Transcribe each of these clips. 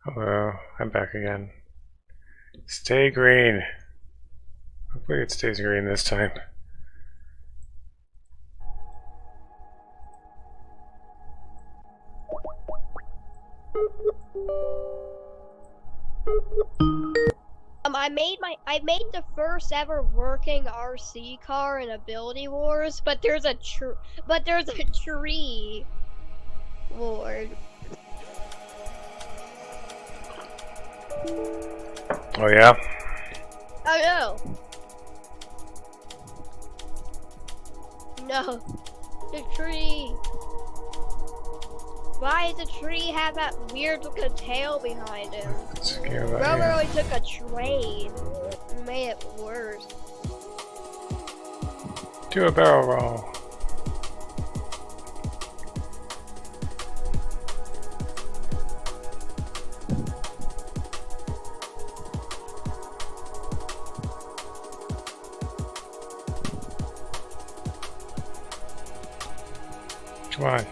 Hello, I'm back again. Stay green. Hopefully it stays green this time. I made the first ever working RC car in Ability Wars, but there's a tree ward. Oh yeah? Oh no. No. The tree. Why does the tree have that weird looking tail behind him? Rover only took a train and made it worse. Do a barrel roll. Come on.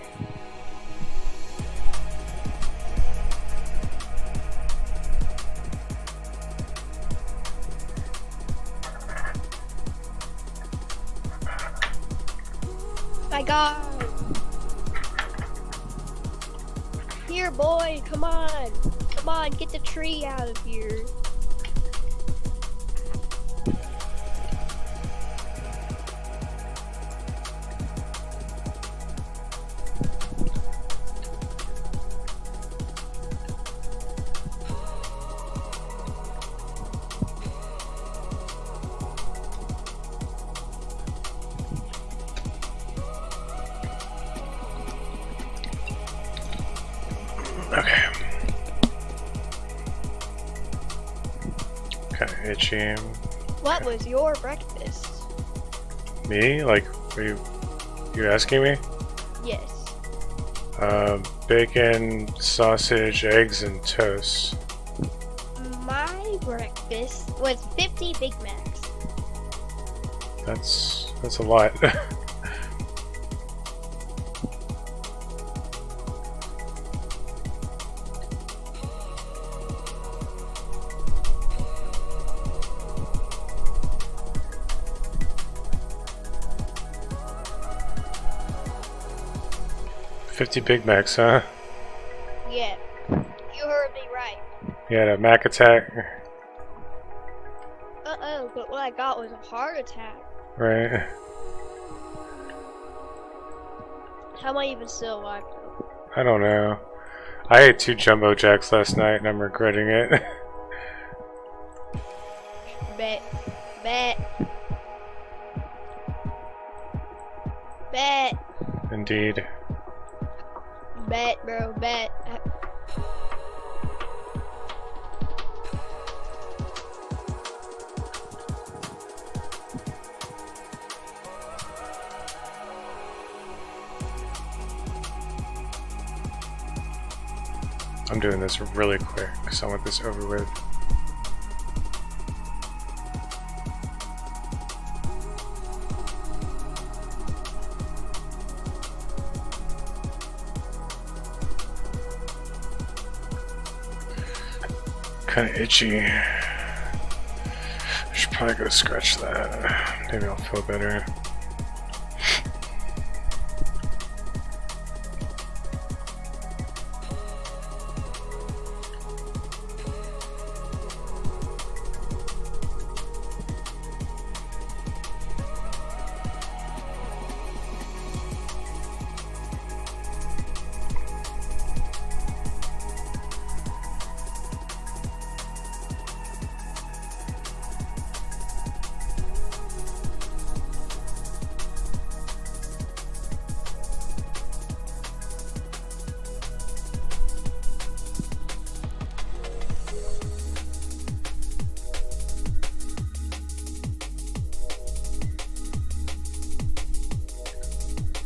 My God. Here, boy, come on. Come on, get the tree out of here. Okay. Kinda itchy. What was your breakfast? Me? Like, are you asking me? Yes. Bacon, sausage, eggs, and toast. My breakfast was 50 Big Macs. That's a lot. 50 Big Macs, huh? Yeah. You heard me right. You had a Mac attack? Uh-oh, but what I got was a heart attack. Right. How am I even still alive? I don't know. I ate 2 Jumbo Jacks last night and I'm regretting it. Bet. Bet. Bet. Indeed. Bet, bro, bet. I'm doing this really quick because I want this over with. Kind of itchy. I should probably go scratch that. Maybe I'll feel better.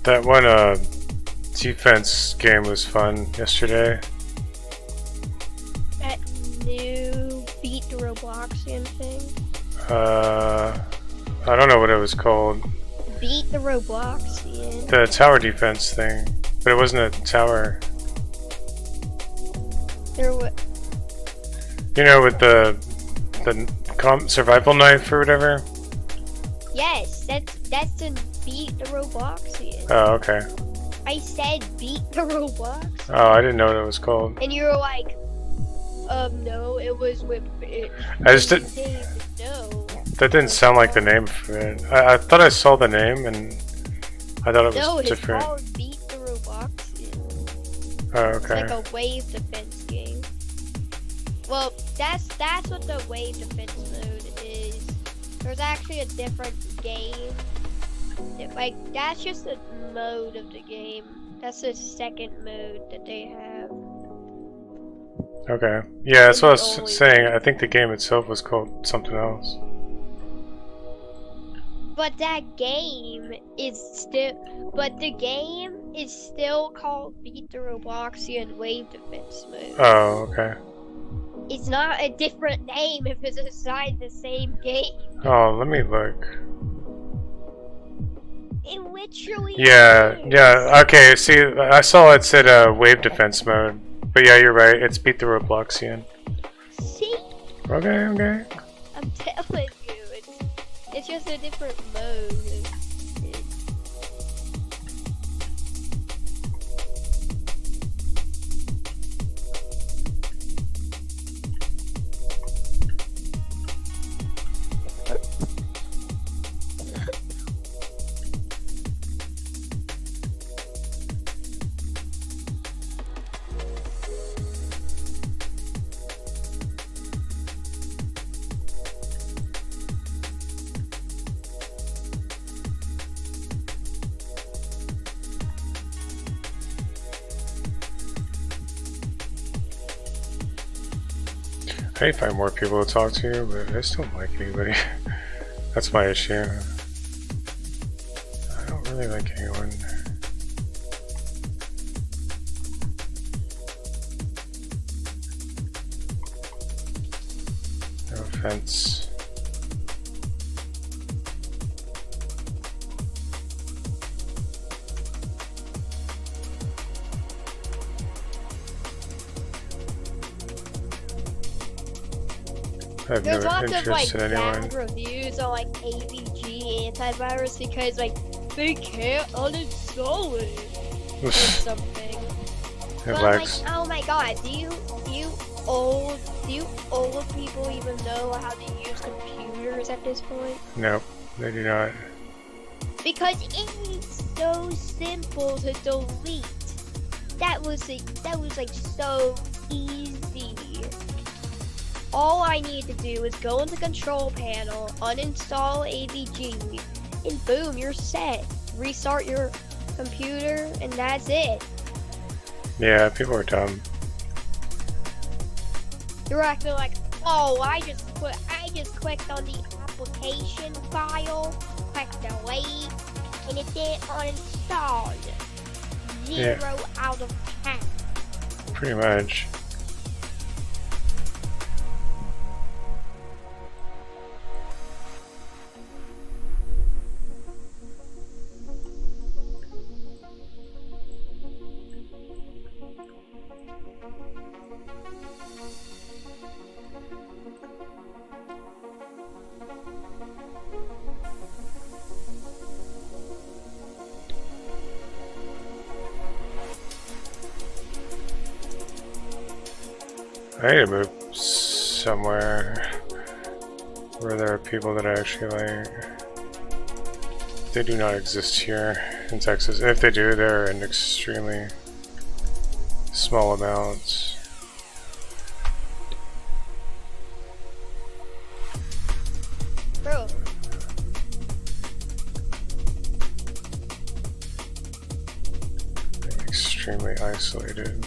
That one defense game was fun yesterday. That new beat the Robloxian thing. I don't know what it was called. Beat the Robloxian. The tower defense thing, but it wasn't a tower. There was. You know, with the survival knife or whatever? Yes, that's in Beat the Robloxian. Oh, okay. I said Beat the Roblox. Oh, I didn't know what it was called. And you were like, no, it was with it. I just did. No. That didn't sound like the name for it. I thought I saw the name and I thought it was No, it's different. called Beat the Robloxian. Oh, okay. It's like a wave defense game. Well, that's what the wave defense mode is. There's actually a different game. Like, that's just a mode of the game. That's the second mode that they have. Okay. Yeah, that's what I was saying. I think the game itself was called something else. But that game is still. But the game is still called Beat the Robloxian Wave Defense Mode. Oh, okay. It's not a different name if it's inside the same game. Oh, let me look. It literally Yeah, is. yeah, okay, see, I saw it said wave defense mode. But yeah, you're right, it's Beat the Robloxian. See? Okay, okay. I'm telling you, it's just a different mode. I need to find more people to talk to, but I just don't like anybody. That's my issue. I don't really like anyone. No offense. I have There's no lots of like interest in anyone. bad reviews on like AVG antivirus because like they can't uninstall it or something. It But I'm lags. like, oh my god, do you old people even know how to use computers at this point? Nope, they do not. Because it is so simple to delete. That was like so easy. All I need to do is go into control panel, uninstall AVG, and boom, you're set. Restart your computer, and that's it. Yeah, people are dumb. You're acting like, oh, I just clicked on the application file, clicked delete, and it didn't uninstall. 0 out of 10. Pretty much. I need to move somewhere where there are people that actually like. They do not exist here in Texas. And if they do, they're in extremely small amounts. Bro. Extremely isolated.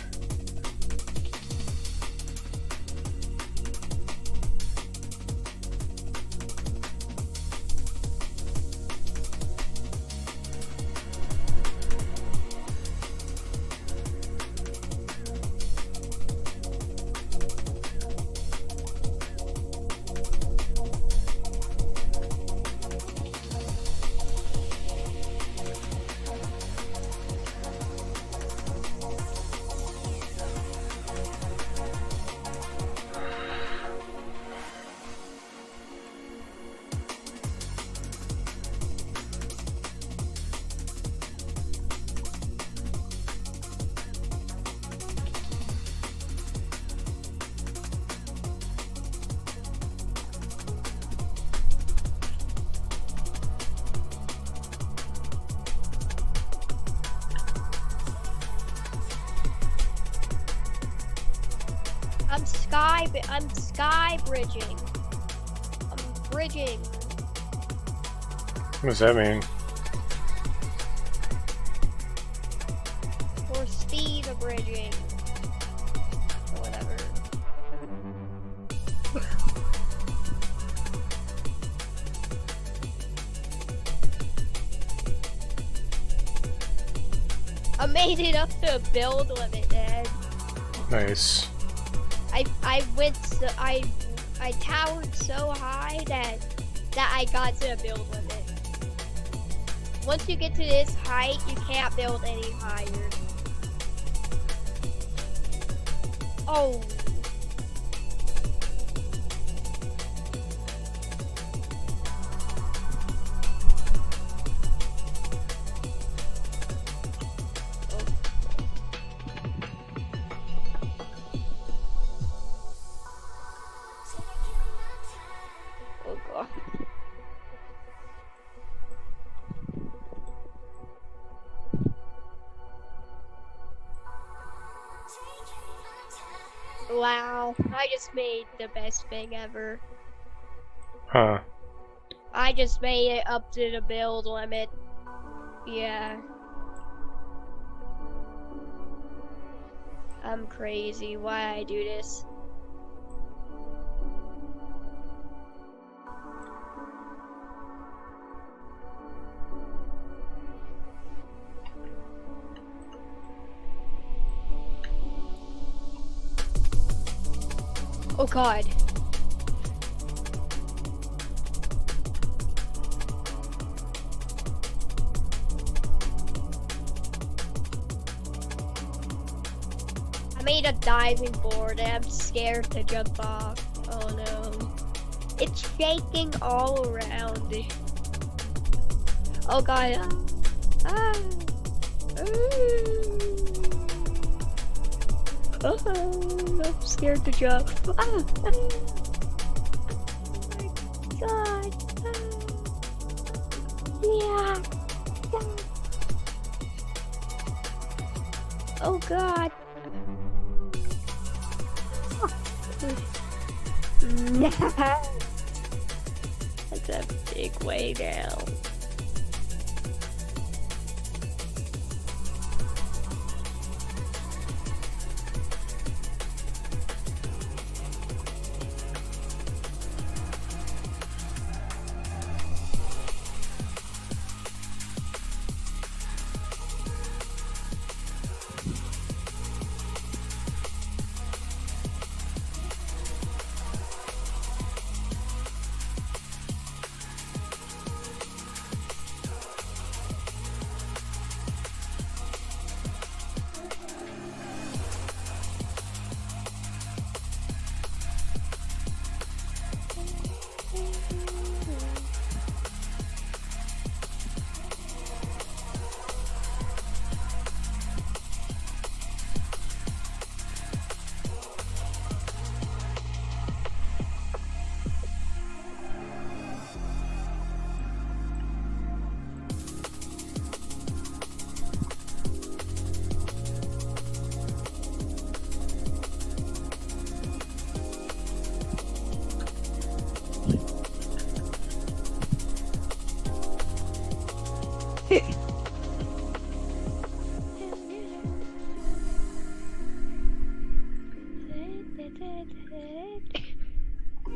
I'm sky bridging. I'm bridging. What does that mean? For speed of bridging. Or whatever. I made it up to a build limit, Dad. Nice. I towered so high that I got to a build limit. Once you get to this height, you can't build any higher. Oh. Oh god. Wow, I just made the best thing ever. Huh. I just made it up to the build limit. Yeah. I'm crazy. Why I do this? Oh god. I made a diving board and I'm scared to jump off. Oh no. It's shaking all around. Oh god. Ah. I'm scared to jump. Ah. Oh my god. Yeah. Oh god. That's a big way down.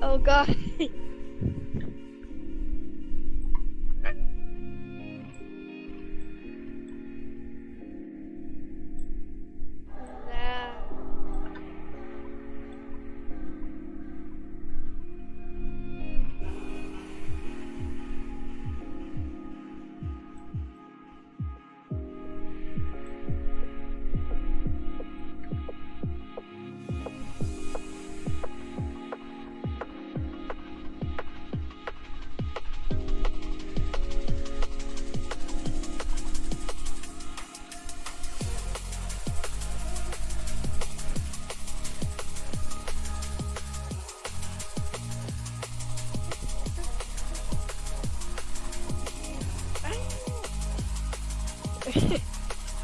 Oh god.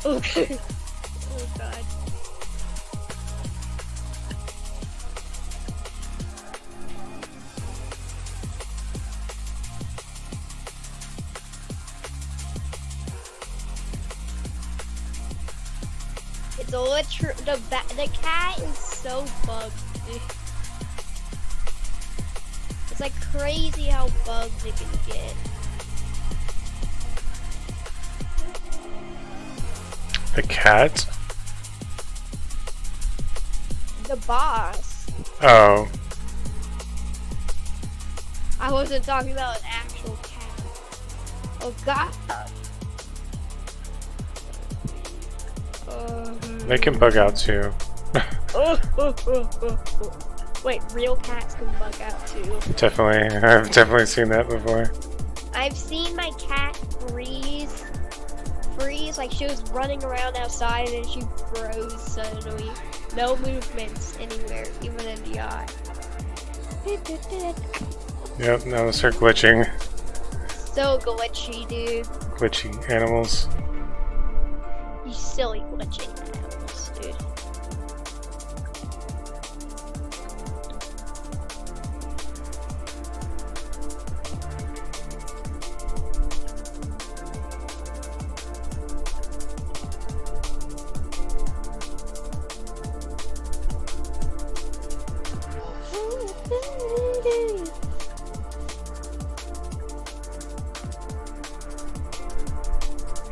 Oh god. the cat is so bugged. It's like crazy how bugged it can get. The cat? The boss. Oh. I wasn't talking about an actual cat. Oh god. They can bug out too. Wait, real cats can bug out too. Definitely. I've definitely seen that before. I've seen my cat freeze, like she was running around outside and she froze suddenly. No movements anywhere, even in the eye. Yep, now they start glitching. So glitchy, dude. Glitchy animals. You silly glitching animals, dude.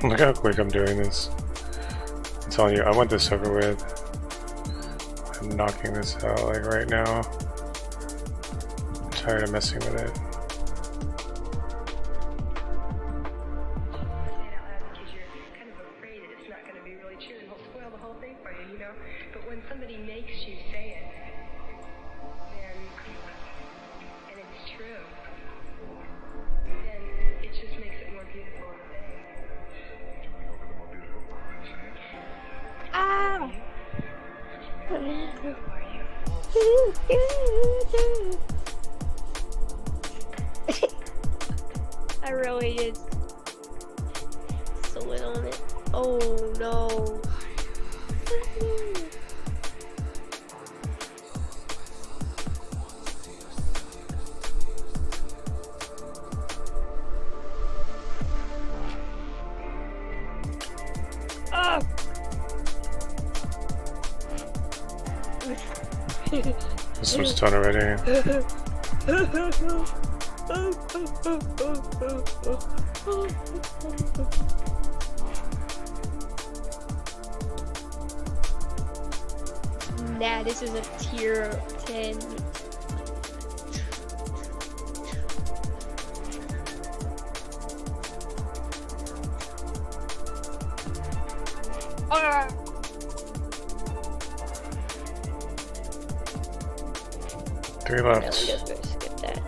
Look how quick I'm doing this. I'm telling you, I want this over with. I'm knocking this out like right now. I'm tired of messing with it. I really did slid on it. Oh no. Ah! This one's done already. Nah, this is a tier 10. Ah! 3 left. No, just gonna skip that.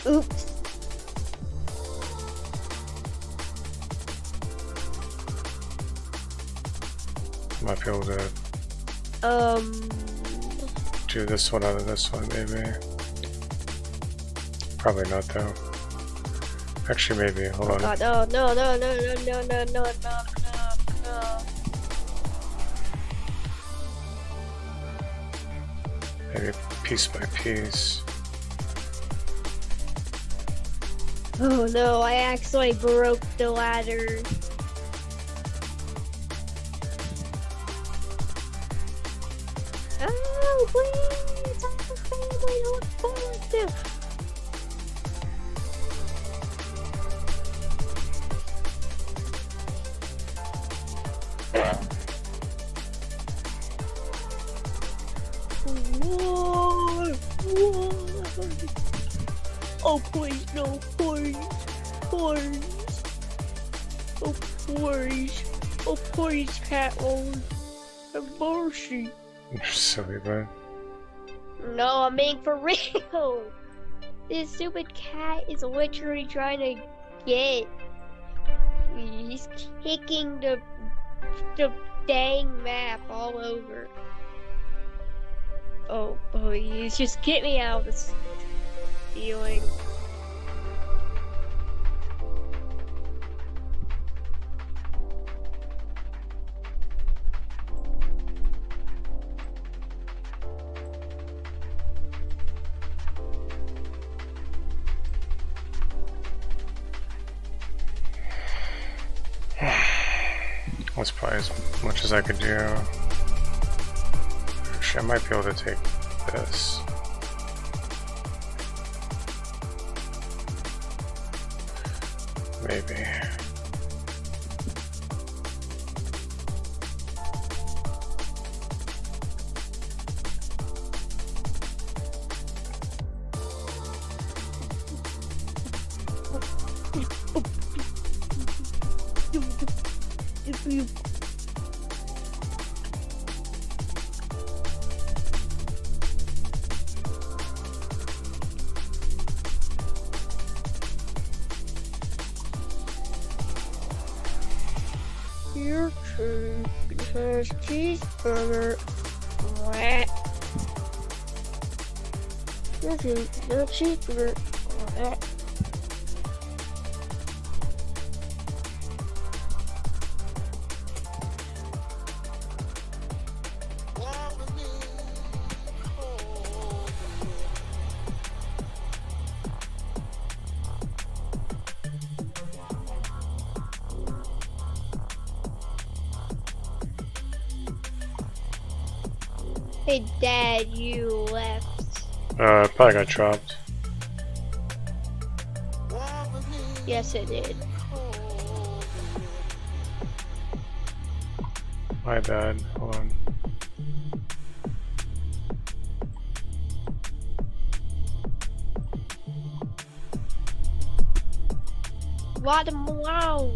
Oops. Might be able to do this one out of this one, maybe. Probably not, though. Actually, maybe. Hold on. God, no. Maybe piece by piece. Oh no, I actually broke the ladder. Oh, please! I'm a family to look forward to. Whoa. Oh please, no, please. Oh please, cat Lord. Have mercy. You're silly, bud. No, I'm being for real. This stupid cat is literally trying to get. He's kicking the dang map all over. Oh please, just get me out of this feeling. That's probably as much as I could do. Actually, I might be able to take this. Maybe. Your turn. Because cheeseburger. What? This is the cheeseburger. What? Hey, Dad, you left. Probably got dropped. Yes, it did. My bad. Hold on. Let him alone.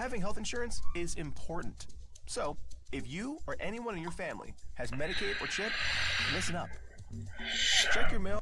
Having health insurance is important. So, if you or anyone in your family has Medicaid or CHIP, listen up. Check your mail.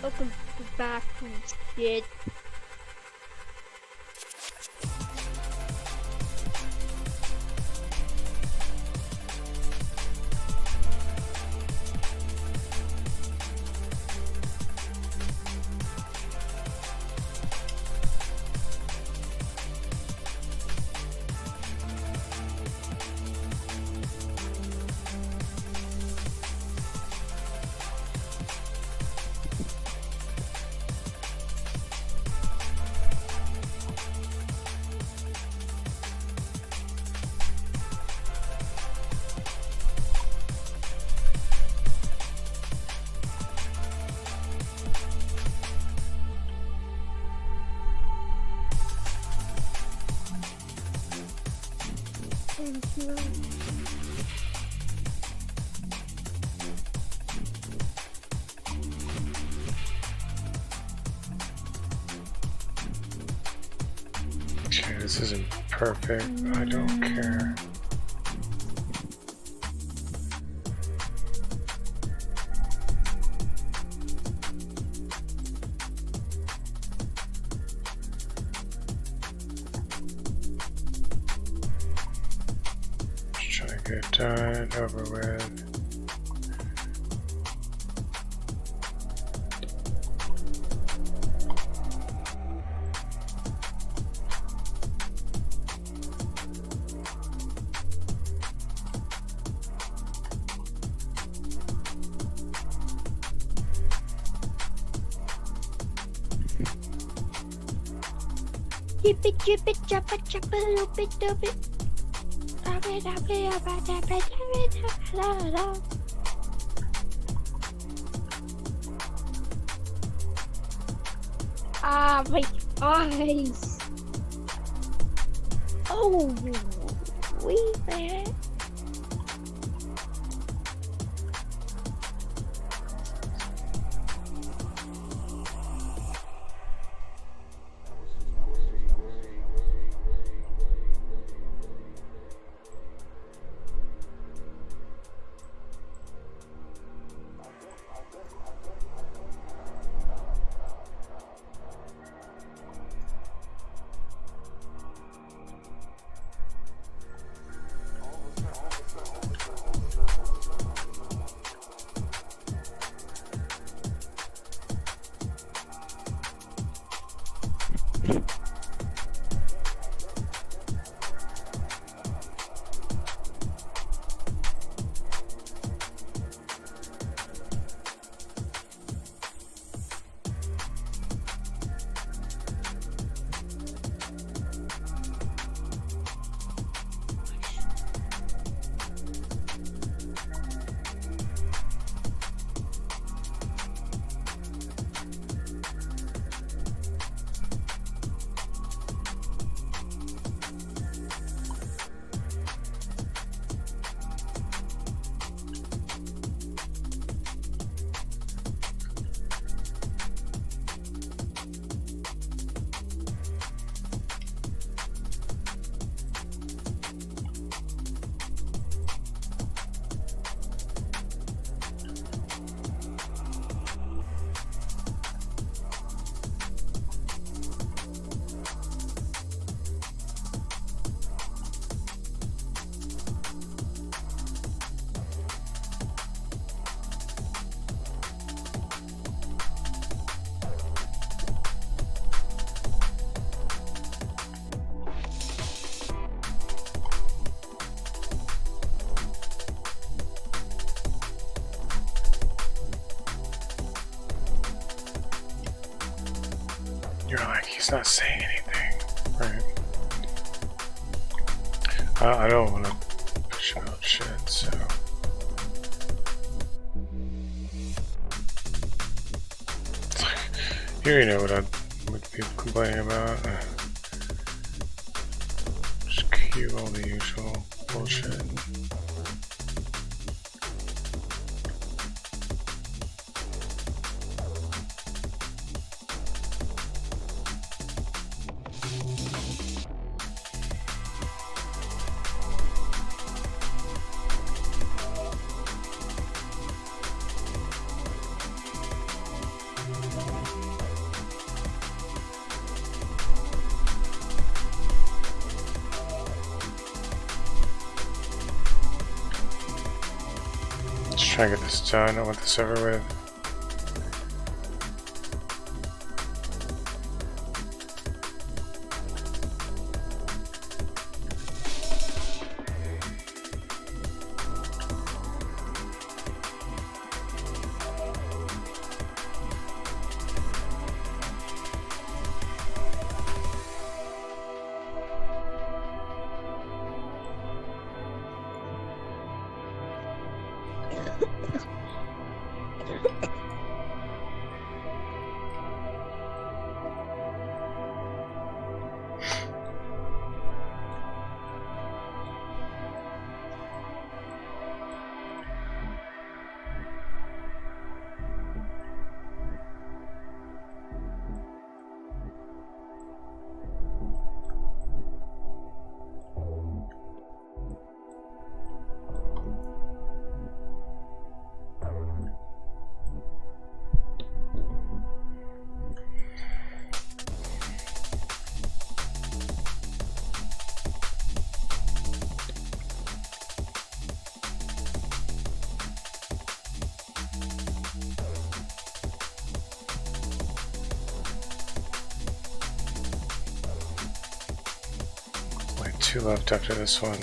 Welcome back to shit. Thank you. Okay, this isn't perfect. I don't care. Just trying to get done, over with. Chip it, chop it, loop it, dub it. Rub it, rub it, rub it, rub it, rub it, rub it. Ah, my eyes. Oh, wait there. You're like, he's not saying anything, right? I don't want to push out shit, so. Here you know what I would be complaining about. Just cue all the usual bullshit. Try and get this done. I want this over with. Two left after this one.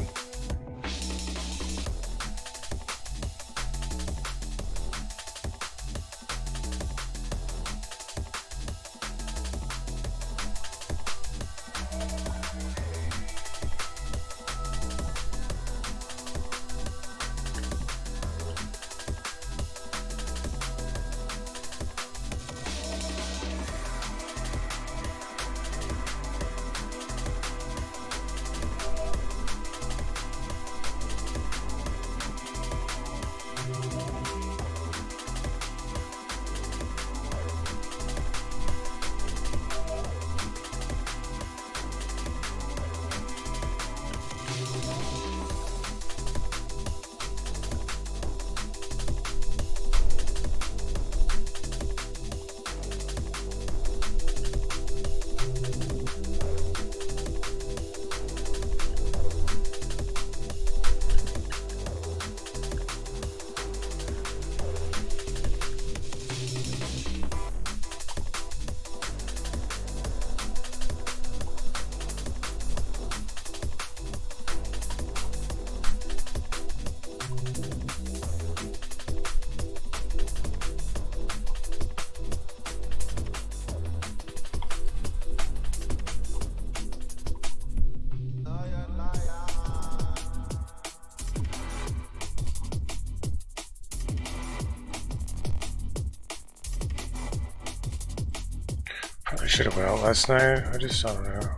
I should have went out last night. I don't know.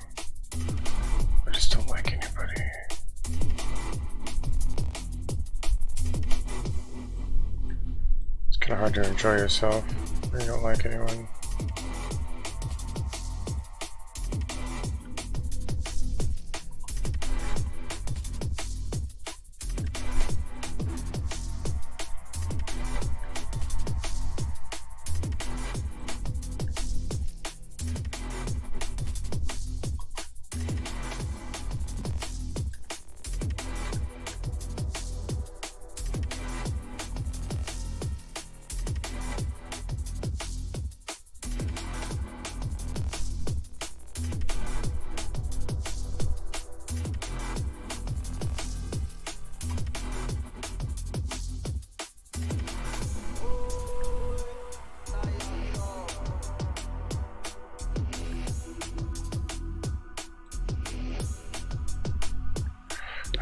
I just don't like anybody. It's kind of hard to enjoy yourself when you don't like anyone.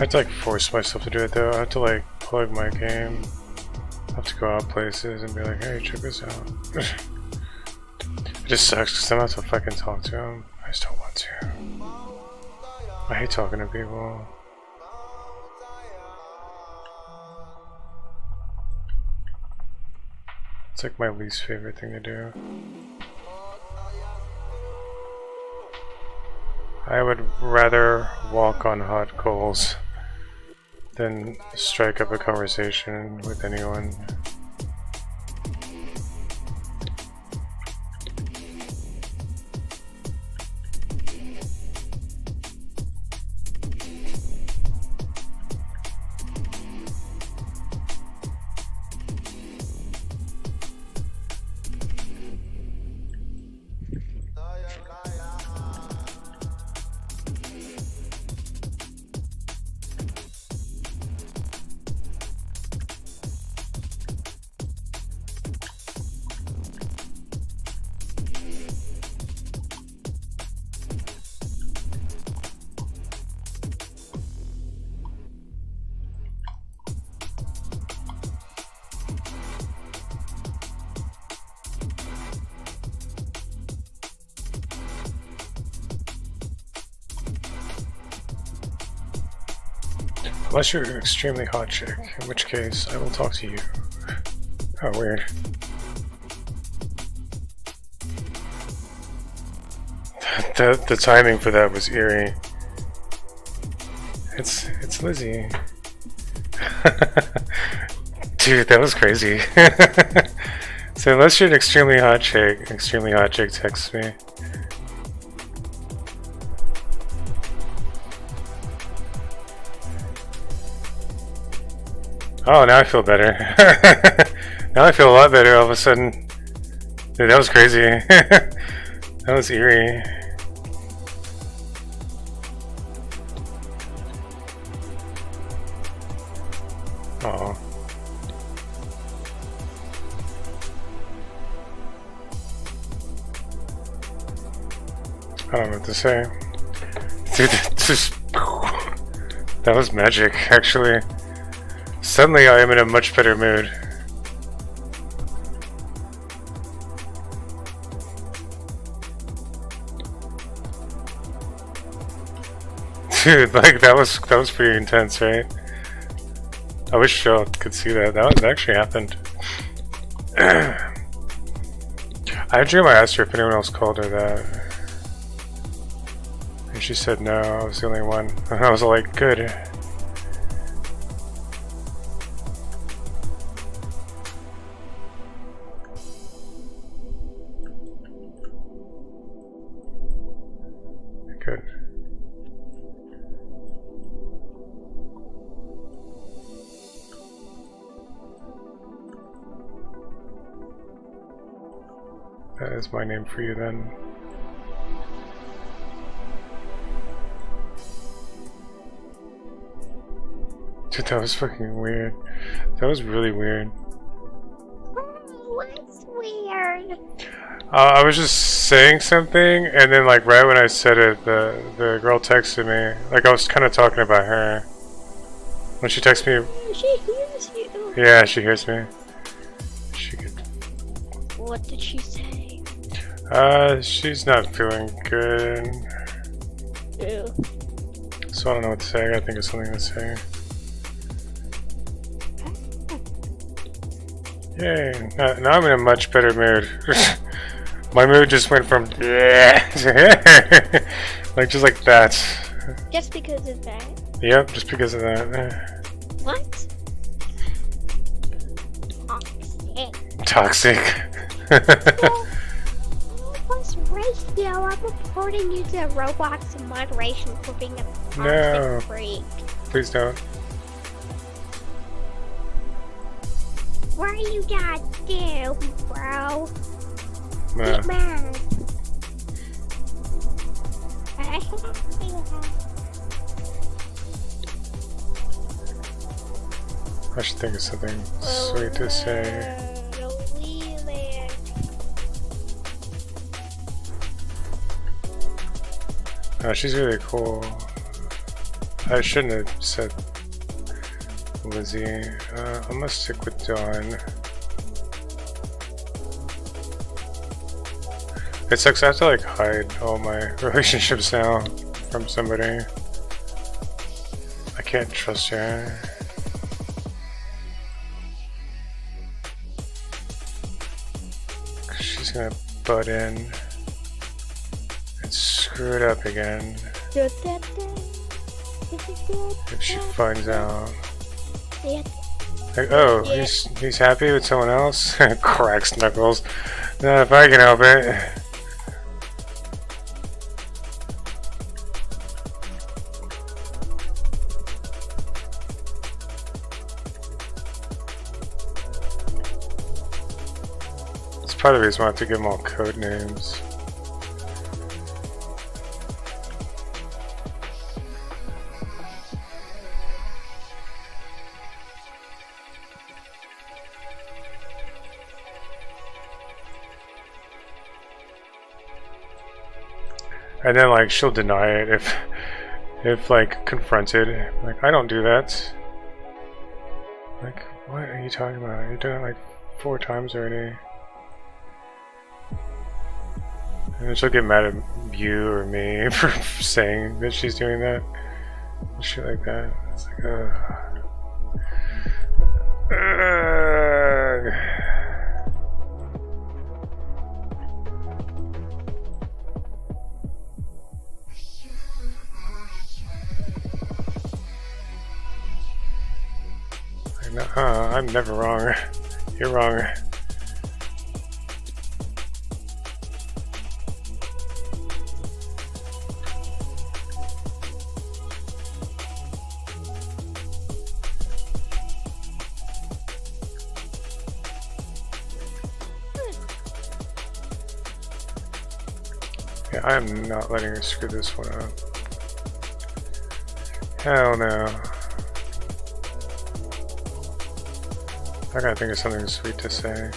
have to like force myself to do it though. I have to like plug my game. I have to go out places and be like, hey, check this out. It just sucks because I don't have to fucking talk to him. I just don't want to. I hate talking to people. It's like my least favorite thing to do. I would rather walk on hot coals than strike up a conversation with anyone. Unless you're an extremely hot chick, in which case I will talk to you. Oh, weird. The timing for that was eerie. It's Lizzie. Dude, that was crazy. So unless you're an extremely hot chick texts me. Oh, now I feel better. Now I feel a lot better all of a sudden. Dude, that was crazy. That was eerie. Uh-oh. I don't know what to say. Dude, that was magic, actually. Suddenly I am in a much better mood. Dude, like that was pretty intense, right? I wish y'all could see that. That actually happened. I had a dream I asked her if anyone else called her that. And she said no, I was the only one. And I was like, good. Good. That is my name for you then. Dude, that was fucking weird. That was really weird. What's weird? I was just saying something, and then like right when I said it, the girl texted me. Like I was kind of talking about her. When she texted me, She hears you. yeah, she hears me. She could. What did she say? She's not feeling good. Ew. So I don't know what to say. I gotta think of something to say. Yay! Now I'm in a much better mood. My mood just went from like just like that. Just because of that? Yep, just because of that. What? Toxic. What's ratio? I'm reporting you to Roblox in moderation for being a toxic No. freak. Please don't. What are you gonna do, bro? No. Get mad. I should think of something sweet to say. Oh, she's really cool. I shouldn't have said Lizzie. I'm gonna stick with Dawn. It sucks, I have to like hide all my relationships now from somebody. I can't trust her. She's gonna butt in and screw it up again if she finds out. Like, oh, he's happy with someone else? Cracks knuckles. Not if I can help it. It's part of the reason why I have to give them all code names. And then like she'll deny it if like confronted. Like, I don't do that. Like, what are you talking about? You're doing it like 4 times already. And then she'll get mad at you or me for saying that she's doing that. And shit like that. It's like, I'm never wrong. You're wrong. Yeah, I am not letting her screw this one up. Hell no. I gotta think of something sweet to say.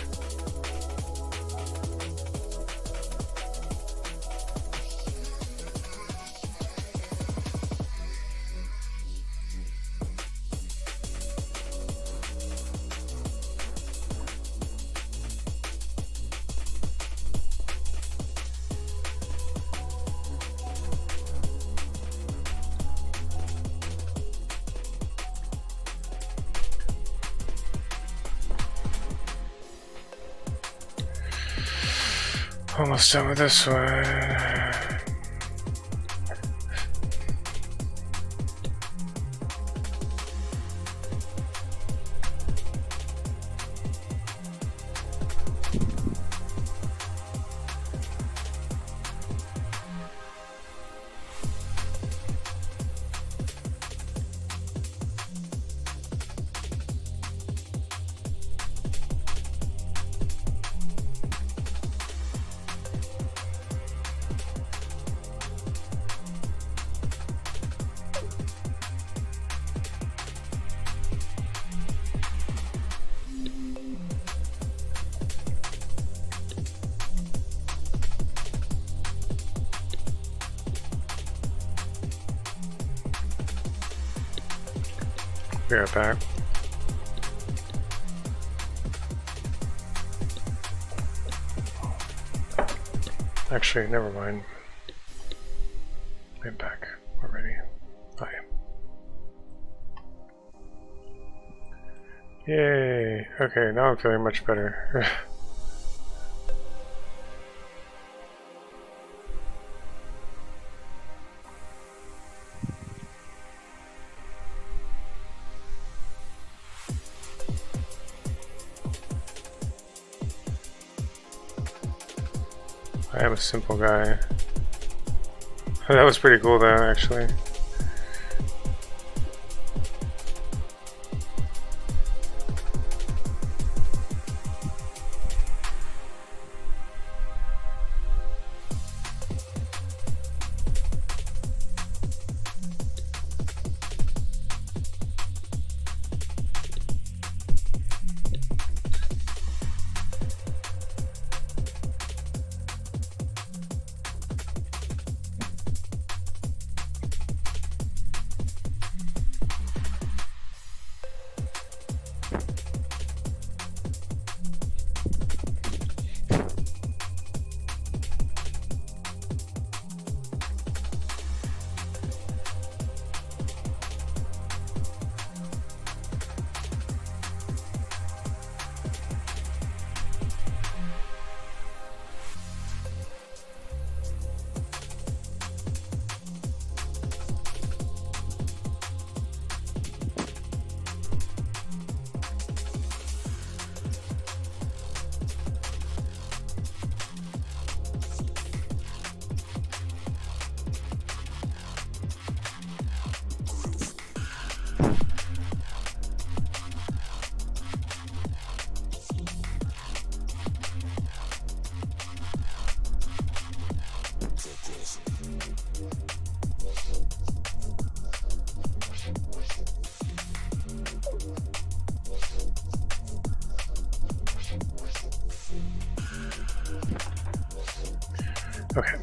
Almost done with this one. Be right back. Actually, never mind. I'm back already. Hi. Yay! Okay, now I'm feeling much better. I am a simple guy. That was pretty cool though, actually. Okay.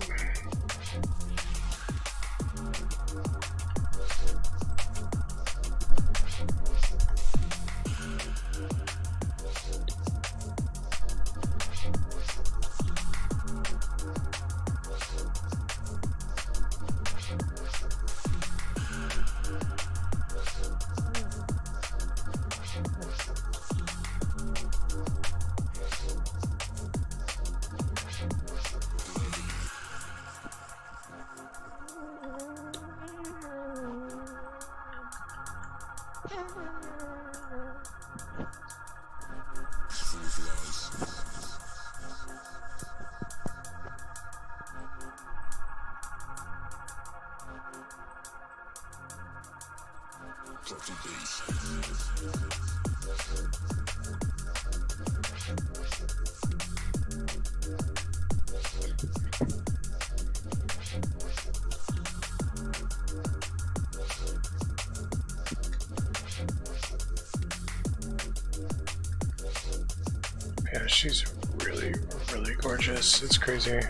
Yeah, she's really, really gorgeous. It's crazy.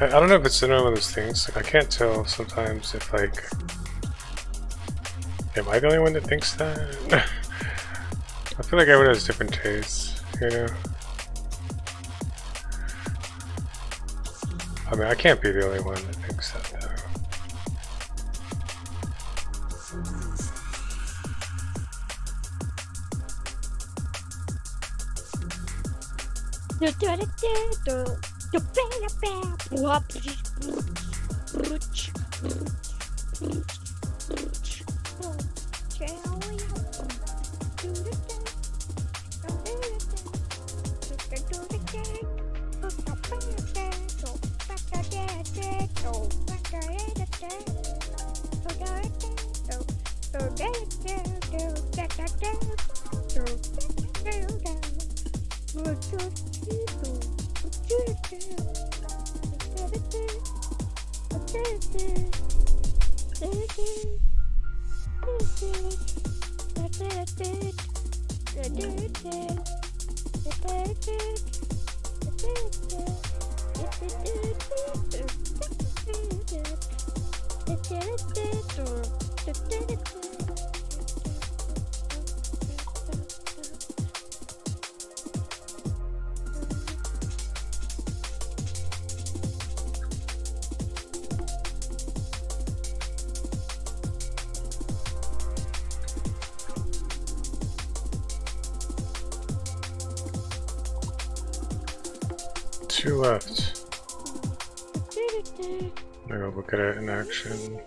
I don't know if it's another one of those things. Like, I can't tell sometimes if, like, am I the only one that thinks that? I feel like everyone has different tastes, you know? I mean, I can't be the only one that thinks that, though. Two left. I'm gonna look at it in action.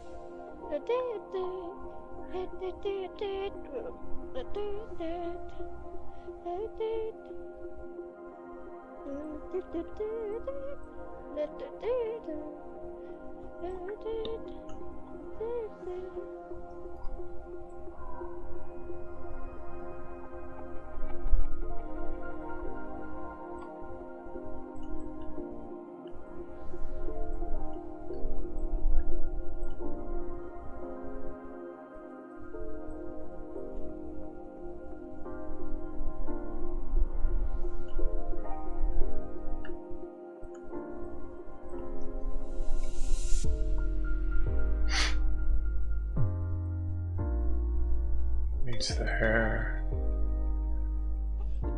Needs the hair.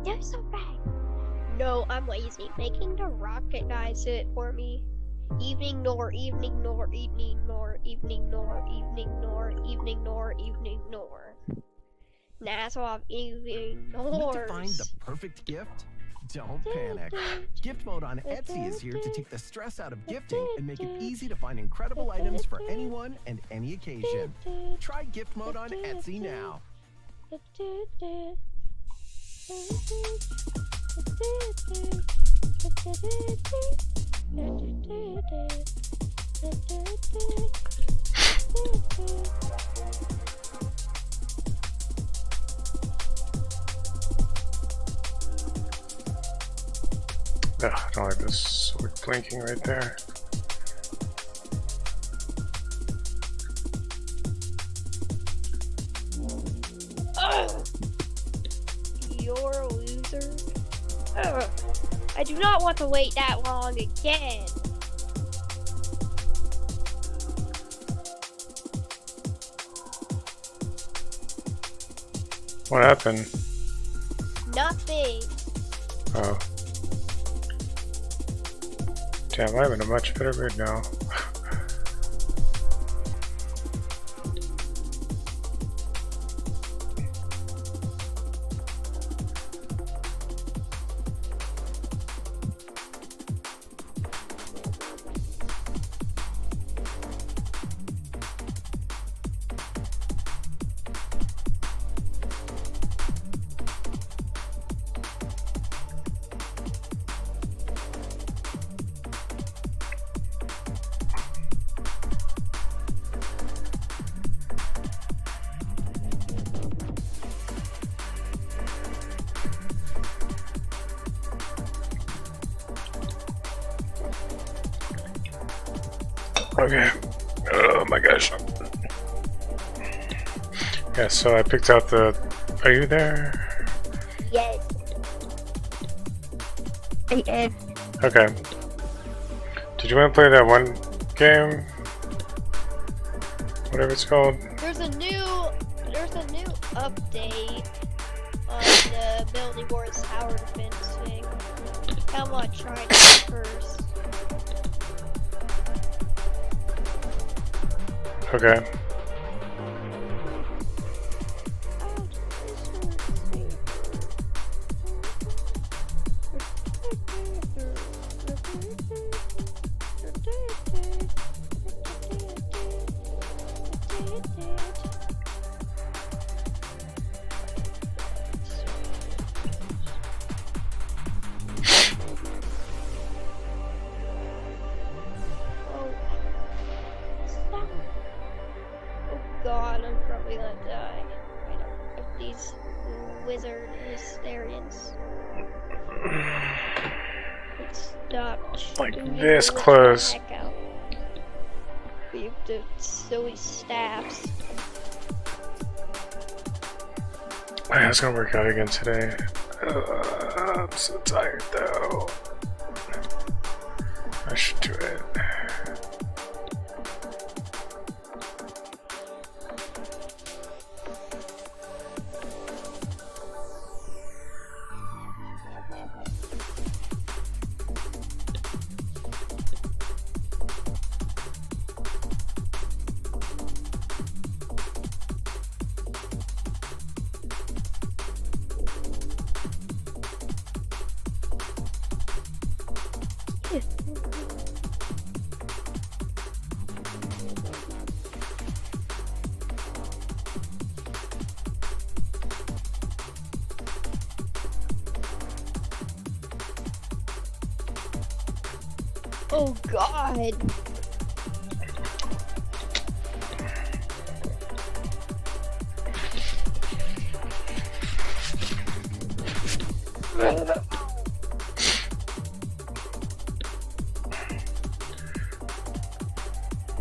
You're so right. No, I'm lazy. Making the recognize it for me. Evening nor, evening nor, evening nor, evening nor, evening nor, evening nor, evening nor. Nah, so I'm evening Need to nor. find the perfect gift? Don't panic. Gift Mode on Etsy is here to take the stress out of gifting and make it easy to find incredible items for anyone and any occasion. Try Gift Mode on Etsy now. Ugh, I don't like this sword blinking right there. You're a loser. Ugh. I do not want to wait that long again. What happened? Nothing. Oh. Damn, I'm in a much better mood now. Okay. Oh my gosh. Yeah, so I picked out the... Are you there? Yes. I am. Okay. Did you want to play that one game? Whatever it's called? There's a new update on the Building Wars tower defense thing. I want to try it first. Okay. God, I'm probably gonna die. I don't of these wizard hysterians. Stop. Like this close. We have to silly staffs. Man, it's gonna work out again today. I'm so tired though. I should do it. Oh God.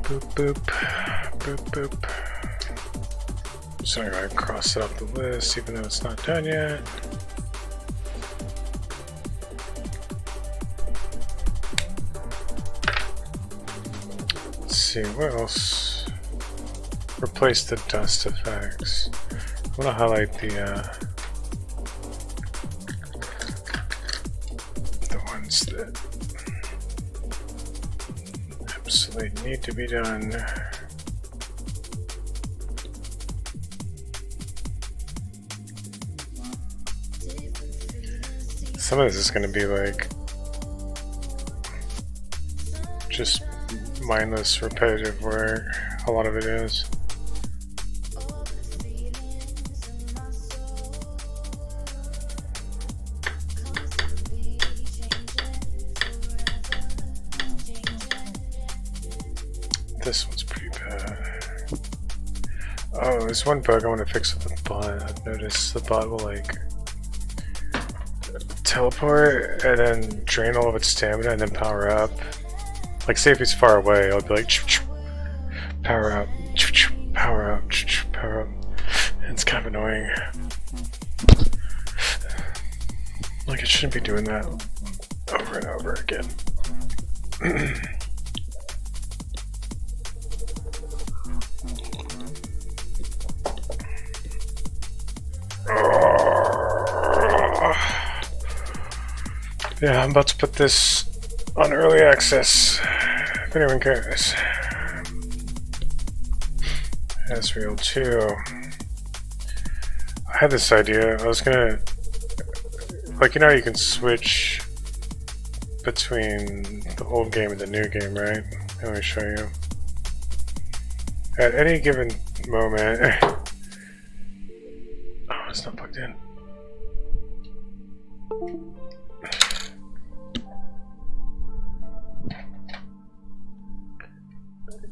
Boop, boop, boop, boop. So I cross it off the list, even though it's not done yet. Let's see, what else? Replace the dust effects. I want to highlight the ones that absolutely need to be done. Some of this is going to be like just mindless, repetitive work. A lot of it is. This one's pretty bad. Oh, there's one bug I want to fix with the bot. I've noticed the bot will like teleport and then drain all of its stamina and then power up. Like say if he's far away, I'll be like power up, power up, power up. And it's kind of annoying. Like it shouldn't be doing that over and over again. Yeah, I'm about to put this on early access, if anyone cares. Ezreal 2. I had this idea. I was gonna, like, you know, you can switch between the old game and the new game, right? Let me show you. At any given moment. Oh, it's not plugged in.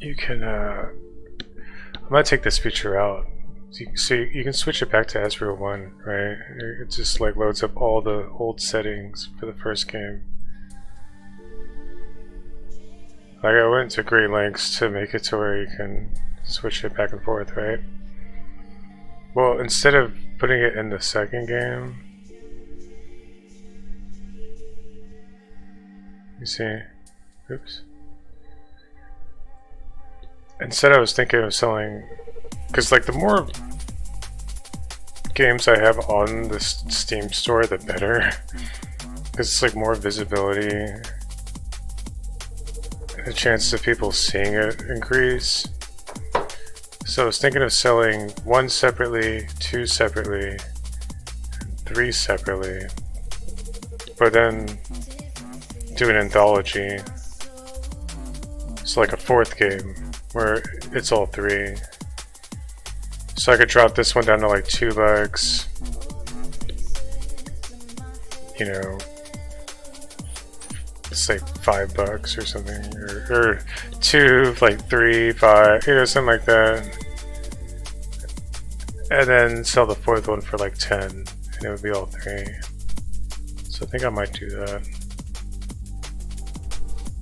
You can, I might take this feature out. So you can switch it back to Ezreal 1, right? It just like loads up all the old settings for the first game. Like I went to great lengths to make it to where you can switch it back and forth, right? Well, instead of putting it in the second game, you see, oops. Instead I was thinking of selling, because like the more games I have on the Steam store, the better. Because it's like more visibility, the chances of people seeing it increase. So I was thinking of selling 1 separately, 2 separately, 3 separately, but then do an anthology. It's like a 4th game where it's all 3. So I could drop this one down to like $2, you know, it's like $5 or something, or 2, like 3, 5, you know, something like that. And then sell the 4th one for like 10, and it would be all 3. So I think I might do that.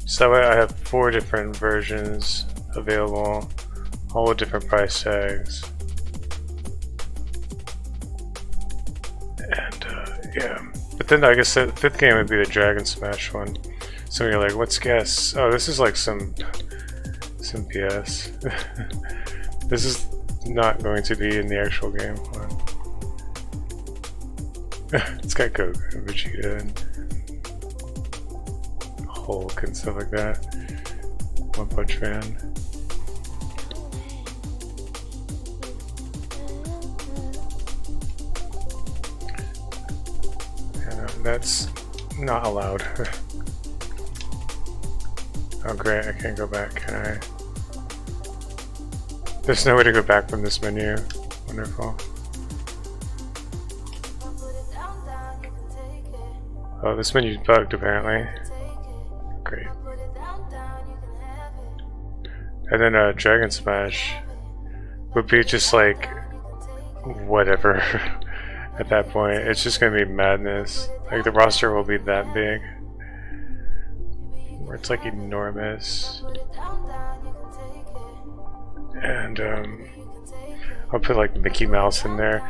So that way I have 4 different versions available, all with different price tags. And yeah, but then I guess the 5th game would be the Dragon Smash one. So you're like, let's guess. Oh, this is like some BS. This is not going to be in the actual game. It's got Goku and Vegeta and Hulk and stuff like that. One Punch Man. That's not allowed. Oh great, I can't go back, can I? There's no way to go back from this menu. Wonderful. Oh, this menu's bugged apparently. Great. And then Dragon Smash would be just like whatever. At that point, it's just gonna be madness. Like the roster will be that big, where it's like enormous. And I'll put like Mickey Mouse in there.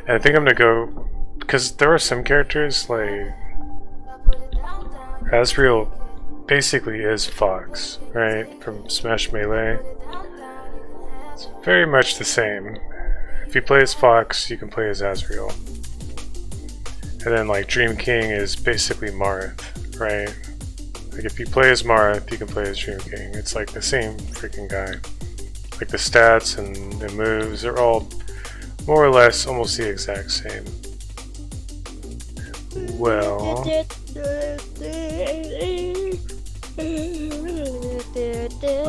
And I think I'm gonna go, because there are some characters like Ezreal basically is Fox, right? From Smash Melee. It's very much the same. If you play as Fox, you can play as Ezreal. And then like Dream King is basically Marth, right? Like if you play as Marth, you can play as Dream King. It's like the same freaking guy. Like the stats and the moves are all more or less almost the exact same. Well,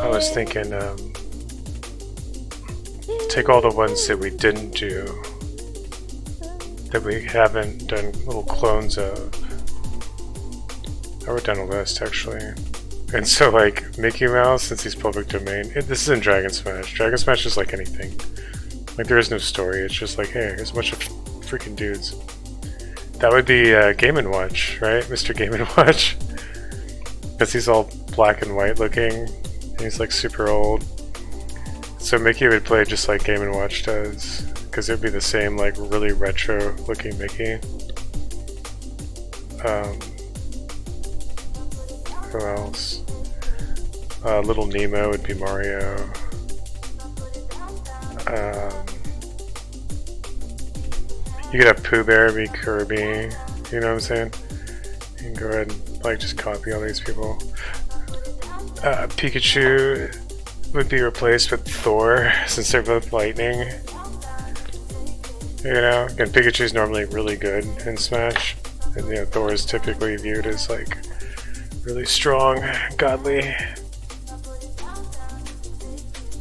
I was thinking take all the ones that we didn't do, that we haven't done little clones of. I wrote down a list actually. And so like Mickey Mouse, since he's public domain, this is in Dragon Smash. Dragon Smash is like anything. Like there is no story, it's just like, hey, here's a bunch of freaking dudes. That would be Game & Watch, right? Mr. Game & Watch. Because he's all black and white looking, and he's like super old. So Mickey would play just like Game & Watch does, because it would be the same like really retro looking Mickey. Who else? Little Nemo would be Mario. You could have Pooh Bear be Kirby, you know what I'm saying? You You can go ahead and like just copy all these people. Pikachu would be replaced with Thor since they're both lightning. You know, again, Pikachu's normally really good in Smash, and you know, Thor is typically viewed as like really strong, godly,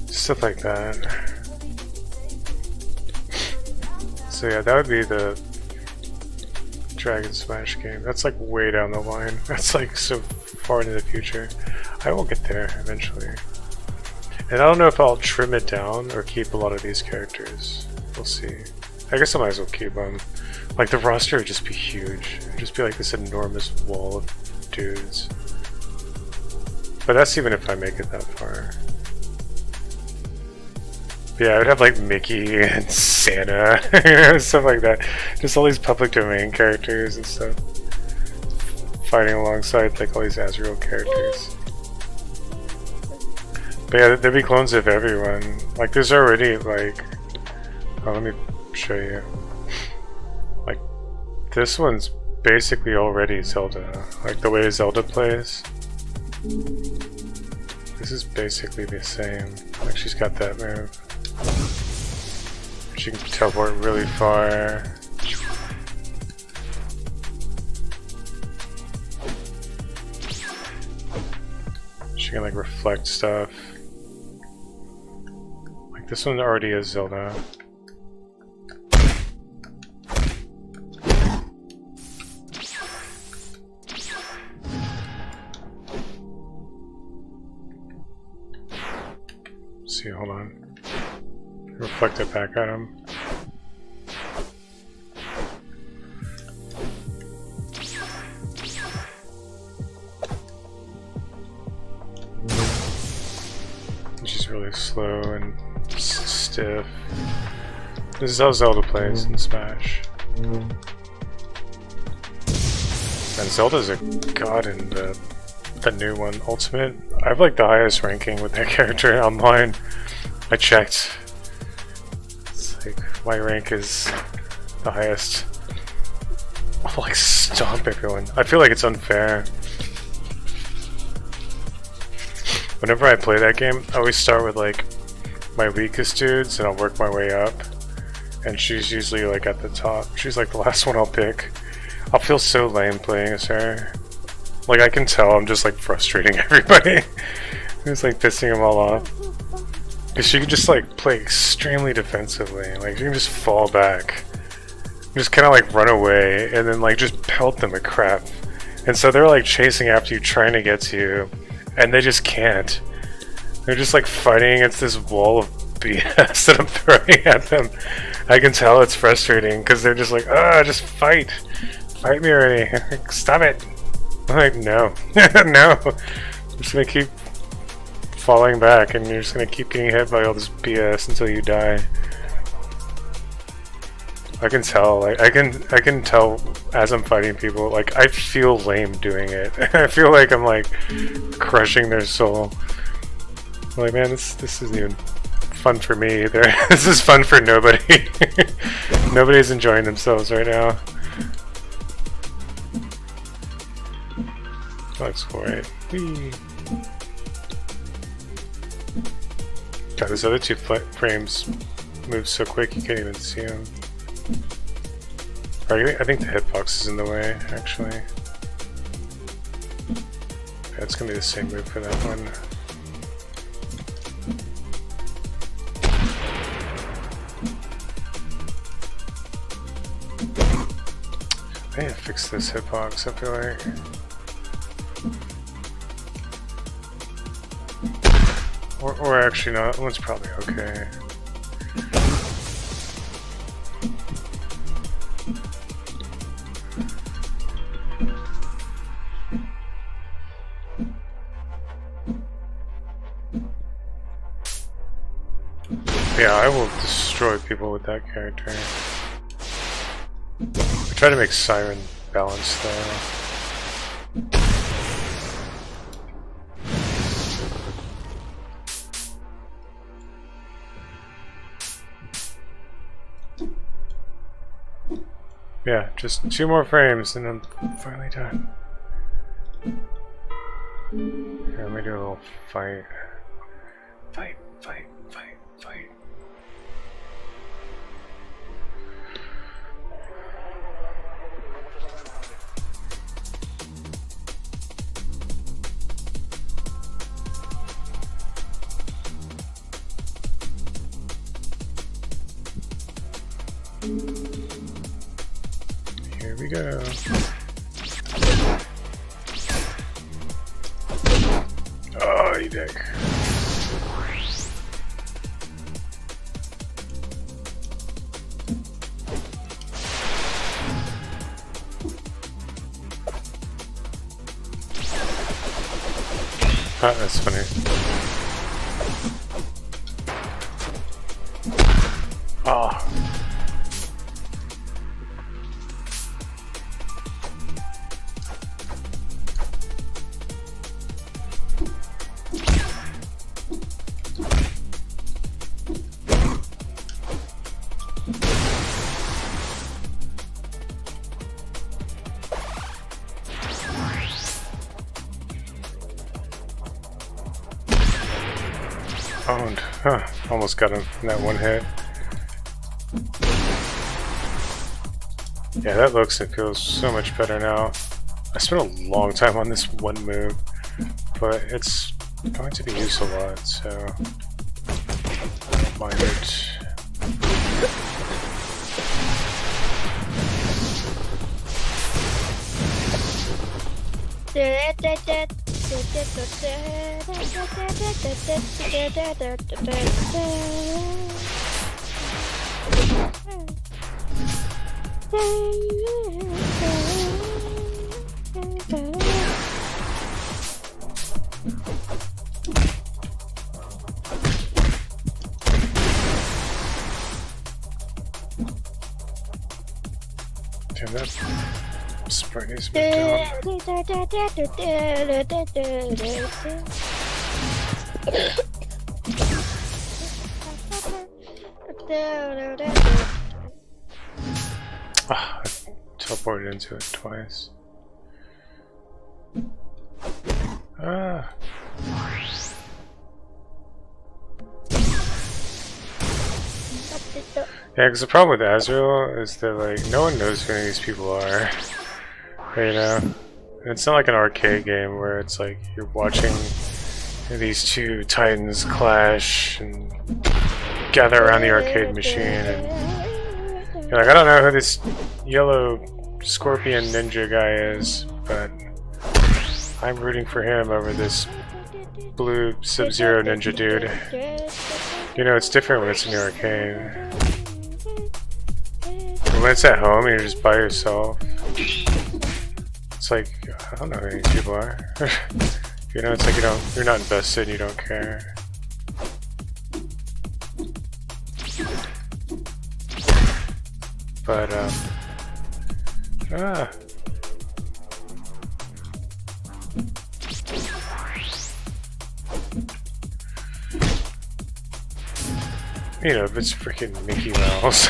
stuff like that. So yeah, that would be the Dragon Smash game. That's like way down the line. That's like so far into the future. I will get there eventually. And I don't know if I'll trim it down or keep a lot of these characters. We'll see. I guess I might as well keep them. Like the roster would just be huge. It would just be like this enormous wall of dudes. But that's even if I make it that far. But yeah, I would have like Mickey and Santa, you know, stuff like that. Just all these public domain characters and stuff. Fighting alongside like all these Azrael characters. But yeah, there'd be clones of everyone. Like there's already like... Oh, let me show you. Like, this one's basically already Zelda. Like the way Zelda plays. This is basically the same. Like she's got that move. She can teleport really far. She can like reflect stuff. Like this one already is Zelda. See, hold on. Reflect it back at him. She's really slow and stiff. This is how Zelda plays in Smash. And Zelda's a god in the new one, Ultimate. I have like the highest ranking with that character online. I checked. It's like my rank is the highest. I'll like stomp everyone. I feel like it's unfair. Whenever I play that game, I always start with like my weakest dudes and I'll work my way up. And she's usually like at the top. She's like the last one I'll pick. I'll feel so lame playing as her. Like I can tell I'm just like frustrating everybody. It's like pissing them all off. Because she can just like play extremely defensively. Like you can just fall back. Just kind of like run away and then like just pelt them with crap. And so they're like chasing after you, trying to get to you. And they just can't. They're just like fighting against this wall of BS that I'm throwing at them. I can tell it's frustrating because they're just like, just fight. Fight me already. Stop it. I'm like, no. No. I'm just gonna keep falling back and you're just gonna keep getting hit by all this BS until you die. I can tell, like, I can tell as I'm fighting people, like, I feel lame doing it. I feel like I'm like crushing their soul. I'm like, man, this isn't even fun for me either. This is fun for nobody. Nobody's enjoying themselves right now. Looks great. Whee. God, those other two frames move so quick you can't even see them. I think the hitbox is in the way, actually. Yeah, it's gonna be the same move for that one. I need to fix this hitbox, I feel like. Or actually not, that one's probably okay. Yeah, I will destroy people with that character. I try to make Siren balanced though. Yeah, just 2 more frames and I'm finally done. Here, let me do a little fight. Fight. Here we go. Oh, you dick. Ah, that's funny. Oh. Owned. Huh. Almost got him in that one hit. Yeah, that looks and feels so much better now. I spent a long time on this one move, but it's going to be used a lot, so I don't mind it. Damn, that sprite needs to be down. Ah, I teleported into it twice. Ah. Yeah, because the problem with Azrael is that like no one knows who any of these people are. You know? And it's not like an arcade game where it's like you're watching these two titans clash and gather around the arcade machine and you're like, I don't know who this yellow scorpion ninja guy is, but I'm rooting for him over this blue Sub-Zero ninja dude. You know, it's different when it's in the arcade. And when it's at home and you're just by yourself, it's like, I don't know who these people are. You know, it's like you're not invested and you don't care. But, you know, if it's freaking Mickey Mouse,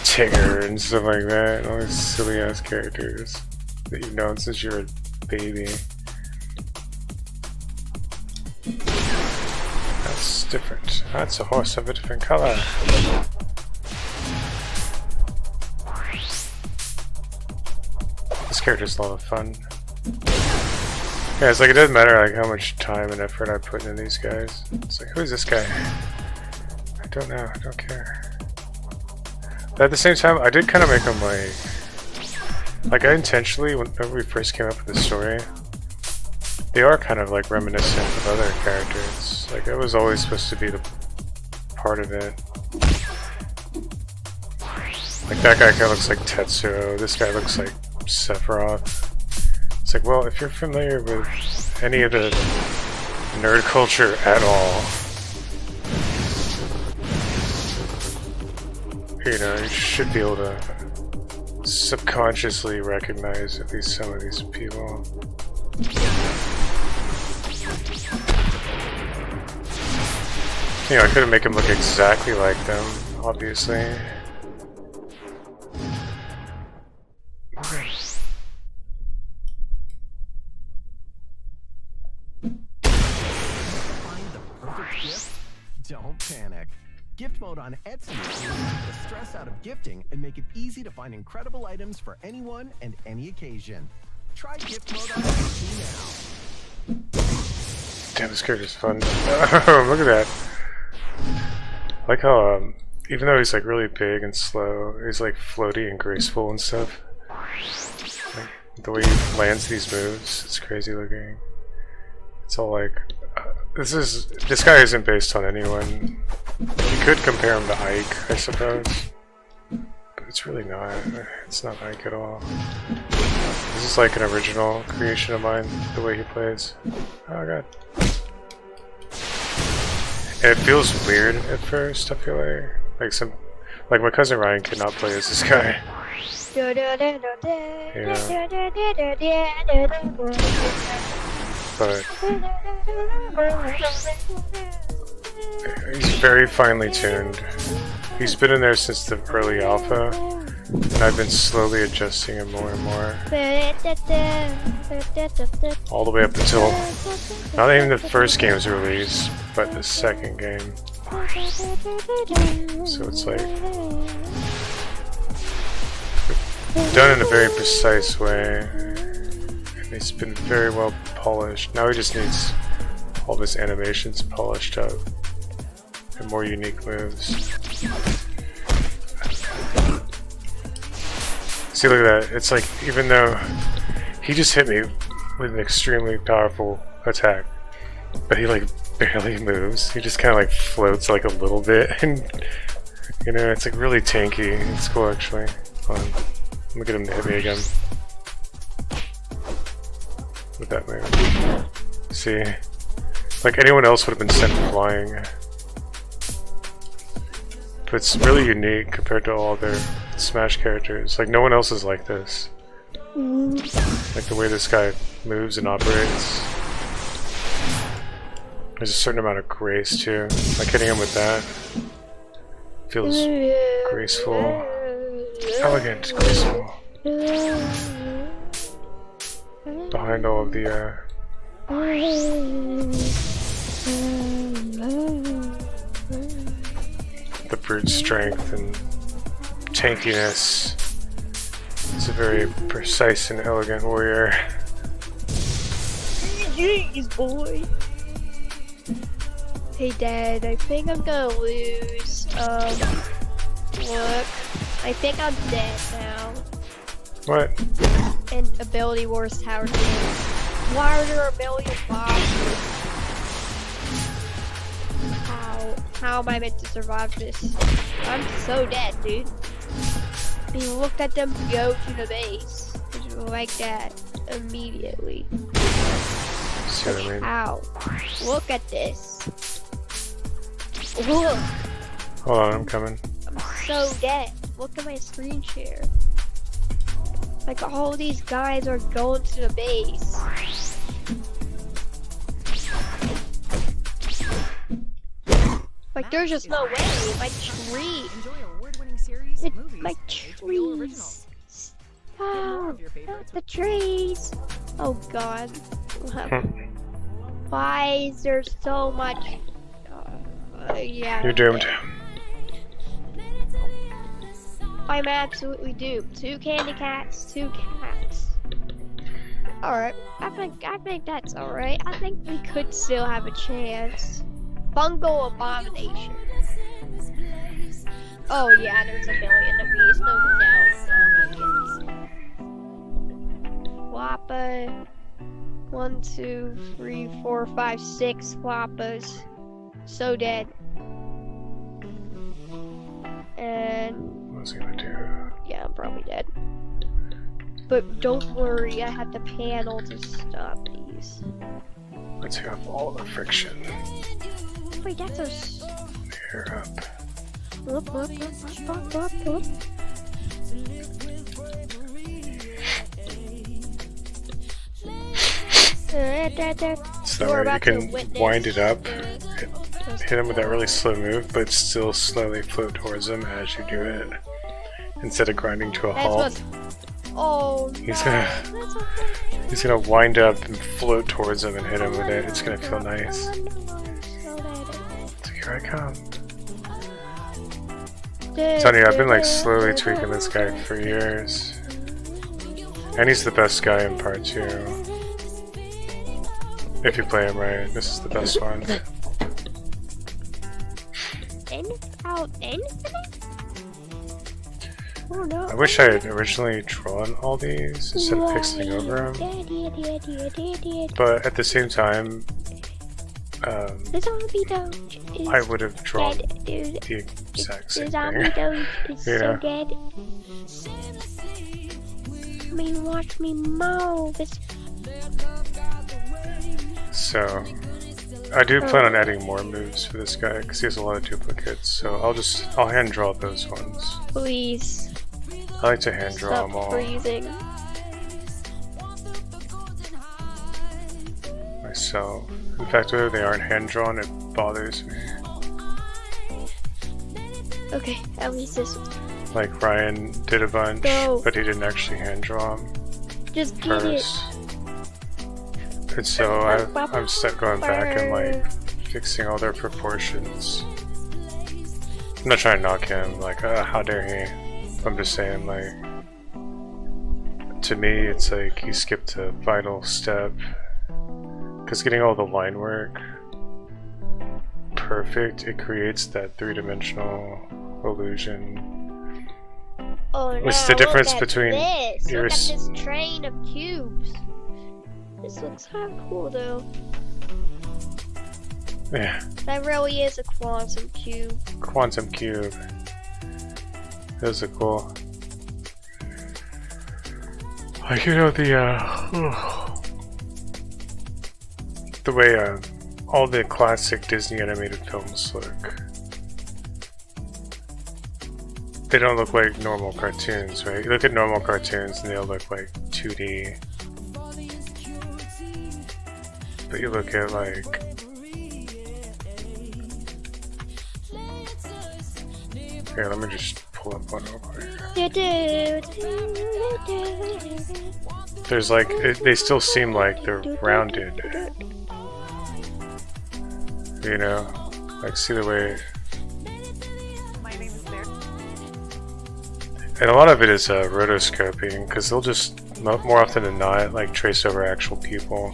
Tigger, and stuff like that, all these silly ass characters that you've known since you're a baby. That's different. That's a horse of a different color. This character's a lot of fun. Yeah, it's like it doesn't matter like how much time and effort I put into these guys. It's like, who is this guy? I don't know. I don't care. But at the same time, I did kind of make them like I intentionally, whenever we first came up with the story, they are kind of like reminiscent of other characters. Like it was always supposed to be the part of it. Like that guy kind of looks like Tetsuo. This guy looks like Sephiroth. It's like, well, if you're familiar with any of the nerd culture at all, you know, you should be able to subconsciously recognize at least some of these people. You know, I couldn't make them look exactly like them, obviously. Don't panic. Gift mode on Etsy is here to take the stress out of gifting and make it easy to find incredible items for anyone and any occasion. Try gift mode on Etsy now. Damn, this character's fun. Oh, look at that. I like how, even though he's like really big and slow, he's like floaty and graceful and stuff. Like, the way he lands these moves, it's crazy looking. It's all like, this guy isn't based on anyone. You could compare him to Ike, I suppose, but it's really not. It's not Ike at all. This is like an original creation of mine, the way he plays. Oh god. And it feels weird at first, I feel like my cousin Ryan could not play as this guy. But he's very finely tuned. He's been in there since the early alpha, and I've been slowly adjusting him more and more. All the way up until not even the first game's release, but the second game. So it's like done in a very precise way. It's been very well polished. Now he just needs all of his animations polished up and more unique moves. See, look at that. It's like, even though he just hit me with an extremely powerful attack, but he like barely moves. He just kind of like floats like a little bit, and you know, it's like really tanky. It's cool actually. Hold on. Let me get him to hit me again with that move. See, like anyone else would have been sent flying, but it's really unique compared to all other Smash characters. Like no one else is like this. Like the way this guy moves and operates. There's a certain amount of grace too. Like hitting him with that feels graceful, elegant, graceful. Behind all of the brute strength and tankiness, he's a very precise and elegant warrior. Jeez, boy. Hey, Dad, I think I'm gonna lose. Look, I think I'm dead now. What? And Ability Wars Tower Games. Why are there a million boxes? How am I meant to survive this? I'm so dead, dude. I mean, look at them go to the base. Just like that. Immediately. See what I mean? Ow. Look at this. Look. Hold on, I'm coming. I'm so dead. Look at my screen share. Like all these guys are going to the base. Like there's just no way. My tree. My trees. Oh, not the trees. Oh god. Why is there so much? Yeah. You're doomed. I'm absolutely doomed. 2 candy cats, 2 cats. Alright, I think that's alright. I think we could still have a chance. Fungal Abomination. Oh yeah, there's a million of these, no doubt. Floppa. 1, 2, 3, 4, 5, 6 floppas. So dead. And What's he gonna do? yeah, I'm probably dead. But don't worry, I have the panel to stop these. Let's have all the friction. Wait, that's a Here up. Up. So that way you can wind it up, hit him with that really slow move, but still slowly float towards him as you do it, instead of grinding to a halt. Oh, He's gonna wind up and float towards him and hit him with it. It's gonna feel nice. So you Here I come. Sonny, I've been like slowly tweaking this guy for years. And he's the best guy in part 2. If you play him right, this is the best one. Oh, no. I wish I had originally drawn all these instead of pixeling over them. But at the same time, the zombie doge is I would have drawn dead, dude. the exact same The zombie thing. doge is You so know? dead. I mean, watch me move. It's So, I do plan on adding more moves for this guy because he has a lot of duplicates. So I'll hand draw those ones. please I like to hand draw stop them all freezing. myself. In fact, whether they aren't hand drawn, it bothers me. Okay, at least this. Like Ryan did a bunch, No. but he didn't actually hand draw them Just get it. first. And so I'm stuck going back and like fixing all their proportions. I'm not trying to knock him, like, how dare he. I'm just saying, like, to me, it's like he skipped a vital step. Because getting all the line work perfect, it creates that three-dimensional illusion. Oh no! What's the difference look at between this? your Look at this train of cubes. This looks kind of cool, though. Yeah, That really is a quantum cube. quantum cube. Those are cool. Like, you know, the way all the classic Disney animated films look. They don't look like normal cartoons, right? You look at normal cartoons and they'll look like 2D. But you look at like here, let me just pull up one real quick. There's like they still seem like they're rounded. You know? Like, see the way. And a lot of it is rotoscoping, because they'll just, more often than not, like trace over actual people.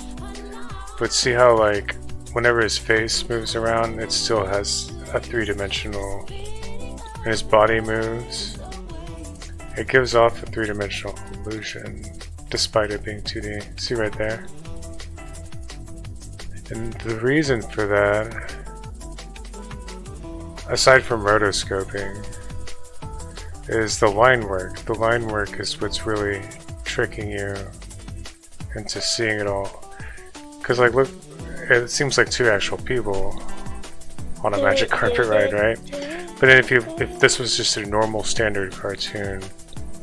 But see how, like, whenever his face moves around, it still has a three-dimensional, and his body moves, it gives off a three-dimensional illusion, despite it being 2D. See right there? And the reason for that, aside from rotoscoping, is the line work. The line work is what's really tricking you into seeing it all. Because, like, look, it seems like two actual people on a magic carpet ride, right? But then if this was just a normal standard cartoon,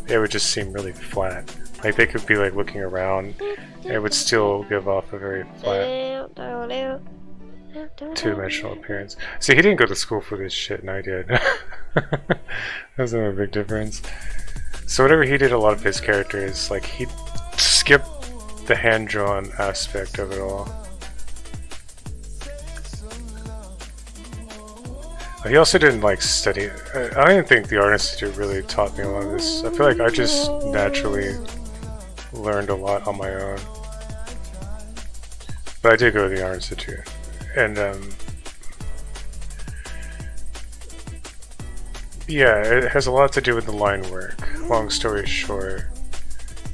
it would just seem really flat. Like, they could be like looking around, and it would still give off a very flat two-dimensional appearance. See, he didn't go to school for this shit, and I did. That's a big difference. So whatever he did, a lot of his characters, like, he skipped the hand-drawn aspect of it all. He also didn't like study. I don't even think the Art Institute really taught me a lot of this. I feel like I just naturally learned a lot on my own. But I did go to the Art Institute. And yeah, it has a lot to do with the line work, long story short.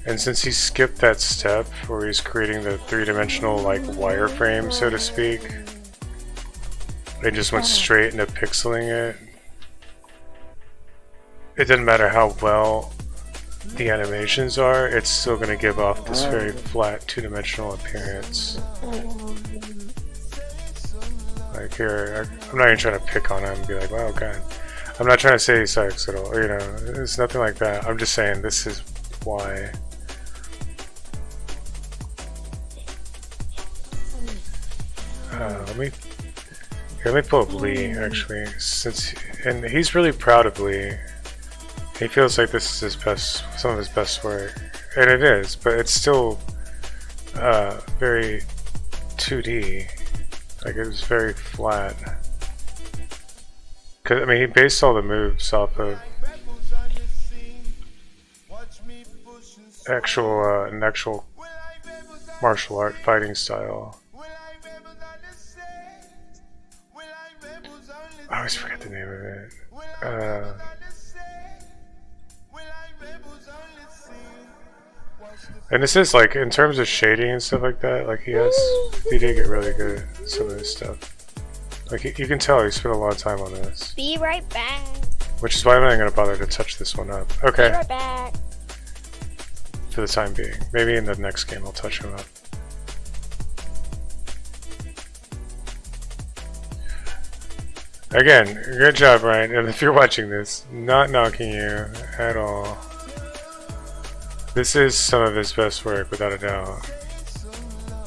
And since he skipped that step where he's creating the three-dimensional, like, wireframe, so to speak, they just went straight into pixeling it. It doesn't matter how well the animations are, it's still going to give off this very flat two-dimensional appearance. Like, here, I'm not even trying to pick on him and be like, wow, God. I'm not trying to say he sucks at all, you know, it's nothing like that. I'm just saying this is why. Let me pull up Lee, actually, and he's really proud of Lee. He feels like this is his best, some of his best work, and it is, but it's still very 2D. Like, it was very flat. Cause I mean, he based all the moves off of an actual martial art fighting style. I always forget the name of it. And this is like, in terms of shading and stuff like that, like he did get really good at some of this stuff. Like you can tell he spent a lot of time on this. Be right back. Which is why I'm not going to bother to touch this one up. Okay. Be right back. For the time being. Maybe in the next game I'll touch him up. Again, good job, Ryan. And if you're watching this, not knocking you at all. This is some of his best work, without a doubt.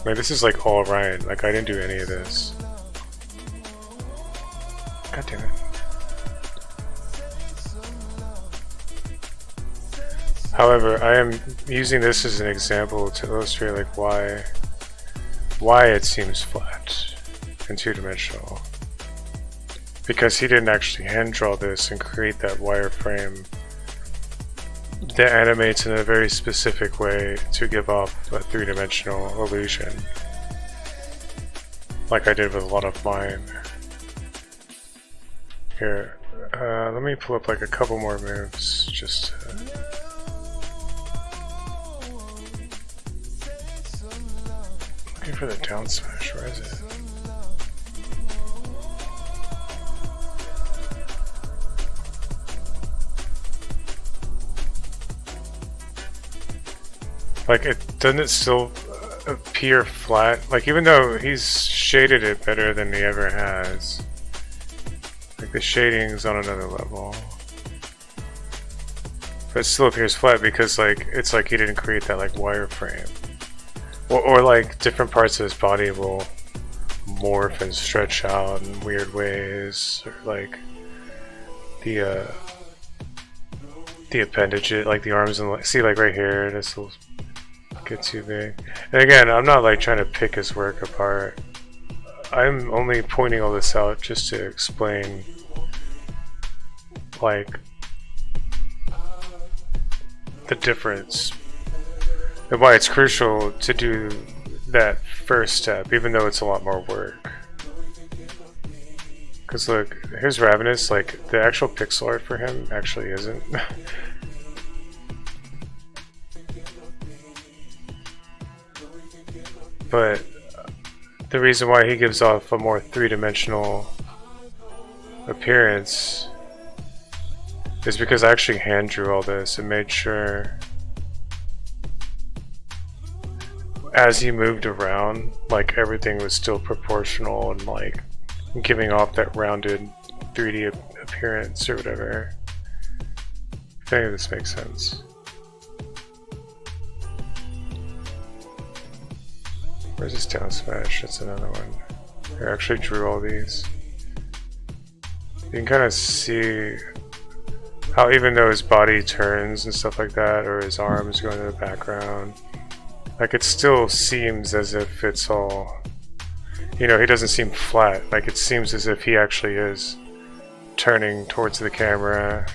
Like, this is like all Ryan. Like, I didn't do any of this. God damn it. However, I am using this as an example to illustrate like why it seems flat and two-dimensional. Because he didn't actually hand draw this and create that wireframe that animates in a very specific way to give off a three-dimensional illusion. Like I did with a lot of mine. Here, let me pull up like a couple more moves just to... Looking for the down smash, where is it? Like, doesn't it still appear flat? Like, even though he's shaded it better than he ever has. Like, the shading's on another level. But it still appears flat because, like, it's like he didn't create that, like, wireframe. Or like, different parts of his body will morph and stretch out in weird ways. Or, like, the appendage, like, the arms and, like, see, like, right here, this will get too big. And again, I'm not, like, trying to pick his work apart. I'm only pointing all this out just to explain, like, the difference and why it's crucial to do that first step, even though it's a lot more work. Because look, here's Ravenous, like, the actual pixel art for him actually isn't. But the reason why he gives off a more three-dimensional appearance is because I actually hand drew all this and made sure as he moved around, like, everything was still proportional and, like, giving off that rounded 3D appearance or whatever. If any of this makes sense. Where's this down smash? That's another one. I actually drew all these. You can kind of see how even though his body turns and stuff like that, or his arms go into the background, like, it still seems as if it's all, you know, he doesn't seem flat. Like, it seems as if he actually is turning towards the camera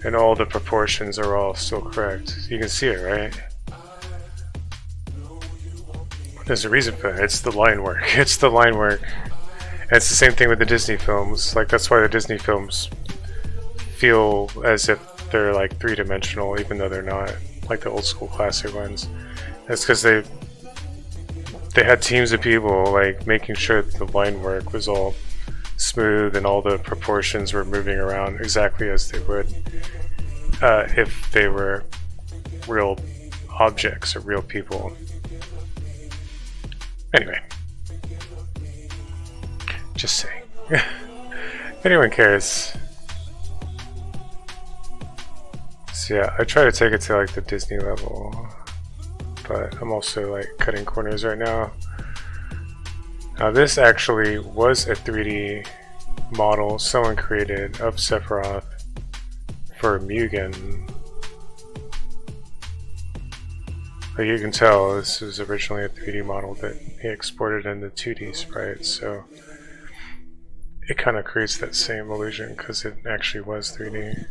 and all the proportions are all still correct. You can see it, right? There's a reason for that. It's the line work. It's the line work. And it's the same thing with the Disney films. Like, that's why the Disney films feel as if they're, like, three-dimensional, even though they're not, like the old school classic ones. That's because they had teams of people, like, making sure that the line work was all smooth and all the proportions were moving around exactly as they would if they were real objects or real people. Anyway, just saying. If anyone cares. So yeah, I try to take it to, like, the Disney level, but I'm also, like, cutting corners right now. Now this actually was a 3D model someone created of Sephiroth for Mugen. But you can tell this was originally a 3D model that he exported into 2D sprites, so it kind of creates that same illusion because it actually was 3D.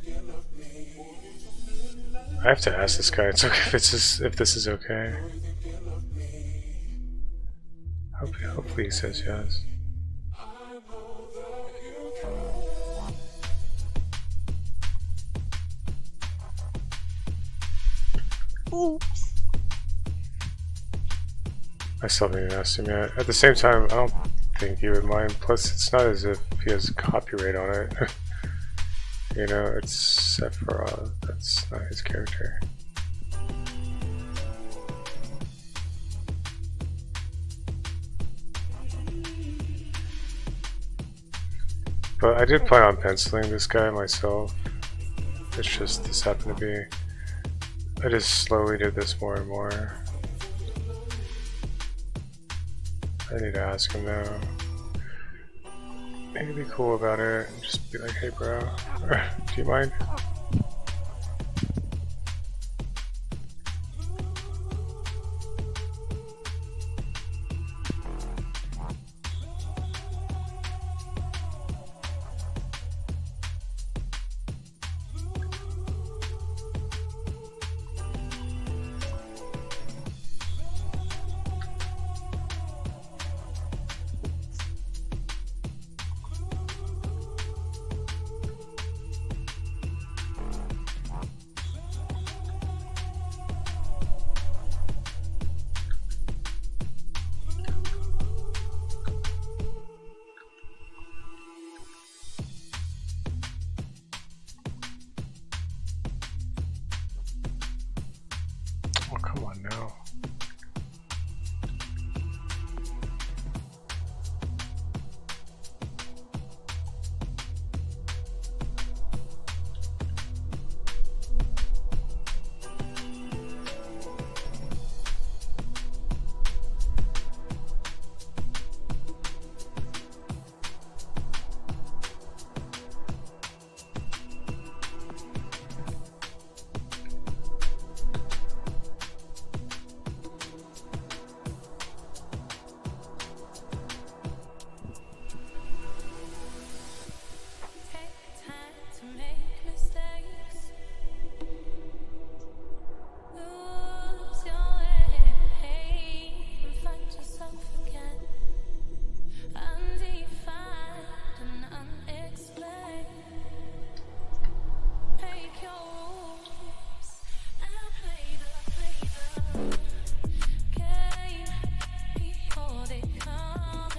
I have to ask this guy it's okay if this is okay. Hopefully he says yes. Oops. I still haven't even asked him yet. At the same time, I don't think he would mind. Plus, it's not as if he has copyright on it. You know, it's Sephiroth. That's not his character. But I did plan on penciling this guy myself. It's just this happened to be. I just slowly did this more and more. I need to ask him now. Maybe be cool about it and just be like, hey bro, do you mind? Oh, come on now.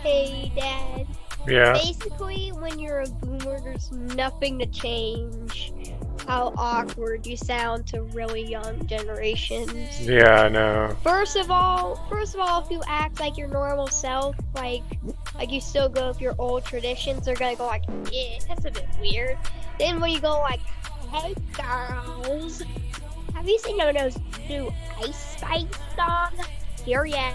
Hey, Dad. Yeah. Basically, when you're a boomer, there's nothing to change how awkward you sound to really young generations. Yeah, I know. First of all, if you act like your normal self, like you still go with your old traditions, they're gonna go like, yeah, that's a bit weird. Then when you go like, hey girls, have you seen those new Ice Spice songs? Period.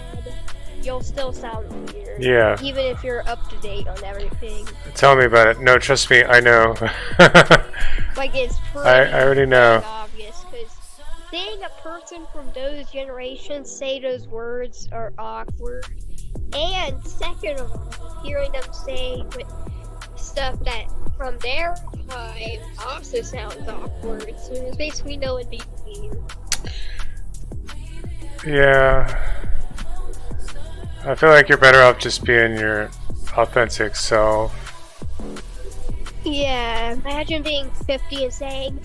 You'll still sound weird. Yeah. Even if you're up to date on everything. Tell me about it. No, trust me, I know. Like, it's pretty I already know. obvious, because seeing a person from those generations say those words are awkward. And second of all, hearing them say stuff that from their time also sounds awkward. So there's basically no in between. Yeah. I feel like you're better off just being your authentic self. Yeah, imagine being 50 and saying,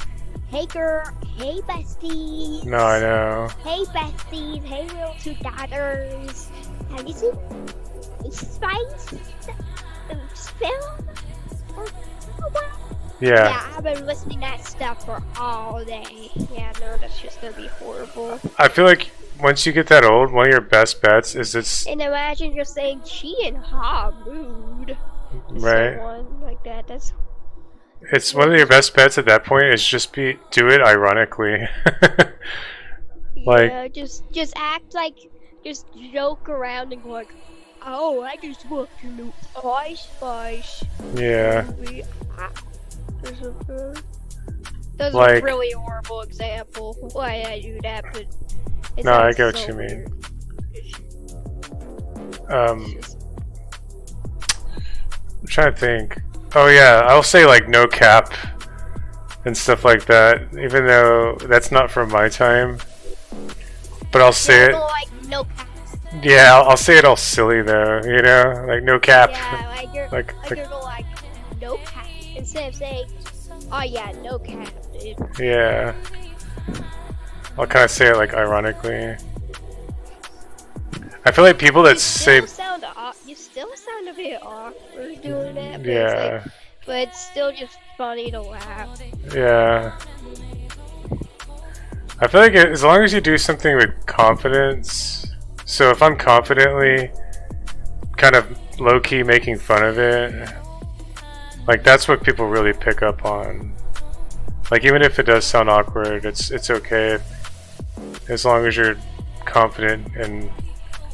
hey girl, hey besties. No, I know. Hey besties, hey real two daughters. Have you seen Spice film? Yeah, I've been listening to that stuff for all day. Yeah, no, that's just gonna be horrible. I feel like once you get that old, one of your best bets is it's... And imagine you're saying she in hot mood. Right. Someone like that, that's... It's one of your best bets at that point is just do it ironically. Like, yeah, just act like, just joke around and go like, oh, I just watched a new Ice Spice yeah. movie. That's Like- a really horrible example why I do that, but it No, I sounds get what so you mean. weird. I'm trying to think. Oh yeah, I'll say like no cap and stuff like that, even though that's not from my time. But I'll say it. Like no cap. Yeah, I'll say it all silly though, you know, like no cap. Yeah, like you're like no cap instead of saying, oh yeah, no cap, dude. Yeah. I'll kind of say it like ironically. I feel like people that say you still sound a bit awkward doing that. But yeah, but it's still just funny to laugh. yeah. I feel like as long as you do something with confidence. So if I'm confidently kind of low-key making fun of it, like that's what people really pick up on. Like even if it does sound awkward, it's okay as long as you're confident in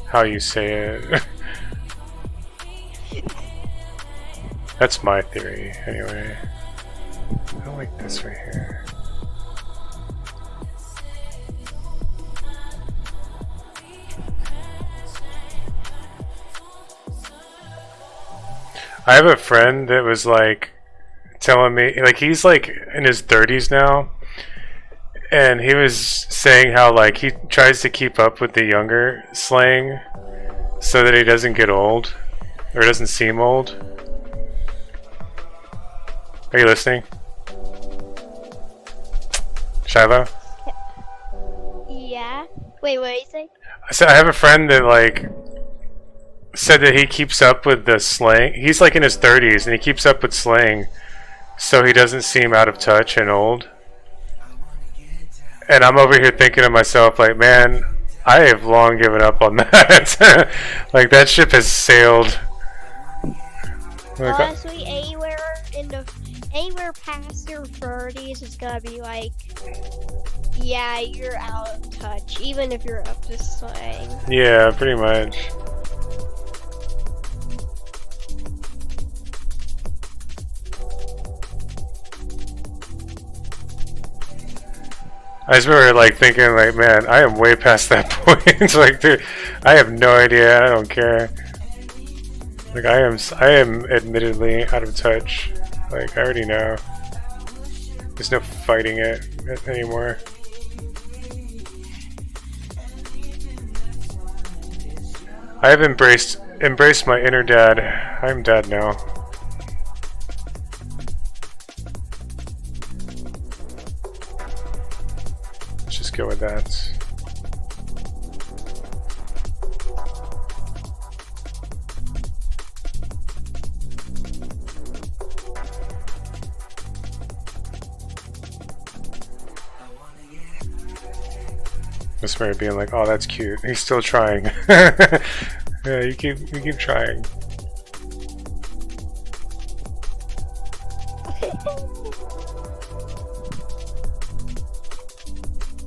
how you say it. That's my theory, anyway. I don't like this right here. I have a friend that was like telling me, like he's like in his 30s now, and he was saying how like he tries to keep up with the younger slang so that he doesn't get old or doesn't seem old. Are you listening? Shiloh? Yeah. Wait, what did you say? So I have a friend that like said that he keeps up with the slang. He's like in his 30s and he keeps up with slang so he doesn't seem out of touch and old. And I'm over here thinking to myself like, man, I have long given up on that. Like that ship has sailed. Like, honestly, anywhere past your 30s is gonna be like, yeah, you're out of touch, even if you're up to slang. yeah, pretty much. I just remember like thinking like, man, I am way past that point. It's like, dude, I have no idea. I don't care. Like I am admittedly out of touch. Like I already know. There's no fighting it anymore. I have embraced my inner dad. I'm dad now. Let's just go with that. This Mary being like, oh, that's cute. He's still trying. Yeah, you keep trying.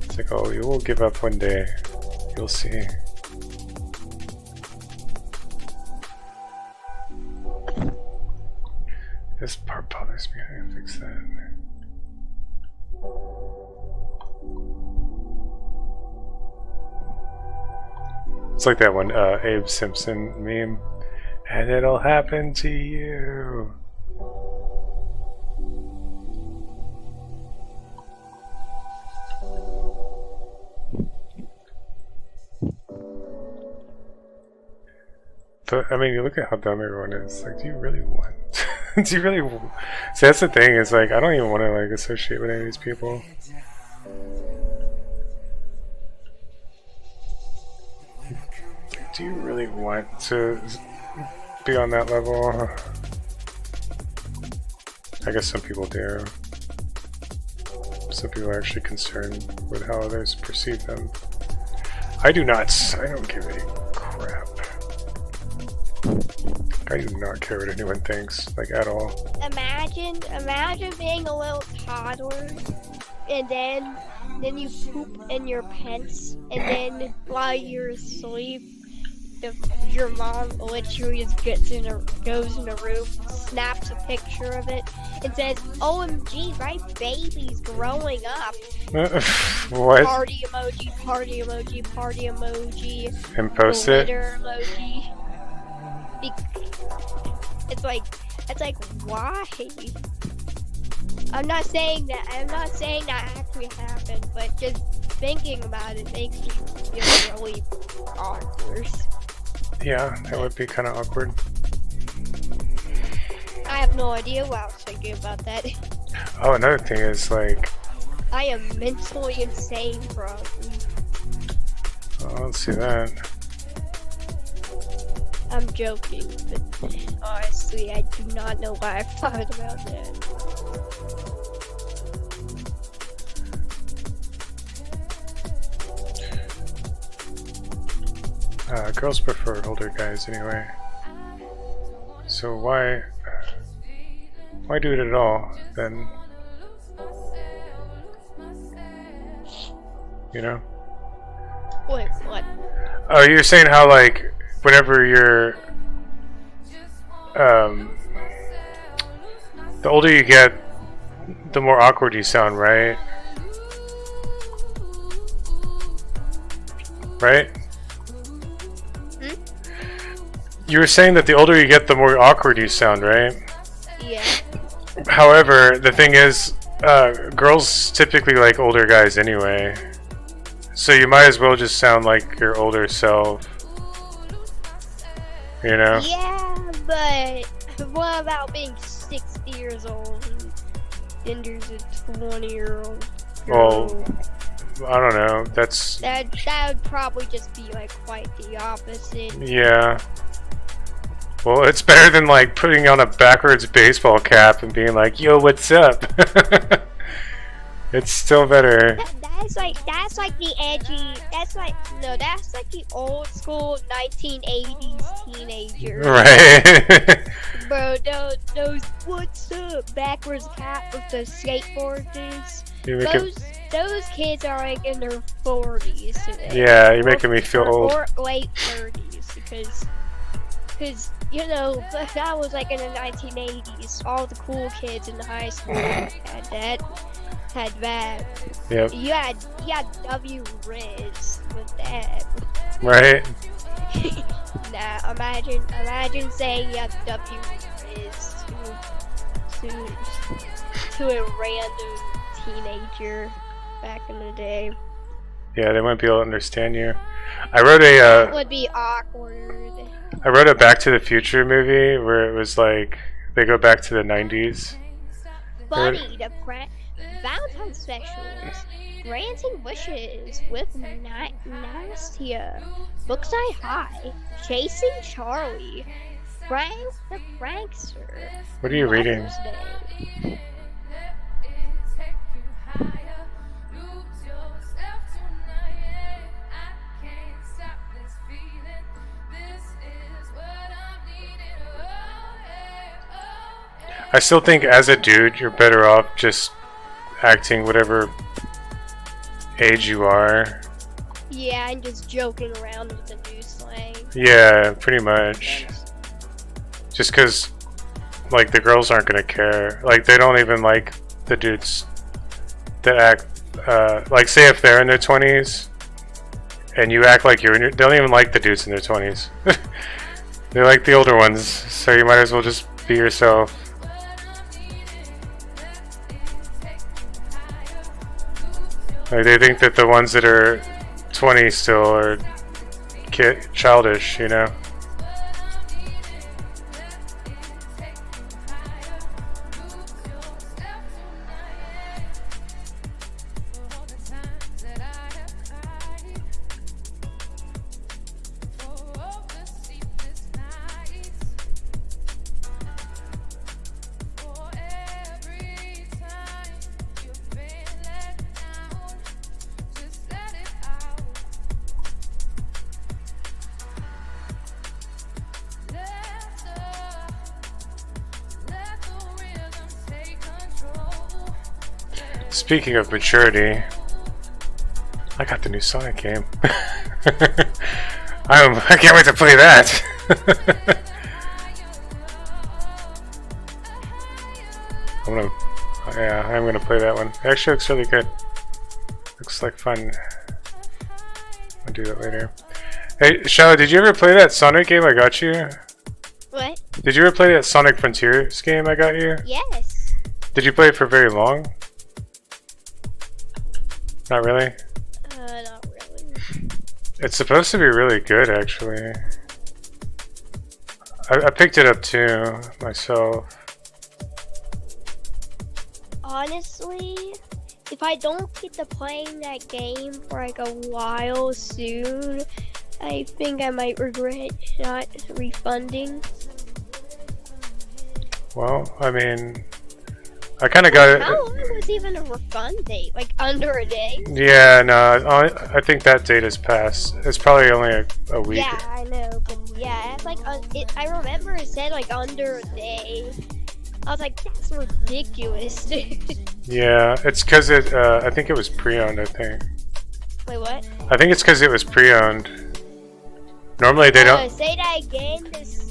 It's like, oh, you will give up one day. You'll see. This part bothers me. I gotta fix that. It's like that one Abe Simpson meme. And it'll happen to you. But I mean, you look at how dumb everyone is. Like, do you really want? Do you really? See, that's the thing. Is like, I don't even want to like associate with any of these people. Do you really want to be on that level? I guess some people do. Some people are actually concerned with how others perceive them. I do not. I don't give a crap. I do not care what anyone thinks, like at all. Imagine being a little toddler, and then you poop in your pants, and then while you're asleep, your mom literally just goes in a room, snaps a picture of it, and says, "OMG, my baby's growing up." What? Party emoji, party emoji, party emoji. And post it? Emoji. It's like, It's like, why? I'm not saying that actually happened, but just thinking about it makes me feel really awkward. Yeah, that would be kind of awkward. I have no idea what I was thinking about that. Oh, another thing is like, I am mentally insane, probably. oh, I don't see that. I'm joking, but honestly, I do not know why I thought about that. Girls prefer older guys anyway. So why do it at all then? You know? Wait, what? Oh, you're saying how like whenever you're the older you get, the more awkward you sound, right? Right? You were saying that the older you get, the more awkward you sound, right? Yeah. However, the thing is, girls typically like older guys anyway. So you might as well just sound like your older self. You know? Yeah, but what about being 60 years old and there's a 20-year-old girl? Well, I don't know. That would probably just be like quite the opposite. Yeah. Well, it's better than like putting on a backwards baseball cap and being like, "Yo, what's up?" It's still better. That's like the edgy. That's like the old school 1980s teenager. Right. Bro, those what's up backwards cap with the skateboarders. Those kids are like in their 40s today. Yeah, you're making me feel old. Or late 30s because you know that was like in the 1980s. All the cool kids in the high school had that. Yep. You had W Riz with that. Right. Nah, imagine saying you have W Riz to a random teenager back in the day. Yeah, they might be able to understand you. I wrote That would be awkward. I wrote a Back to the Future movie where it was like they go back to the 90s. Buddy, the Valentine's specials. Granting wishes with Nastia. Books I High. Chasing Charlie. Frank the Prankster. What are you reading? Mother's Day. I still think as a dude, you're better off just acting whatever age you are. Yeah, and just joking around with the new slang. Yeah, pretty much. Just because, like, the girls aren't gonna care. Like, they don't even like the dudes that act, like, say if they're in their 20s, and you act like you're in your... They don't even like the dudes in their 20s. They like the older ones, so you might as well just be yourself. Like, they think that the ones that are 20 still are childish, you know? Speaking of maturity, I got the new Sonic game. I can't wait to play that. I'm gonna play that one. It actually looks really good. Looks like fun. I'll do that later. Hey, Shallow, did you ever play that Sonic game I got you? What? Did you ever play that Sonic Frontiers game I got you? Yes. Did you play it for very long? Not really? Not really. It's supposed to be really good, actually. I picked it up too, myself. Honestly, if I don't get to playing that game for like a while soon, I think I might regret not refunding. Well, I mean, I kind of got it. How long was even a refund date? Like under a day? Yeah, no, I think that date has passed. It's probably only a week. Yeah, I know, but yeah, it's like I remember it said like under a day. I was like, that's ridiculous, dude. Yeah, it's because it. I think it was pre-owned. I think. Wait, what? I think it's because it was pre-owned. Normally they don't. Say that again.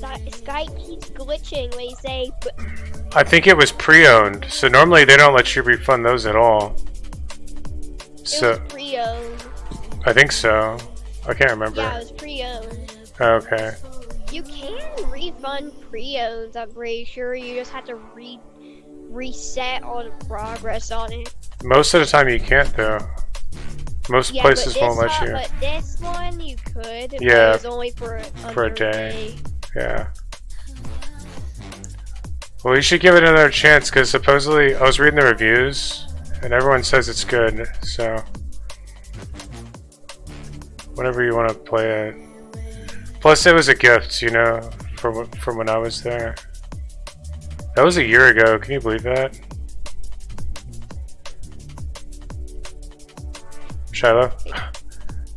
The Skype keeps glitching when you say. I think it was pre-owned, so normally they don't let you refund those at all. So It was pre-owned. I think so. I can't remember. Yeah, it was pre-owned. Okay. You can refund pre-owns, I'm pretty sure. You just have to reset all the progress on it. Most of the time you can't though. Most Yeah, places won't let you. But this one you could. But Yeah, it was only for a day. Yeah. Well, you should give it another chance because supposedly I was reading the reviews and everyone says it's good. So whenever you want to play it. Plus, it was a gift, you know, from when I was there. That was a year ago. Can you believe that? Shiloh?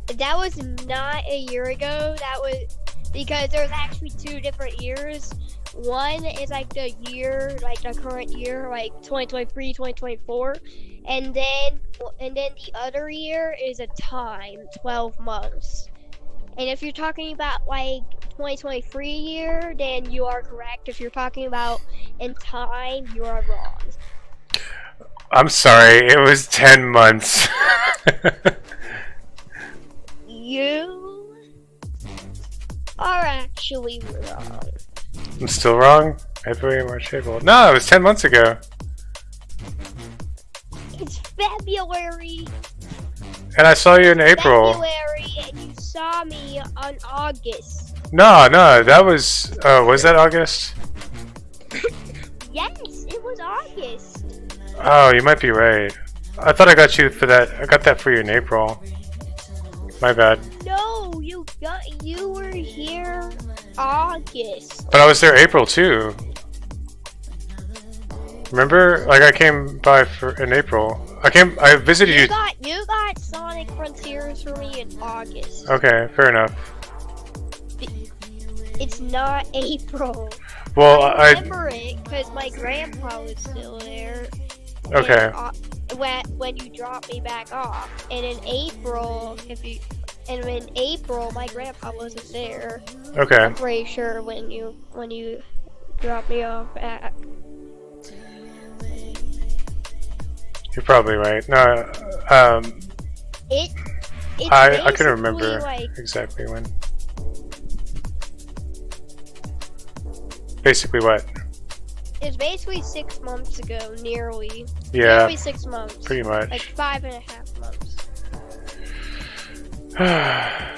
That was not a year ago. That was because there's actually 2 different years. One is like the year, like the current year, like 2023, 2024, and then the other year is a time, 12 months. And if you're talking about like 2023 year, then you are correct. If you're talking about in time, you are wrong. I'm sorry, it was 10 months. You are actually wrong. I'm still wrong? February, March, April. No, it was 10 months ago. It's February. And I saw you in April. February, and you saw me on August. No, that was... Oh, was that August? Yes, it was August. Oh, you might be right. I thought I got you for that. I got that for you in April. My bad. No, you were here August. But I was there April too. Remember? Like I came by in April. I visited you. You got Sonic Frontiers for me in August. Okay, fair enough. It's not April. Well, I remember it because my grandpa was still there. Okay. And, when you dropped me back off, and in April, my grandpa wasn't there. Okay. I'm pretty sure when you dropped me off back. You're probably right. No, It's I couldn't remember like, exactly when. Basically what? It's basically 6 months ago, nearly. Yeah. Nearly 6 months. Pretty much. Like 5.5 months. Ah.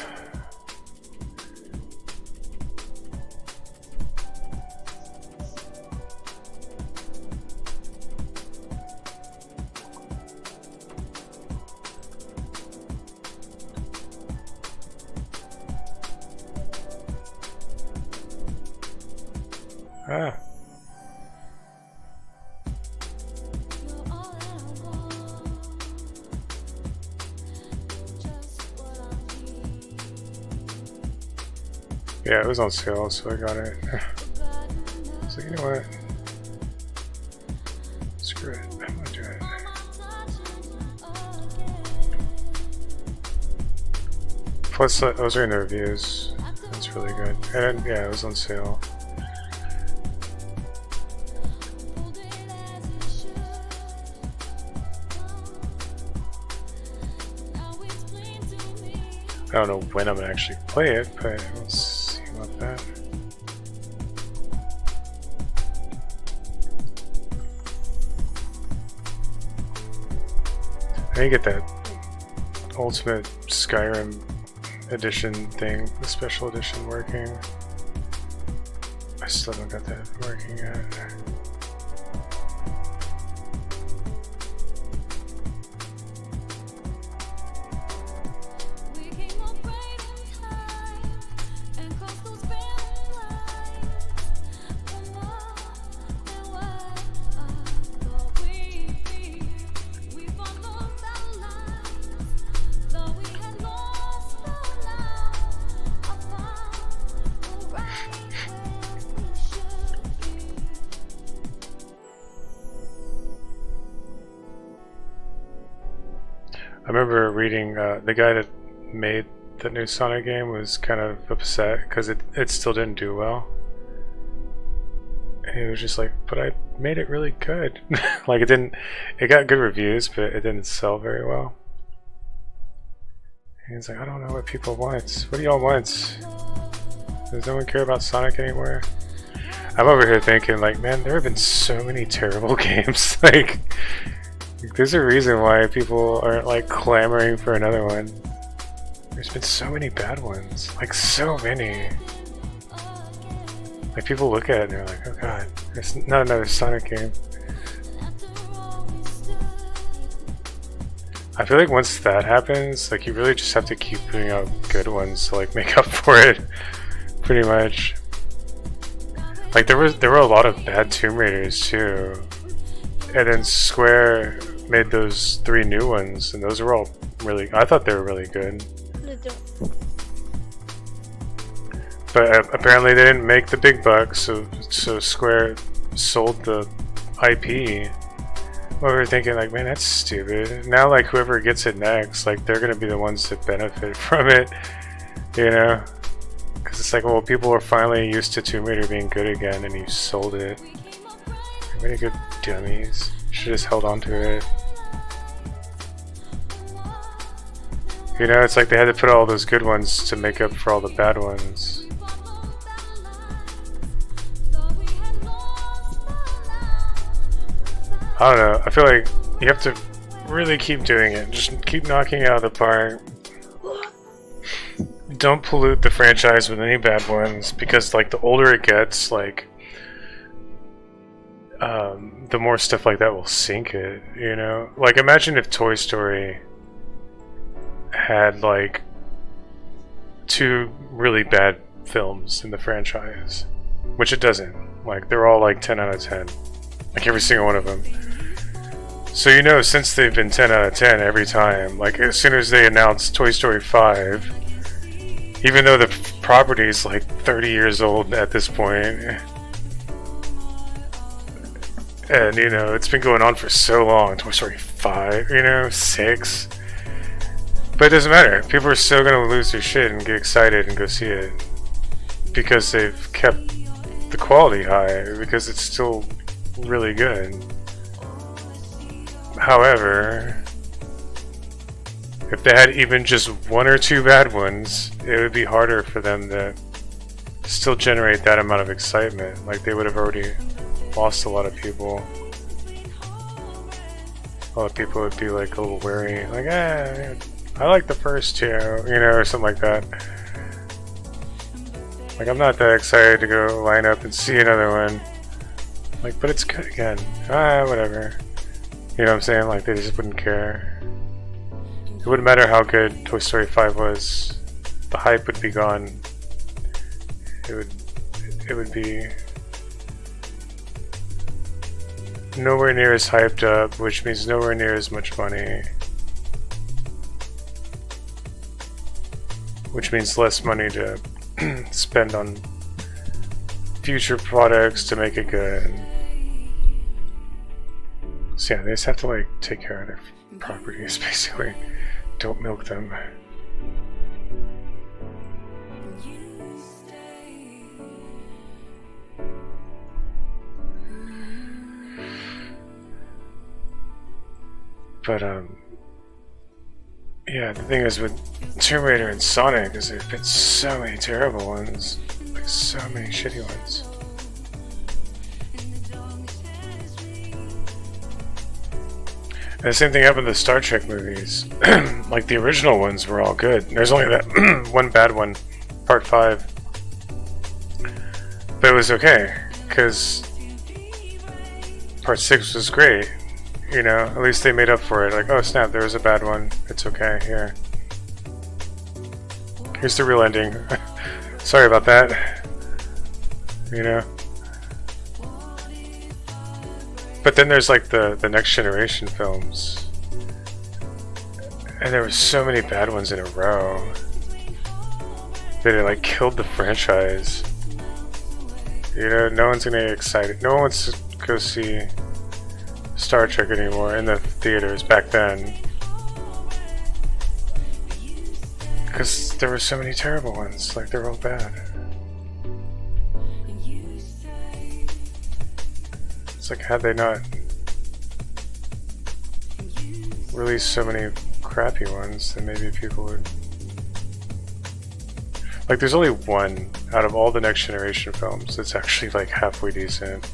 Yeah, it was on sale, so I got it. So you know what? Screw it. I'm gonna do it. Plus, I was reading the reviews. That's really good. And yeah, it was on sale. I don't know when I'm gonna actually play it, but we'll see about that. I need to get that Ultimate Skyrim edition thing, the special edition working. I still haven't got that working yet. I remember reading the guy that made the new Sonic game was kind of upset because it still didn't do well. And he was just like, but I made it really good. Like it got good reviews, but it didn't sell very well. And he's like, I don't know what people want. What do y'all want? Does no one care about Sonic anymore? I'm over here thinking like, man, there have been so many terrible games. Like, there's a reason why people aren't like clamoring for another one. There's been so many bad ones, like so many. Like people look at it and they're like, oh god, there's not another Sonic game. I feel like once that happens, like you really just have to keep putting out good ones to like make up for it, pretty much. Like there were a lot of bad Tomb Raiders too. And then Square made those 3 new ones, and those were all really. I thought they were really good. But apparently they didn't make the big bucks, so Square sold the IP. Well, we were thinking like, man, that's stupid. Now, like whoever gets it next, like they're gonna be the ones that benefit from it, you know? Because it's like, well, people are finally used to Tomb Raider being good again, and you sold it. Really good dummies. Should have just held on to it. You know, it's like they had to put all those good ones to make up for all the bad ones. I don't know. I feel like you have to really keep doing it. Just keep knocking it out of the park. Don't pollute the franchise with any bad ones, because like the older it gets, like the more stuff like that will sink it, you know? Like imagine if Toy Story had like 2 really bad films in the franchise, which it doesn't. Like they're all like 10 out of 10, like every single one of them. So you know, since they've been 10 out of 10 every time, like as soon as they announced Toy Story 5, even though the property is like 30 years old at this point, and you know, it's been going on for so long, Toy Story 5, you know, 6. But it doesn't matter. People are still going to lose their shit and get excited and go see it. Because they've kept the quality high, because it's still really good. However, if they had even just 1 or 2 bad ones, it would be harder for them to still generate that amount of excitement. Like they would have already lost a lot of people. A lot of people would be like a little wary, like, I like the first 2, you know, or something like that. Like, I'm not that excited to go line up and see another one. Like, but it's good again. Whatever. You know what I'm saying? Like, they just wouldn't care. It wouldn't matter how good Toy Story 5 was. The hype would be gone. It would be nowhere near as hyped up, which means nowhere near as much money. Which means less money to spend on future products to make it good. So yeah, they just have to like take care of their properties, basically. Don't milk them. But yeah, the thing is with Tomb Raider and Sonic is there's been so many terrible ones, like so many shitty ones. And the same thing happened to the Star Trek movies. Like, the original ones were all good. There's only that one bad one, Part 5. But it was okay, because Part 6 was great. You know, at least they made up for it. Like, oh snap, there was a bad one. It's okay, here. Here's the real ending. Sorry about that. You know? But then there's like the Next Generation films. And there were so many bad ones in a row that it like killed the franchise. You know, no one's gonna get excited. No one wants to go see Star Trek anymore in the theaters back then. Because there were so many terrible ones, like they're all bad. It's like, had they not released so many crappy ones, then maybe people would... Like, there's only one out of all the Next Generation films that's actually like halfway decent.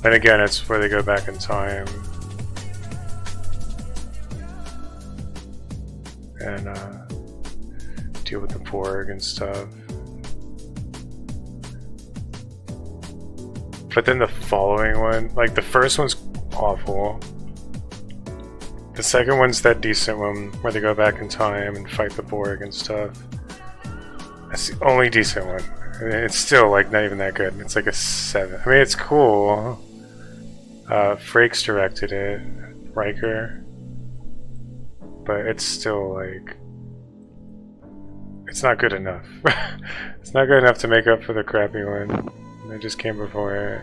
And again, it's where they go back in time and deal with the Borg and stuff. But then the following one, like the first one's awful. The second one's that decent one where they go back in time and fight the Borg and stuff. That's the only decent one. And it's still like not even that good. It's like a 7. I mean, it's cool. Frakes directed it, Riker. But it's still like... It's not good enough. It's not good enough to make up for the crappy one that just came before it.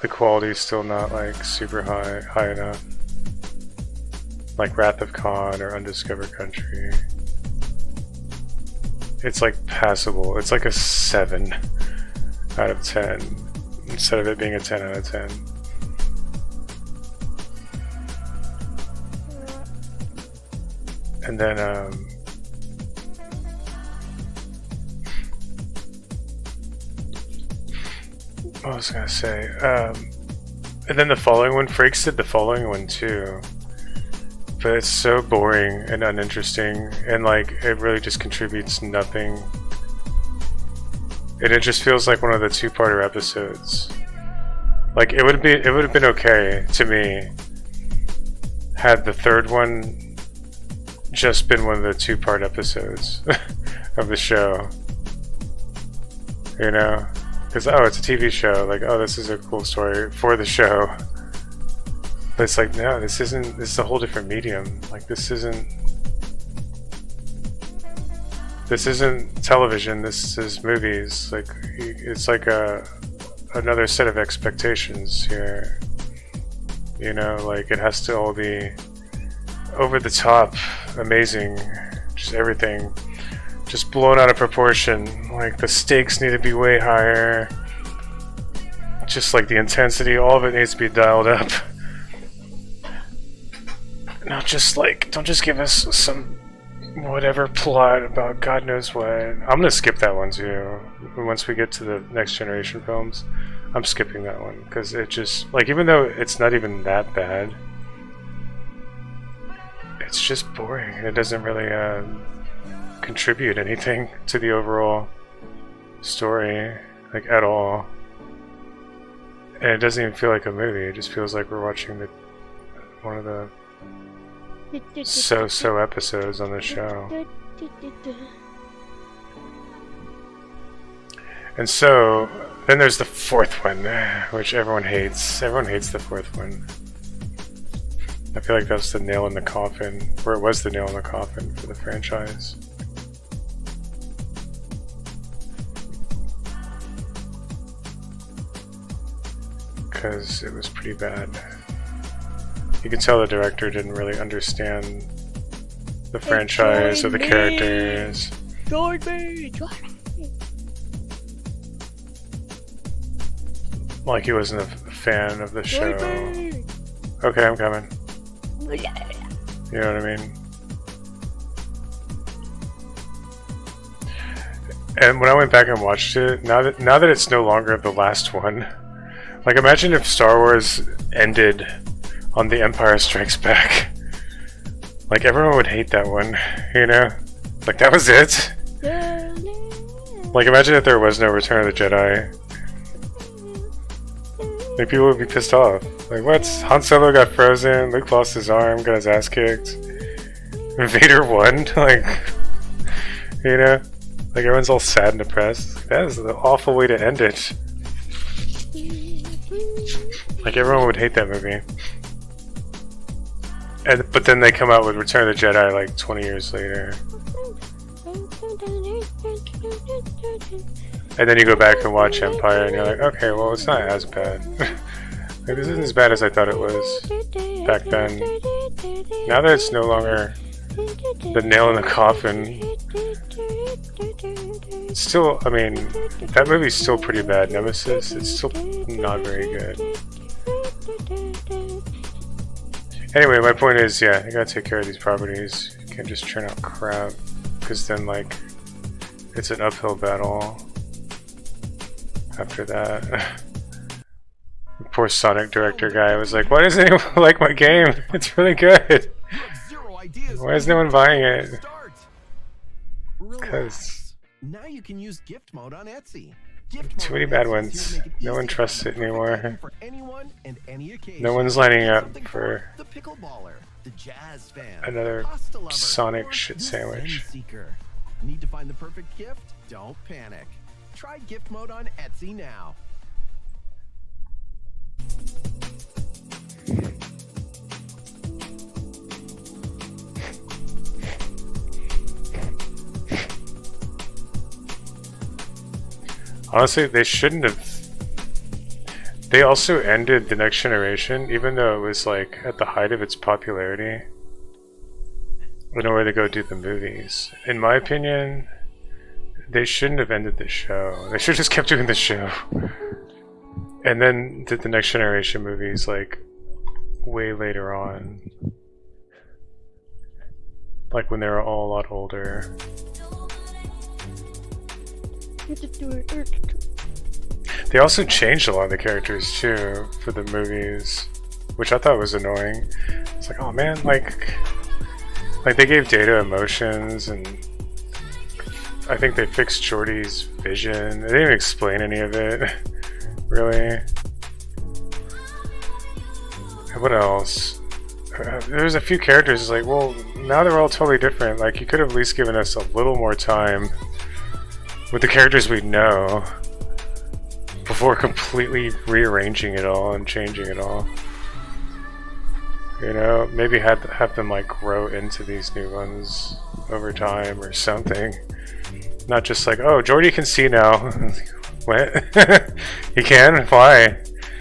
The quality's still not like super high enough. Like Wrath of Khan or Undiscovered Country. It's like passable. It's like a 7 out of 10 instead of it being a 10 out of 10. And then what was I gonna say? And then the following one, Frakes did the following one too. But it's so boring and uninteresting, and like it really just contributes nothing. And it just feels like one of the two-parter episodes. Like it would have been okay to me had the third one just been one of the two-part episodes of the show. You know? Because, oh, it's a TV show. Like, oh, this is a cool story for the show. But it's like, no, this isn't... This is a whole different medium. Like, this isn't... This isn't television. This is movies. Like, it's like another set of expectations here. You know, like, it has to all be over the top, amazing, just everything. Just blown out of proportion. Like the stakes need to be way higher. Just like the intensity, all of it needs to be dialed up. Not just like, don't just give us some whatever plot about God knows what. I'm gonna skip that one too. Once we get to the Next Generation films, I'm skipping that one because it just like, even though it's not even that bad, it's just boring and it doesn't really contribute anything to the overall story, like at all. And it doesn't even feel like a movie. It just feels like we're watching one of the so episodes on the show. And so then there's the fourth one, which everyone hates. Everyone hates the fourth one. I feel like that's the nail in the coffin, or it was the nail in the coffin for the franchise. Because it was pretty bad. You can tell the director didn't really understand the franchise or the characters. Join me! Like he wasn't a fan of the show. Okay, I'm coming. You know what I mean? And when I went back and watched it, now that it's no longer the last one, Like, imagine if Star Wars ended on The Empire Strikes Back. Like, everyone would hate that one, you know? Like, that was it? Like, imagine if there was no Return of the Jedi. Like, people would be pissed off. Like, what? Han Solo got frozen, Luke lost his arm, got his ass kicked. Vader won? Like, you know? Like, everyone's all sad and depressed. That is an awful way to end it. Like, everyone would hate that movie. But then they come out with Return of the Jedi like 20 years later. And then you go back and watch Empire and you're like, okay, well, it's not as bad. Like, this isn't as bad as I thought it was back then. Now that it's no longer the nail in the coffin, it's still, I mean, that movie's still pretty bad. Nemesis, it's still not very good. Anyway, my point is, yeah, you gotta take care of these properties. You can't just churn out crap, because then, like, it's an uphill battle after that. The poor Sonic director guy was like, why doesn't anyone like my game? It's really good. Why is no one buying it? Because now you can use gift mode on Etsy. Too many bad ones. No one trusts it anymore. No one's lining up for another Sonic shit sandwich. Need to find the perfect gift? Don't panic. Try gift mode on Etsy now. Honestly, they shouldn't have. They also ended The Next Generation, even though it was like at the height of its popularity, in order to go do the movies. In my opinion, they shouldn't have ended the show. They should have just kept doing the show. And then did The Next Generation movies like way later on. Like when they were all a lot older. They also changed a lot of the characters too for the movies, which I thought was annoying. It's like, oh man, like they gave Data emotions, and I think they fixed Jordy's vision. They didn't even explain any of it, really. And what else? There's a few characters like, well, now they're all totally different. Like, you could have at least given us a little more time with the characters we know before completely rearranging it all and changing it all. You know, maybe have them like grow into these new ones over time or something. Not just like, oh, Jordy can see now. What? He can? Why?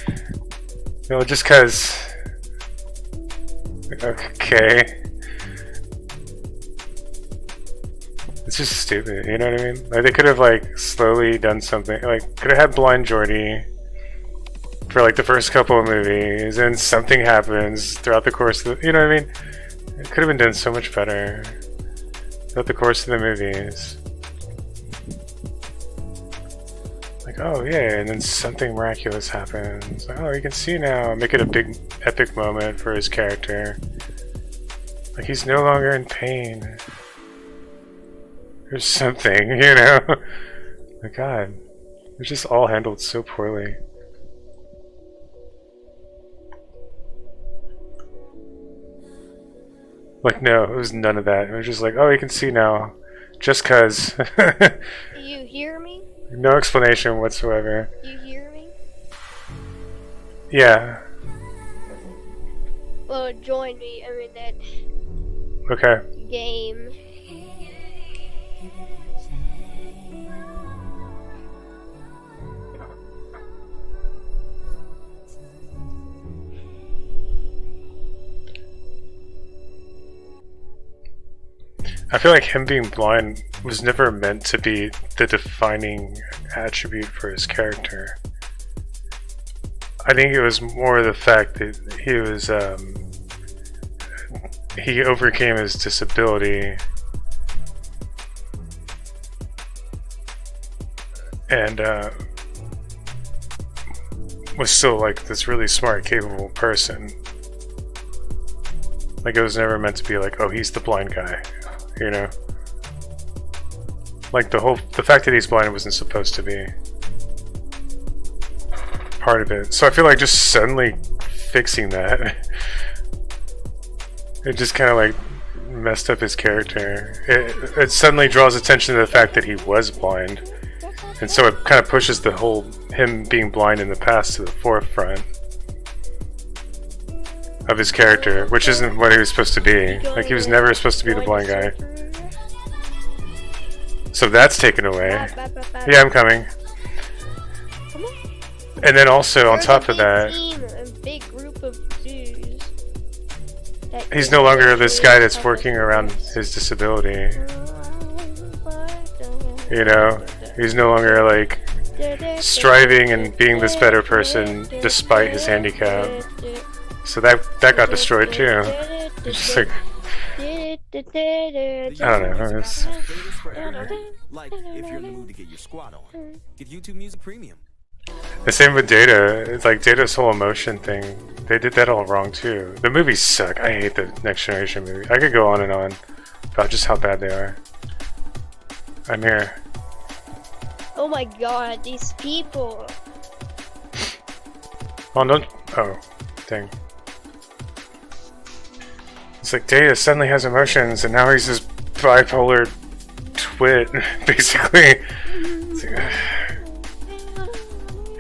You know, just cause. Okay. It's just stupid, you know what I mean? Like, they could have like slowly done something, like could have had blind Jordy for like the first couple of movies, and something happens throughout the course of the, you know what I mean? It could have been done so much better throughout the course of the movies. Like, oh yeah, and then something miraculous happens. Like, oh, you can see now. Make it a big epic moment for his character. Like, he's no longer in pain. Or something, you know? My god. It's just all handled so poorly. Like, no, it was none of that. It was just like, oh, you can see now. Just cause. Do you hear me? No explanation whatsoever. You hear me? Yeah. Well, join me in that Okay. game. I feel like him being blind was never meant to be the defining attribute for his character. I think it was more the fact that he was, he overcame his disability and was still like this really smart, capable person. Like it was never meant to be like, oh, he's the blind guy, you know? Like the fact that he's blind wasn't supposed to be part of it. So I feel like just suddenly fixing that, it just kind of like messed up his character. It suddenly draws attention to the fact that he was blind, and so it kind of pushes the whole him being blind in the past to the forefront of his character, which isn't what he was supposed to be. Like he was never supposed to be the blind guy. So that's taken away. Yeah, I'm coming. And then also on top of that, he's no longer this guy that's working around his disability. You know, he's no longer like striving and being this better person despite his handicap. So that got destroyed too. It's just like, I don't know. It's... Like if you're in the mood to get your squat on, get YouTube Music Premium. The same with Data. It's like Data's whole emotion thing. They did that all wrong too. The movies suck. I hate the Next Generation movie. I could go on and on about just how bad they are. I'm here. Oh my god, these people. Oh, no. Oh, dang. It's like Data suddenly has emotions and now he's this bipolar twit, basically. It's like,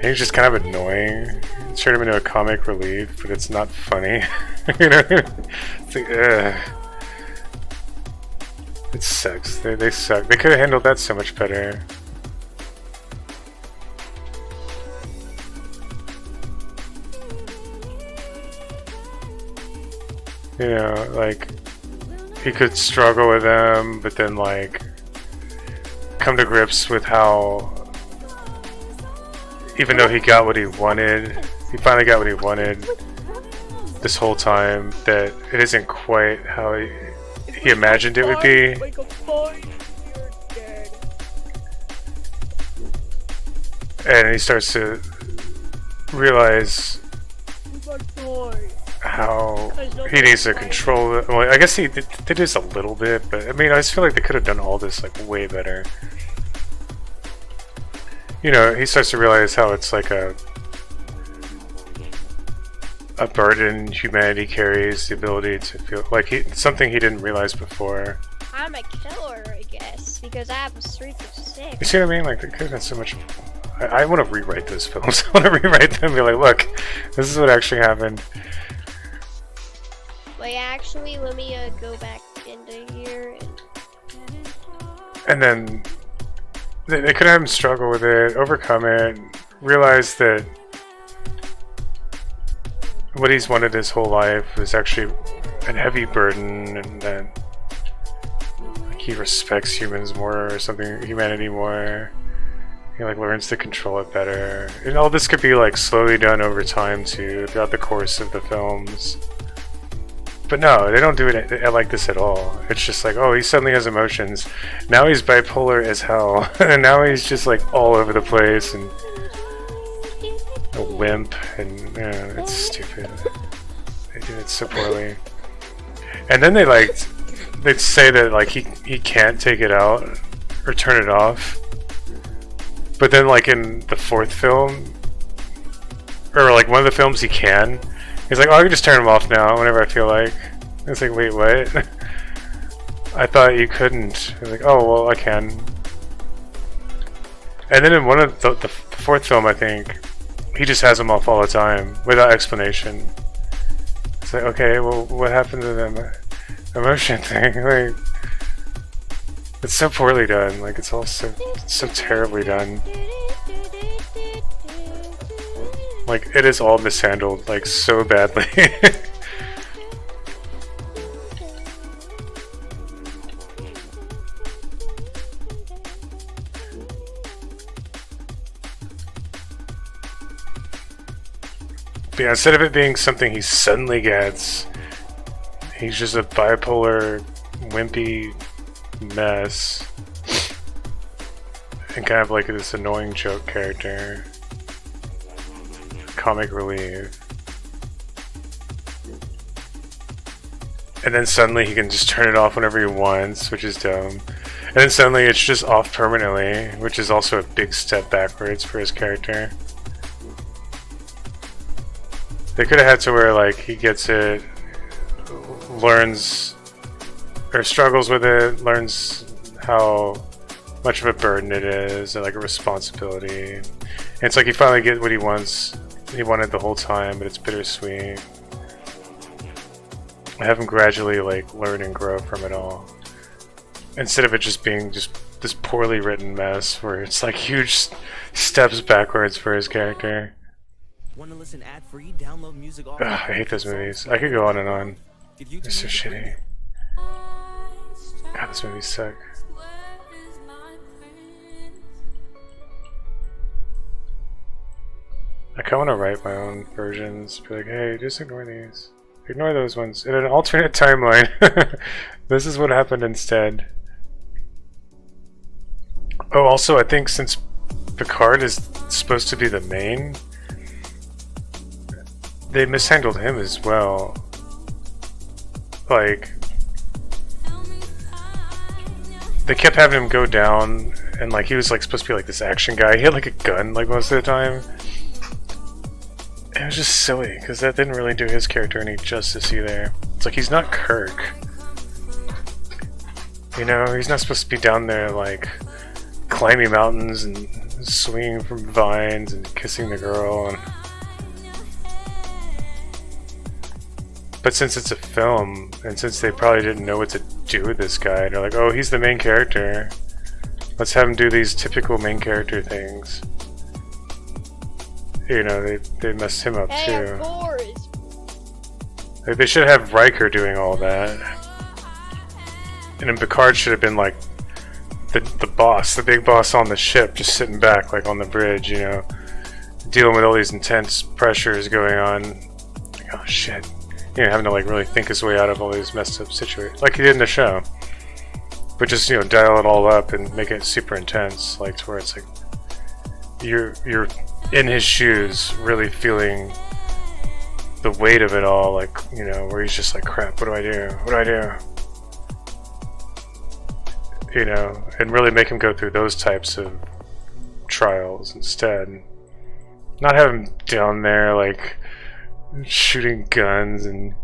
he's just kind of annoying. Turn him into a comic relief, but it's not funny. You know? It's like, it sucks. They suck. They could have handled that so much better. You know, like, he could struggle with them, but then, like, come to grips with how, even though he got what he wanted, he finally got what he wanted this whole time, that it isn't quite how he imagined it would be. And he starts to realize how he needs to control it. Well, I guess they did this a little bit, but I mean, I just feel like they could have done all this like way better. You know, he starts to realize how it's like a burden humanity carries, the ability to feel like something he didn't realize before. I'm a killer, I guess, because I have a streak of 6. You see what I mean? Like, there could have been so much. I want to rewrite those films. I want to rewrite them and be like, look, this is what actually happened. Wait, actually, let me go back into here. And then they could have him struggle with it, overcome it, realize that what he's wanted his whole life is actually a heavy burden, and that like, he respects humans more, or something, humanity more. He like learns to control it better. And all this could be like slowly done over time too, throughout the course of the films. But no, they don't do it like this at all. It's just like, oh, he suddenly has emotions. Now he's bipolar as hell. And now he's just like all over the place and a wimp. And it's stupid. They do it so poorly. And then they'd say that like he can't take it out or turn it off. But then like in the 4th film, or like one of the films he can. He's like, oh, I can just turn them off now whenever I feel like. It's like, wait, what? I thought you couldn't. He's like, oh, well, I can. And then in one of the 4th film, I think, he just has them off all the time without explanation. It's like, okay, well, what happened to the emotion thing? Like, it's so poorly done. Like, it's all so terribly done. Like, it is all mishandled, like, so badly. But yeah, instead of it being something he suddenly gets, he's just a bipolar, wimpy mess. And kind of like this annoying joke character. comic relief. And then suddenly he can just turn it off whenever he wants, which is dumb. And then suddenly it's just off permanently, which is also a big step backwards for his character. They could have had to where like he gets it, learns or struggles with it, learns how much of a burden it is, and like a responsibility. And it's like he finally gets what he wants. He wanted the whole time, but it's bittersweet. I have him gradually like learn and grow from it all, instead of it just being just this poorly written mess where it's like huge steps backwards for his character. Want to listen ad-free? Download music off. Ugh, I hate those movies. I could go on and on. They're so shitty. God, this movie's sick. I kinda wanna write my own versions. Be like, hey, just ignore these. Ignore those ones. In an alternate timeline, this is what happened instead. Oh, also, I think since Picard is supposed to be the main, they mishandled him as well. Like, they kept having him go down, and like he was like supposed to be like this action guy. He had like a gun like most of the time. It was just silly, because that didn't really do his character any justice either. It's like, he's not Kirk. You know, he's not supposed to be down there, like, climbing mountains and swinging from vines and kissing the girl. And... But since it's a film, and since they probably didn't know what to do with this guy, they're like, oh, he's the main character. Let's have him do these typical main character things. You know, they messed him up too. Of course. Like, they should have Riker doing all that. And then Picard should have been like the boss, the big boss on the ship, just sitting back like on the bridge, you know, dealing with all these intense pressures going on. Like, oh shit. You know, having to like really think his way out of all these messed up situations. Like he did in the show. But just, you know, dial it all up and make it super intense, like to where it's like you're in his shoes, really feeling the weight of it all, like, you know, where he's just like, crap, what do I do? What do I do? You know, and really make him go through those types of trials instead. Not have him down there, like, shooting guns and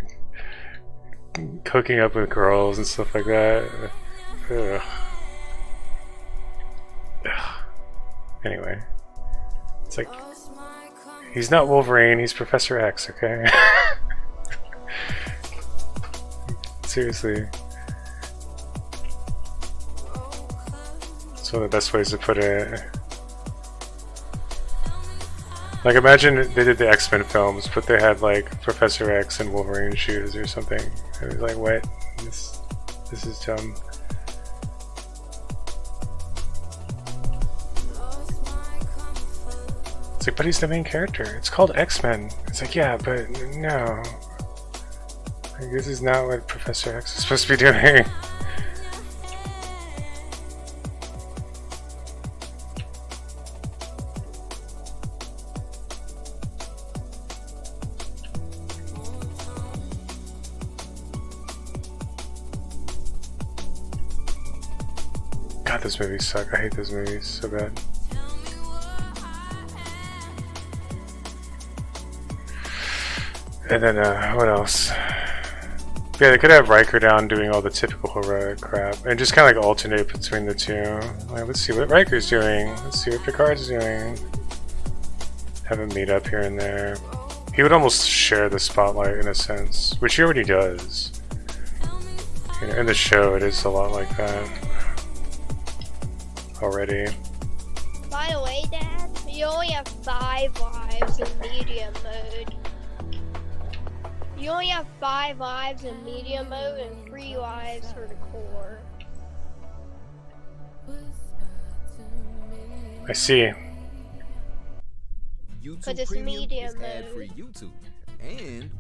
hooking up with girls and stuff like that. Ugh. Ugh. Anyway. It's like, he's not Wolverine, he's Professor X, okay? Seriously. It's one of the best ways to put it. Like, imagine they did the X-Men films, but they had, like, Professor X and Wolverine shoes or something. It was like, what? This is dumb. It's like, but he's the main character. It's called X-Men. It's like, yeah, but no. Like, this is not what Professor X is supposed to be doing. God, those movies suck. I hate those movies so bad. And then, what else? Yeah, they could have Riker down doing all the typical heroic crap, and just kind of like alternate between the two. Like, let's see what Riker's doing, let's see what Picard's doing. Have him meet up here and there. He would almost share the spotlight in a sense, which he already does. You know, in the show, it is a lot like that already. By the way, Dad, you only have 5 lives in medium mode. You only have 5 lives in medium mode and 3 lives for the core. I see. Because it's medium mode. Ad-free YouTube and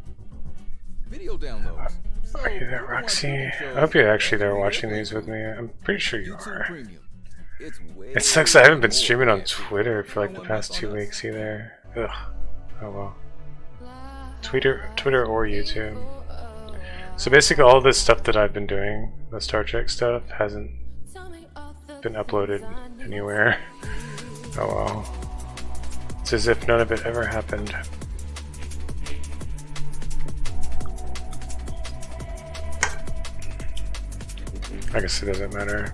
video downloads. Are you there, Roxy? I hope you're actually there watching these with me. I'm pretty sure you are. It sucks I haven't been streaming on Twitter for like the past 2 weeks either. Ugh. Oh well. Twitter or YouTube. So basically all this stuff that I've been doing, the Star Trek stuff, hasn't been uploaded anywhere. Oh well. It's as if none of it ever happened. I guess it doesn't matter.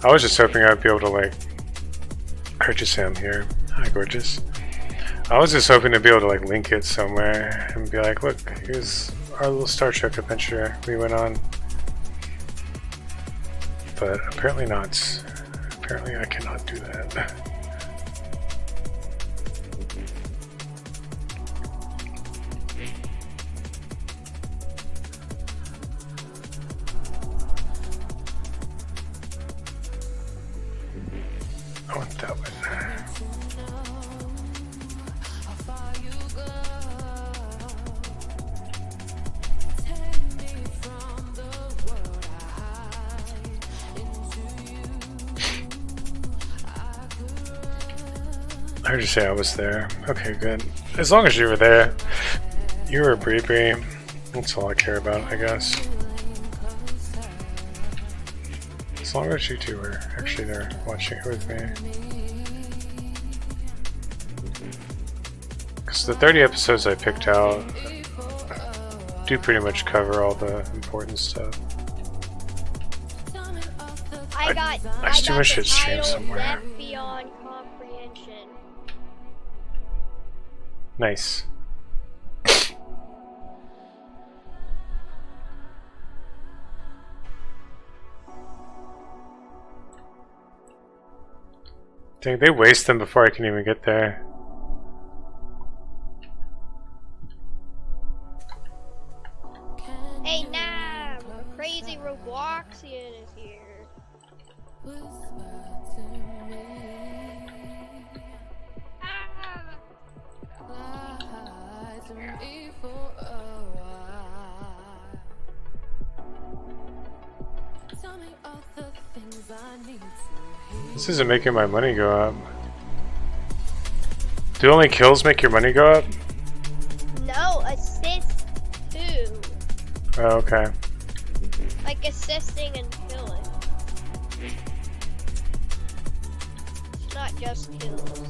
I was just hoping I'd be able to, like, I heard you say I'm here. Hi, gorgeous. I was just hoping to be able to, like, link it somewhere and be like, look, here's our little Star Trek adventure we went on. But apparently not. Apparently I cannot do that. I want that one. I heard you say I was there. Okay, good. As long as you were there, you were a Bree. That's all I care about, I guess. As long as you two were actually there watching it with me. Because the 30 episodes I picked out do pretty much cover all the important stuff. I just do my shit stream somewhere. Depth beyond comprehension. Nice. Dang, they waste them before I can even get there. Hey, Nam! A crazy Robloxian is here. This isn't making my money go up. Do only kills make your money go up? No, assist too. Oh, okay. Like assisting and killing. It's not just kills.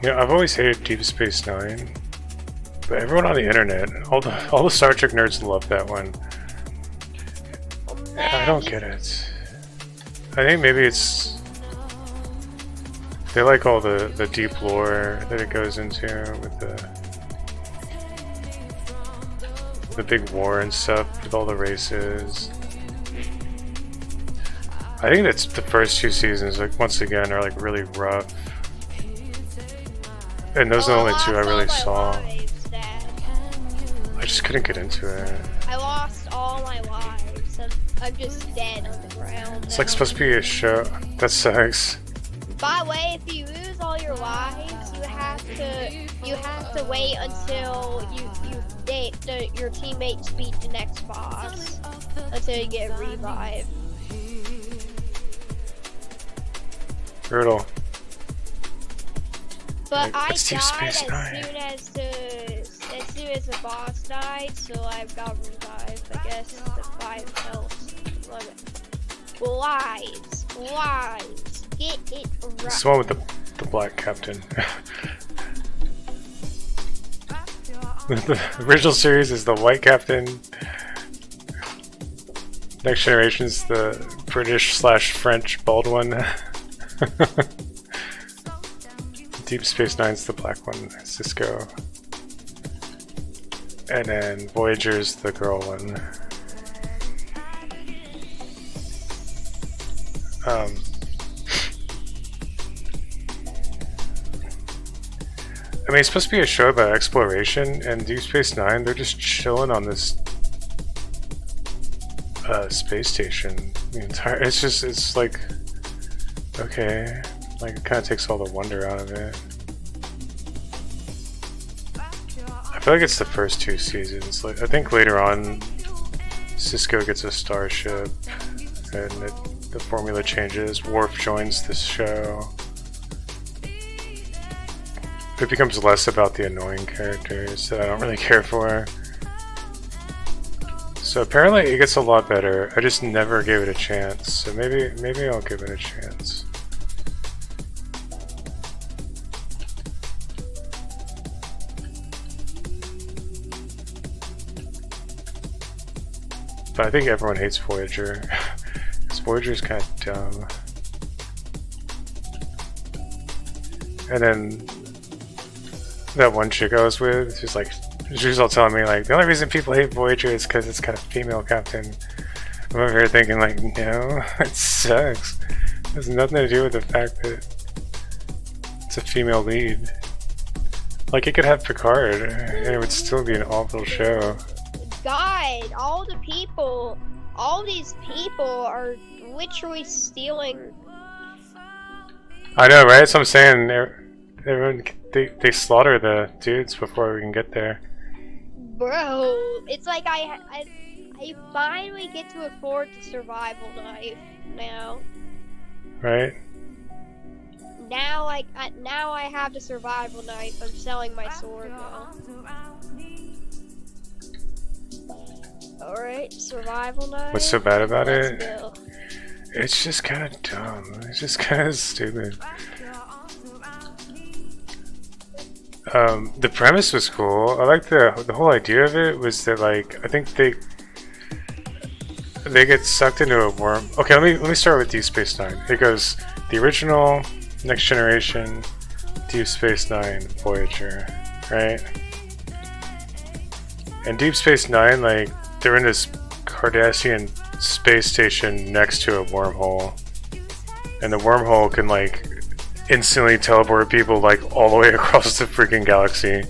Yeah, I've always hated Deep Space Nine, but everyone on the internet, all the Star Trek nerds love that one. I don't get it. I think maybe it's they like all the deep lore that it goes into with the big war and stuff with all the races. I think that's the first two seasons, like once again, are like really rough. And those are the only two I really saw. I just couldn't get into it. I lost all my lives. I'm just dead on the ground. It's like supposed to be a show. That sucks. By the way, if you lose all your lives, you have to wait until your teammates beat the next boss until you get revived. Brutal. But Like, I it's Deep died Space Nine. as soon as the boss died, so I got revived. I guess the 5 health. Love it. Lives. Get it right. It's the one with the black captain. The original series is the white captain. Next Generation's the British/French bald one. Deep Space Nine's the black one, Cisco. And then Voyager's the girl one. I mean, it's supposed to be a show about exploration, and Deep Space Nine, they're just chilling on this space station. The entire, it's like, okay, like it kind of takes all the wonder out of it. feel like it's the first 2 seasons. Like, I think later on, Cisco gets a starship, and the formula changes. Worf joins this show. It becomes less about the annoying characters that I don't really care for. So apparently it gets a lot better. I just never gave it a chance. So maybe I'll give it a chance. But I think everyone hates Voyager. Because Voyager's kind of dumb. And then that one chick I was with, she was all telling me like, the only reason people hate Voyager is because it's got a female captain. I'm over here thinking like, no, it sucks. It has nothing to do with the fact that it's a female lead. Like, it could have Picard, and it would still be an awful show. God, all these people are literally stealing. I know, right? That's what I'm saying. Everyone, they slaughter the dudes before we can get there. Bro, it's like I finally get to afford the survival knife now. Right? Now I have the survival knife. I'm selling my sword now. Alright, survival knife. What's so bad about it? Go. It's just kind of dumb. It's just kind of stupid. The premise was cool. I like the whole idea of it was that, like, I think they get sucked into a worm. Okay, let me start with Deep Space Nine. It goes the original, Next Generation, Deep Space Nine, Voyager, right? And Deep Space Nine, like, they're in this Cardassian space station next to a wormhole, and the wormhole can like instantly teleport people like all the way across the freaking galaxy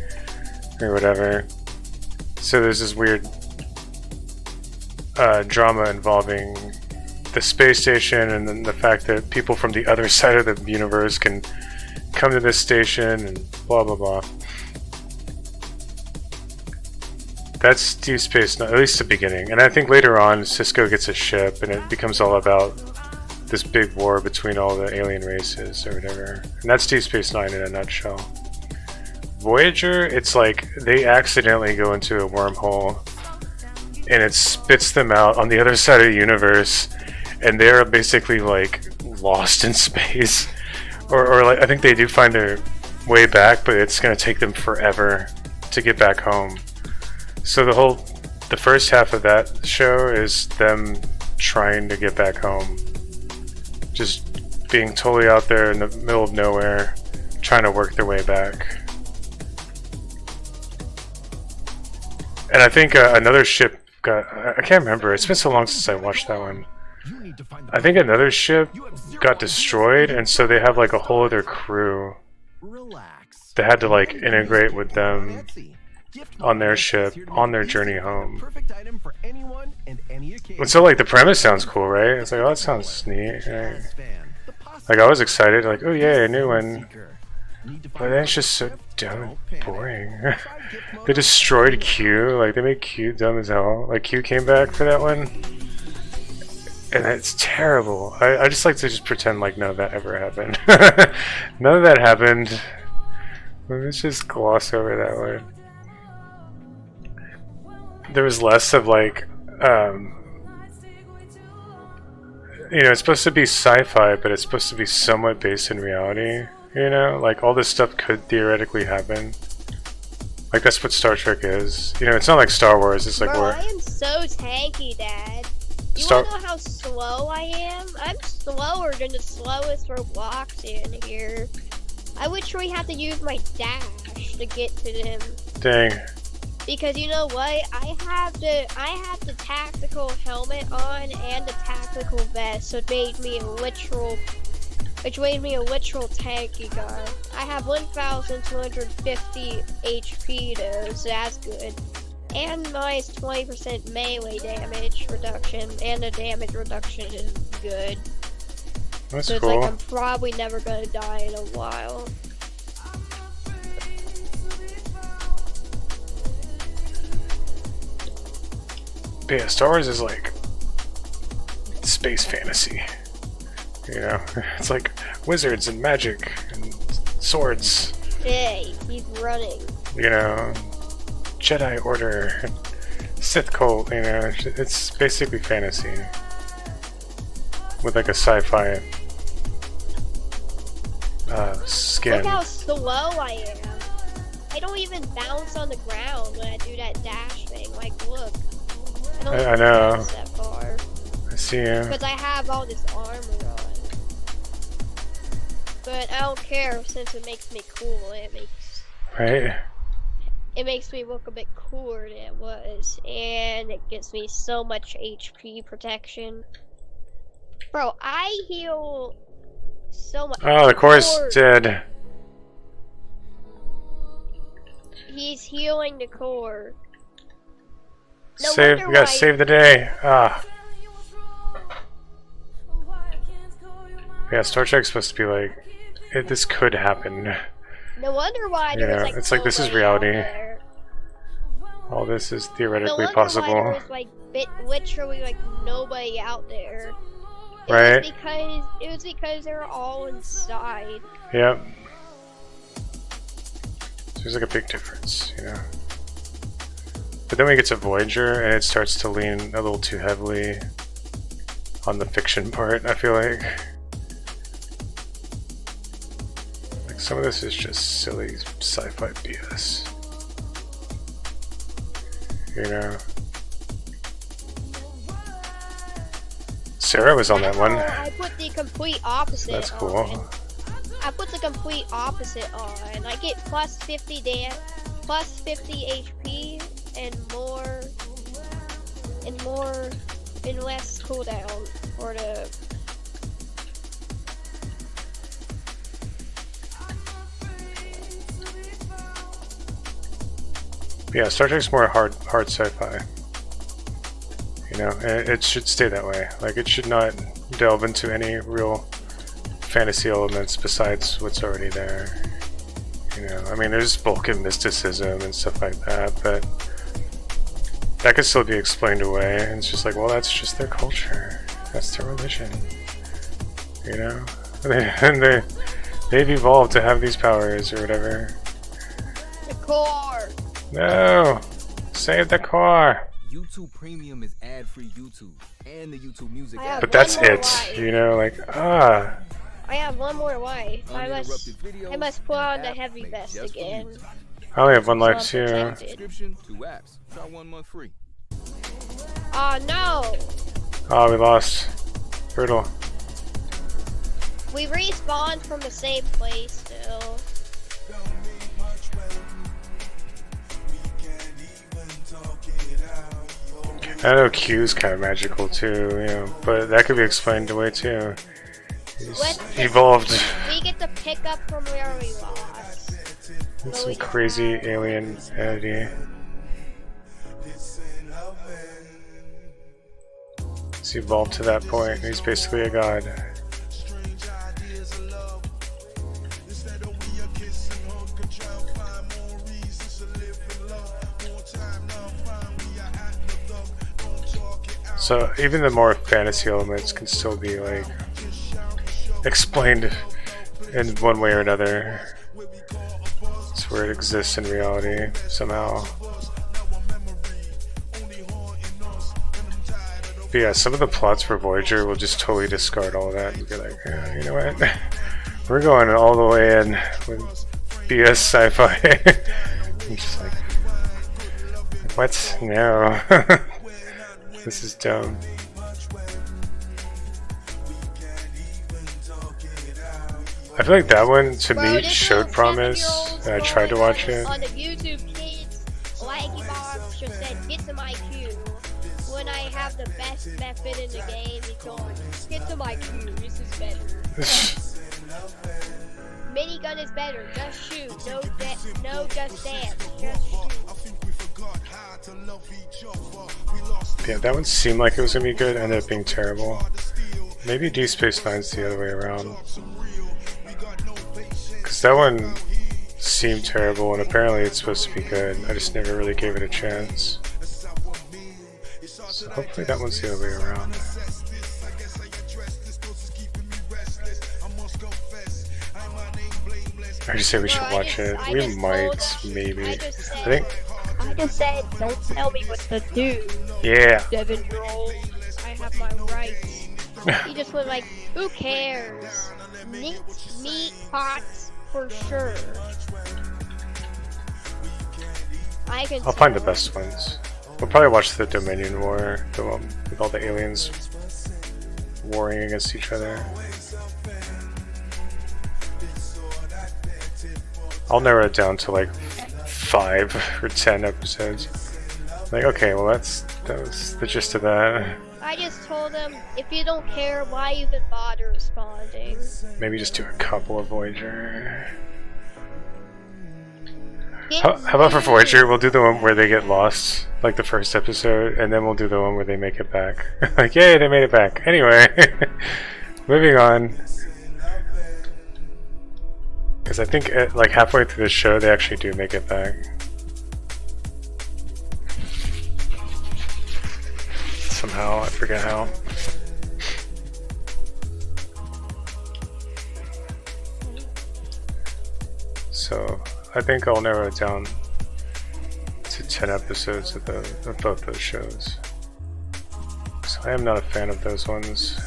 or whatever. So there's this weird drama involving the space station and then the fact that people from the other side of the universe can come to this station and blah blah blah. That's Deep Space Nine, at least the beginning. And I think later on, Cisco gets a ship, and it becomes all about this big war between all the alien races or whatever. And that's Deep Space Nine in a nutshell. Voyager, it's like they accidentally go into a wormhole, and it spits them out on the other side of the universe, and they're basically like lost in space. Or like, I think they do find their way back, but it's going to take them forever to get back home. So the first half of that show is them trying to get back home. Just being totally out there in the middle of nowhere, trying to work their way back. And I think another ship got, I can't remember, it's been so long since I watched that one. I think another ship got destroyed, and so they have like a whole other crew that had to like integrate with them on their ship, on their journey home. And so like the premise sounds cool, right? It's like, oh, that sounds neat, right? Like I was excited, like, oh yeah, a new one. But then it's just so dumb and boring. They destroyed Q, like they made Q dumb as hell. Like Q came back for that one. And it's terrible. I just like to just pretend like none of that ever happened. None of that happened. Let's just gloss over that one. There was less of like, you know, it's supposed to be sci-fi, but it's supposed to be somewhat based in reality. You know, like all this stuff could theoretically happen. Like that's what Star Trek is. You know, it's not like Star Wars. It's like Bro, where I am so tanky, Dad. You wanna know how slow I am? I'm slower than the slowest robots in here. I literally have to use my dash to get to them. Dang. Because you know what? I have the tactical helmet on and the tactical vest, so it made me a literal tanky guy. I have 1,250 HP though, so that's good. And minus 20% melee damage reduction, and the damage reduction is good. That's so it's cool. like I'm probably never gonna die in a while. But yeah, Star Wars is like space fantasy. You know, it's like wizards and magic and swords. Hey, he's running. You know, Jedi Order, Sith cult. You know, it's basically fantasy with like a sci-fi skin. Look how slow I am. I don't even bounce on the ground when I do that dash thing. Like, look. I know. Bounce that far. I see you. Because I have all this armor on. But I don't care since it makes me cool. Right? It makes me look a bit cooler than it was. And it gives me so much HP protection. Bro, I heal so much. Oh, the core's dead. He's healing the core. No Save, wonder we gotta why- save the day. Ah. Yeah, Star Trek's supposed to be like, this could happen. No wonder why You there know, was like it's like this is nobody out reality. there. All this is No theoretically wonder possible. why there was like literally like nobody out there. Right? It was because they were all inside. Yep. So there's like a big difference, you know. But then we get to Voyager and it starts to lean a little too heavily on the fiction part, I feel like. Like some of this is just silly sci-fi BS. You know. Sarah was on that one. I put the complete opposite That's cool. on. I put the complete opposite on. I get plus 50 plus 50 HP and less cooldown for the. Yeah, Star Trek's more hard sci-fi. You know, and it should stay that way. Like, it should not delve into any real fantasy elements besides what's already there. You know, I mean, there's Vulcan mysticism and stuff like that, but that could still be explained away. And it's just like, well, that's just their culture. That's their religion. You know? And they've evolved to have these powers or whatever. The core. No! Save the core! YouTube Premium is ad-free YouTube and the YouTube Music I have app. But that's one more it, life. you know, like, ah. I have one more life. I Uninterrupted videos must put on and the app heavy made vest just for you. again. I only have one life So I'm too. protected. Subscription, 2 apps. Try 1 month free. Oh no! Oh, we lost. Brutal. We respawned from the same place still. I know Q's kind of magical too, you know, but that could be explained away too. He's Let's- evolved We get to pick up from where we lost. in some crazy alien entity. He's evolved to that point. He's basically a god. So even the more fantasy elements can still be like explained in one way or another. It's where it exists in reality somehow. But yeah, some of the plots for Voyager will just totally discard all of that and be like, you know what? We're going all the way in with BS sci-fi. I'm just like, what? No. This is dumb. I feel like that one to Bro, me this showed little promise. 7-year-old And I tried to watch going it. on the YouTube kids, Laggy Box just said, get some IQ. When I have the best method in the game, he told me, get some IQ, this is better. Minigun is better, just shoot, no just dance, just shoot. Yeah, that one seemed like it was gonna be good, ended up being terrible. Maybe Deep Space Nine's the other way around. Because that one seemed terrible, and apparently it's supposed to be good. I just never really gave it a chance. Hopefully that one's the other way around. I just say we should watch it. We might, maybe. I think. I just said, don't tell me what to do. Yeah. 7-year-old, I have my rights. He just went like, who cares? Meat pots for sure. I'll find the best ones. We'll probably watch the Dominion War, the one with all the aliens warring against each other. I'll narrow it down to like 5 or 10 episodes. Like, okay, well that was the gist of that. I just told him, if you don't care, why even bother responding? Maybe just do a couple of Voyager. How about for Voyager, we'll do the one where they get lost, like the first episode, and then we'll do the one where they make it back. Like, yay, they made it back. Anyway, moving on. Because I think like halfway through the show, they actually do make it back. Somehow, I forget how. So, I think I'll narrow it down to 10 episodes of both those shows. So I am not a fan of those ones.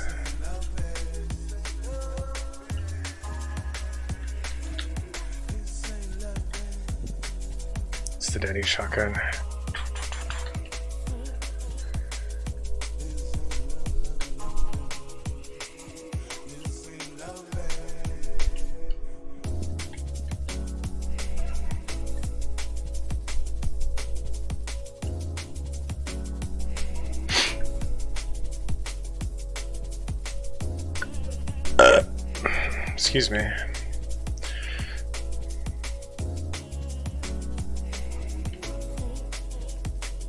It's the Denny shotgun. Excuse me.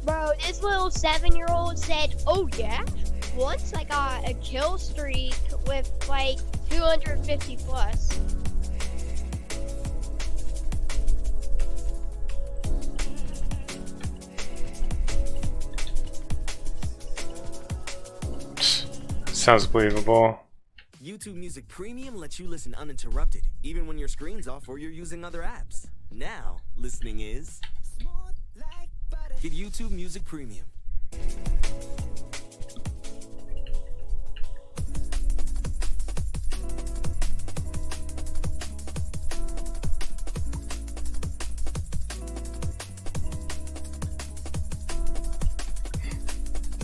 Bro, this little 7-year-old said, oh yeah? Once I got a kill streak with like 250 plus. Sounds believable. YouTube Music Premium lets you listen uninterrupted, even when your screen's off or you're using other apps. Now, listening is get YouTube Music Premium.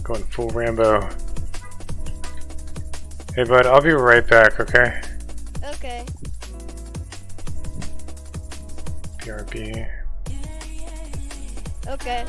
Going full Rambo. Hey bud, I'll be right back, okay? Okay. BRB. Okay.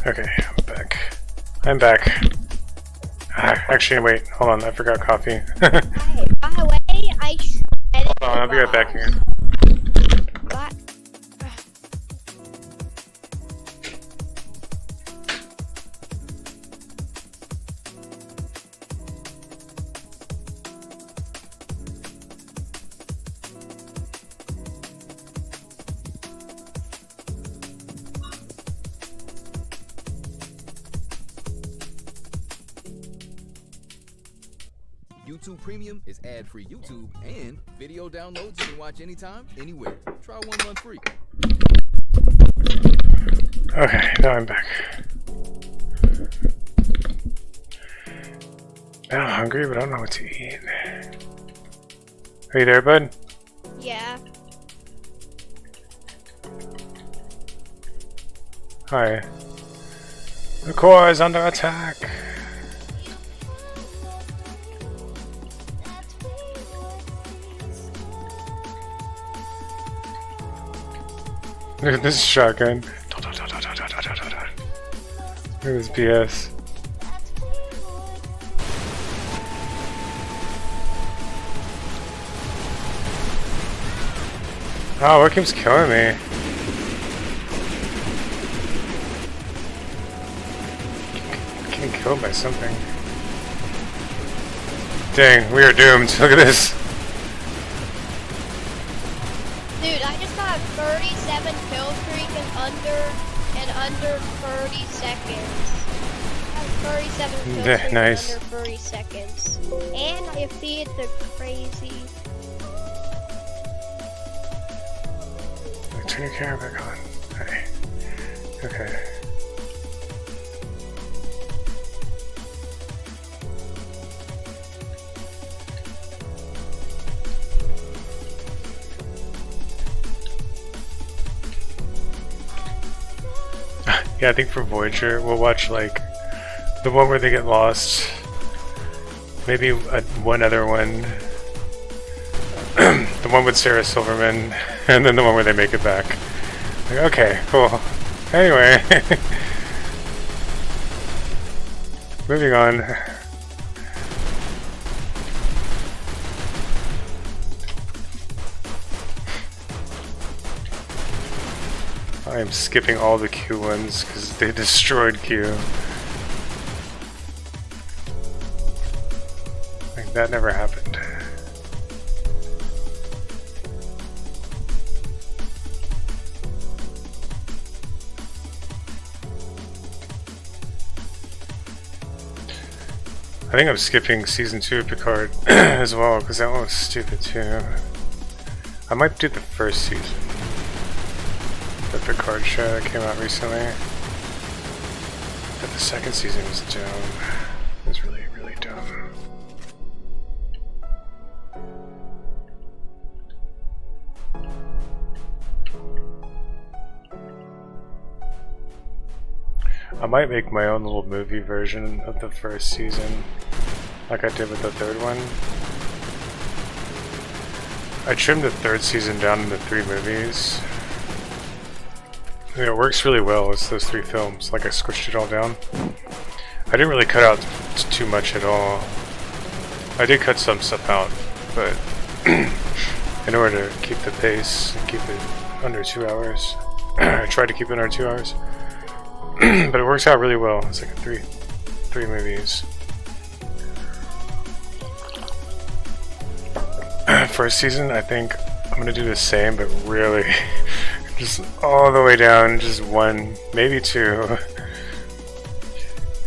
Okay, I'm back. I'm back. Actually, wait, hold on, I forgot coffee. By the way, I shredded. Hold on, I'll be right back here. What? YouTube Premium is ad-free YouTube and video downloads you can watch anytime, anywhere. Try 1 month free. Okay, now I'm back. Now I'm hungry, but I don't know what to eat. Are you there, bud? Yeah. Hi. The core is under attack. Look at this shotgun. Look at this BS. Oh, what keeps killing me? Getting killed by something. Dang, we are doomed. Look at this. Dude, I just got a 37 kill streak in under 30 seconds. I have 37 kill streak Nice. in under 30 seconds. And I defeated the crazy. Turn your camera back on. Okay. Okay. Yeah, I think for Voyager, we'll watch like the one where they get lost. Maybe one other one. The one with Sarah Silverman, and then the one where they make it back. Like, okay, cool. Anyway, moving on. I am skipping all the Q ones because they destroyed Q. Like, that never happened. I think I'm skipping season 2 of Picard as well because that one was stupid too. I might do the first season. The Picard show that came out recently. But the second season was dumb. It was really, really dumb. I might make my own little movie version of the first season, like I did with the third one. I trimmed the third season down into 3 movies. It works really well as those 3 films, like I squished it all down. I didn't really cut out too much at all. I did cut some stuff out, but in order to keep the pace and keep it under 2 hours, I tried to keep it under 2 hours. But it works out really well. It's like three movies. First season, I think I'm gonna do the same, but really, just all the way down, just 1, maybe 2,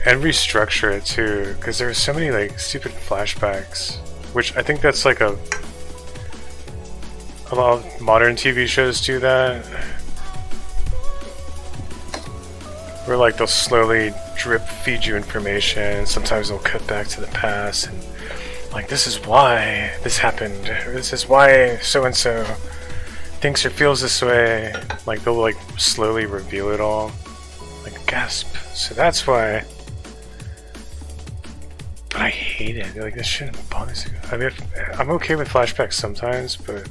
and restructure it too, because there's so many like stupid flashbacks, which I think that's like a lot of modern TV shows do that. Where like they'll slowly drip feed you information, sometimes they'll cut back to the past and like, this is why this happened, or this is why so-and-so thinks or feels this way. Like they'll like slowly reveal it all. Like, gasp. So that's why. But I hate it. Like, this shouldn't bother me. I mean, I'm okay with flashbacks sometimes, but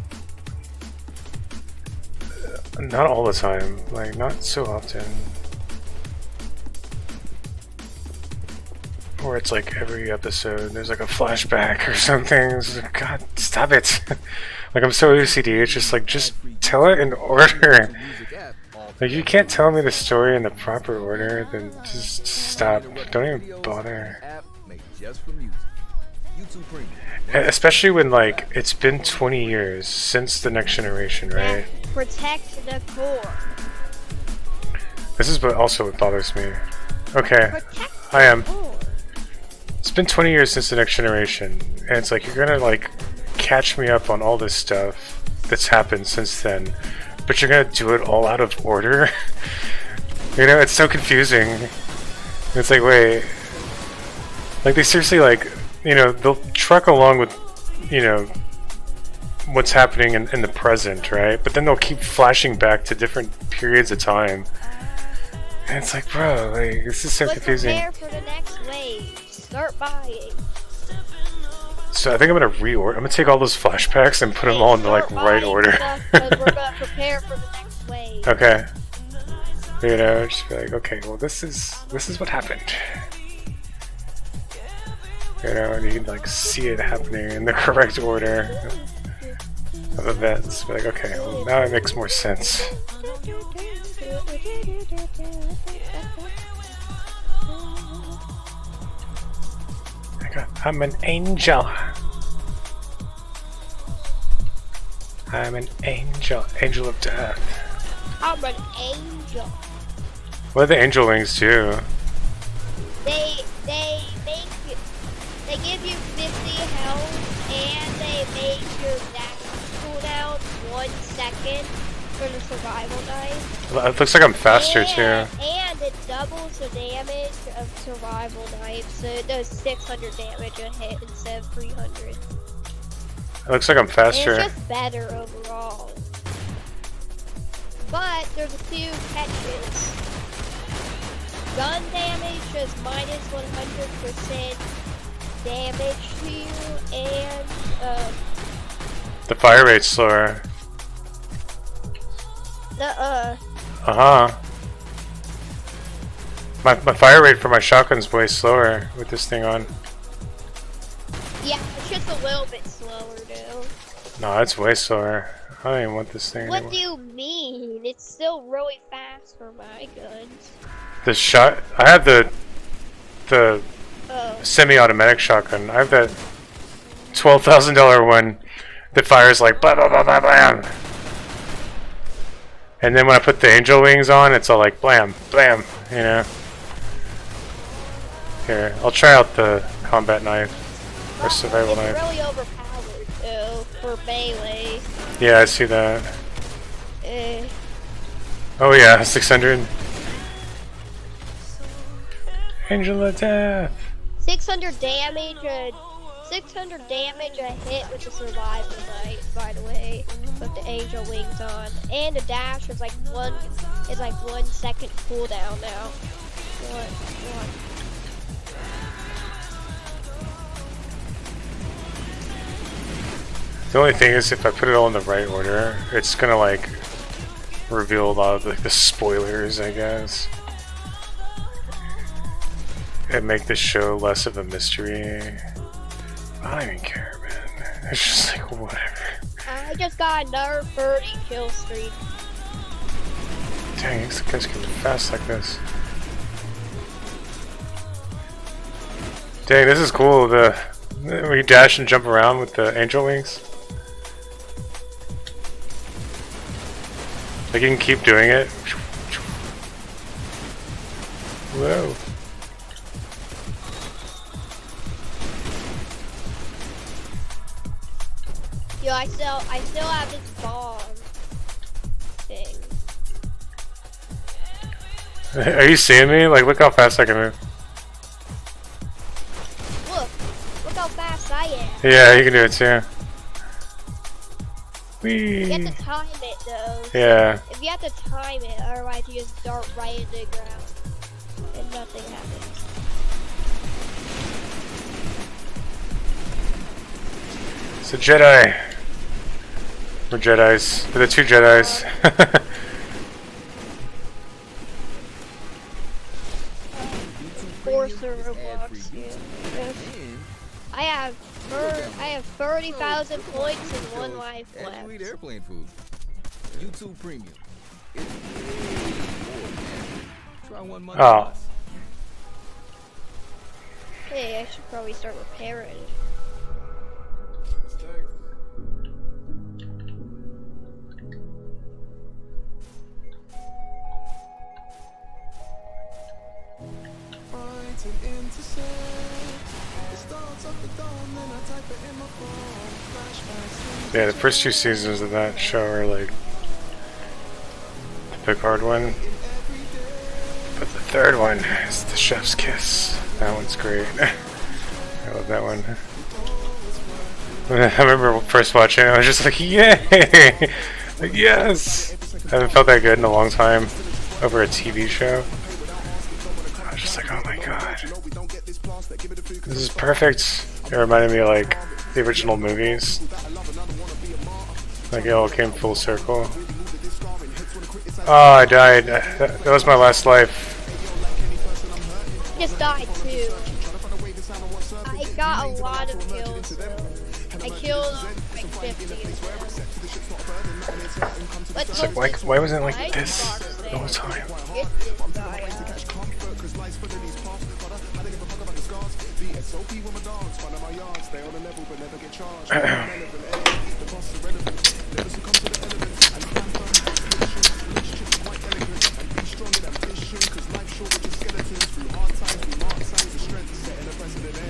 Not all the time, like not so often. Or it's like every episode there's like a flashback or something. It's like, God, stop it. Like I'm so OCD, it's just like, just tell it in order. Like you can't tell me the story in the proper order, then just stop. Don't even bother. Especially when like it's been 20 years since the next generation, right? Protect the core. This is also what bothers me. Okay, Protect I am. the core. It's been 20 years since the next generation, and it's like you're gonna like catch me up on all this stuff that's happened since then, but you're gonna do it all out of order. You know, it's so confusing. It's like, wait, like they seriously like, you know, they'll truck along with, you know, what's happening in the present, right? But then they'll keep flashing back to different periods of time, and it's like, bro, like this is so confusing. Prepare for the next wave. Start buying. So I think I'm gonna reorder. I'm gonna take all those flashbacks and put them all in the like right order. Because we're gonna prepare for the next wave. Okay. You know, just be like, okay, well this is what happened. You know, and you can like see it happening in the correct order of events. Be like, okay, well now it makes more sense. I'm an angel. I'm an angel. Angel of death. I'm an angel. What do the angel wings do? They make you, they give you 50 health and they make your dash cooldown 1 second for the survival knife. It looks like I'm faster too. And it doubles the damage of survival knife, so it does 600 damage a hit instead of 300. It looks like I'm faster. And it's just better overall. But there's a few catches. Gun damage is minus 100% damage to you, and the fire rate's slower. My fire rate for my shotgun's way slower with this thing on. yeah, it's just a little bit slower though. No, it's way slower. I don't even want this thing What anymore. do you mean? It's still really fast for my guns. The shot. I have the Oh. semi-automatic shotgun. I have that $12,000 one that fires like blah blah blah blah blam. And then when I put the angel wings on, it's all like blam blam. You know. Here, I'll try out the combat knife or survival knife. It's really overpowered though for melee. Yeah, I see that. Eh. Oh yeah, 600. Angel of Death. 600 damage. 600 damage a hit with the survival knife, by the way, with the angel wings on, and the dash is like 1 second cooldown now. One. The only thing is, if I put it all in the right order, it's gonna like reveal a lot of like the spoilers, I guess, and make the show less of a mystery. I don't even care, man. It's just like whatever. I just got another 30 kill streak. Dang, these guys can be fast like this. Dang, this is cool. Where you dash and jump around with the angel wings. Like you can keep doing it. Whoa. Yo, I still have this bomb thing. Are you seeing me? Like, look how fast I can move. Look how fast I am. Yeah, you can do it too. Whee. You have to time it though. Yeah. If you have to time it, otherwise you just dart right into the ground and nothing happens. It's a Jedi. We're Jedis. We're the two Jedis. forced Premium the is ad-free Roblox. YouTube, Yeah. and I have 30,000 points and 1 life and left. you eat airplane food. YouTube Premium. It's way more than try 1 month Oh. plus. Hey, I should probably start repairing. Yeah, the first 2 seasons of that show are like the big hard one. But the 3rd one is the chef's kiss. That one's great. I love that one. I remember first watching it, I was just like, yay! Like, yes! I haven't felt that good in a long time over a TV show. I was just like, oh my god. This is perfect. It reminded me of like the original movies. Like it all came full circle. Oh, I died. That was my last life. I just died too. I got a lot of kills though. I killed like 50 of them. It's like, why wasn't it like this the whole time?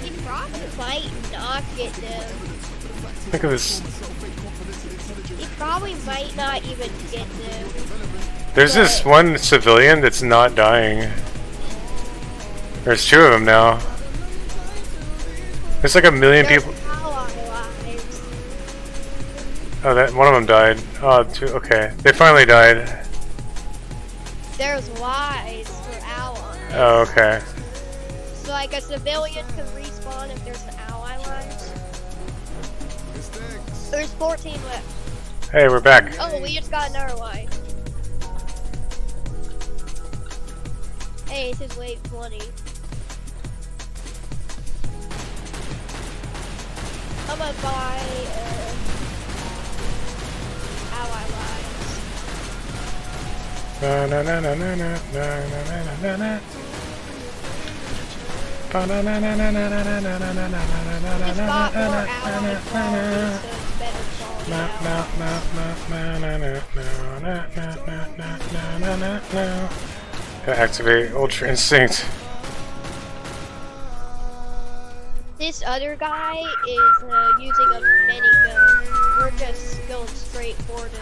He probably might not get them. Look at this. He probably might not even get them. There's this one civilian that's not dying. There's 2 of them now. There's like a million There's people. ally lives. Oh, that one of them died. Oh, 2. Okay, they finally died. There's lives for allies. Oh, okay. So like a civilian can respawn if there's an ally lives. There's 14 left. Hey, we're back. Oh, we just got another life. Hey, this is wave 20. I'm gonna buy ally lives. Na na na na na na na na na na. Ba na na na na na na na na na na na Just bought more na ally na lives, so it's better quality na ally. na na. Gotta activate Ultra Instinct. This other guy is using a minigun. We're just going straight for it.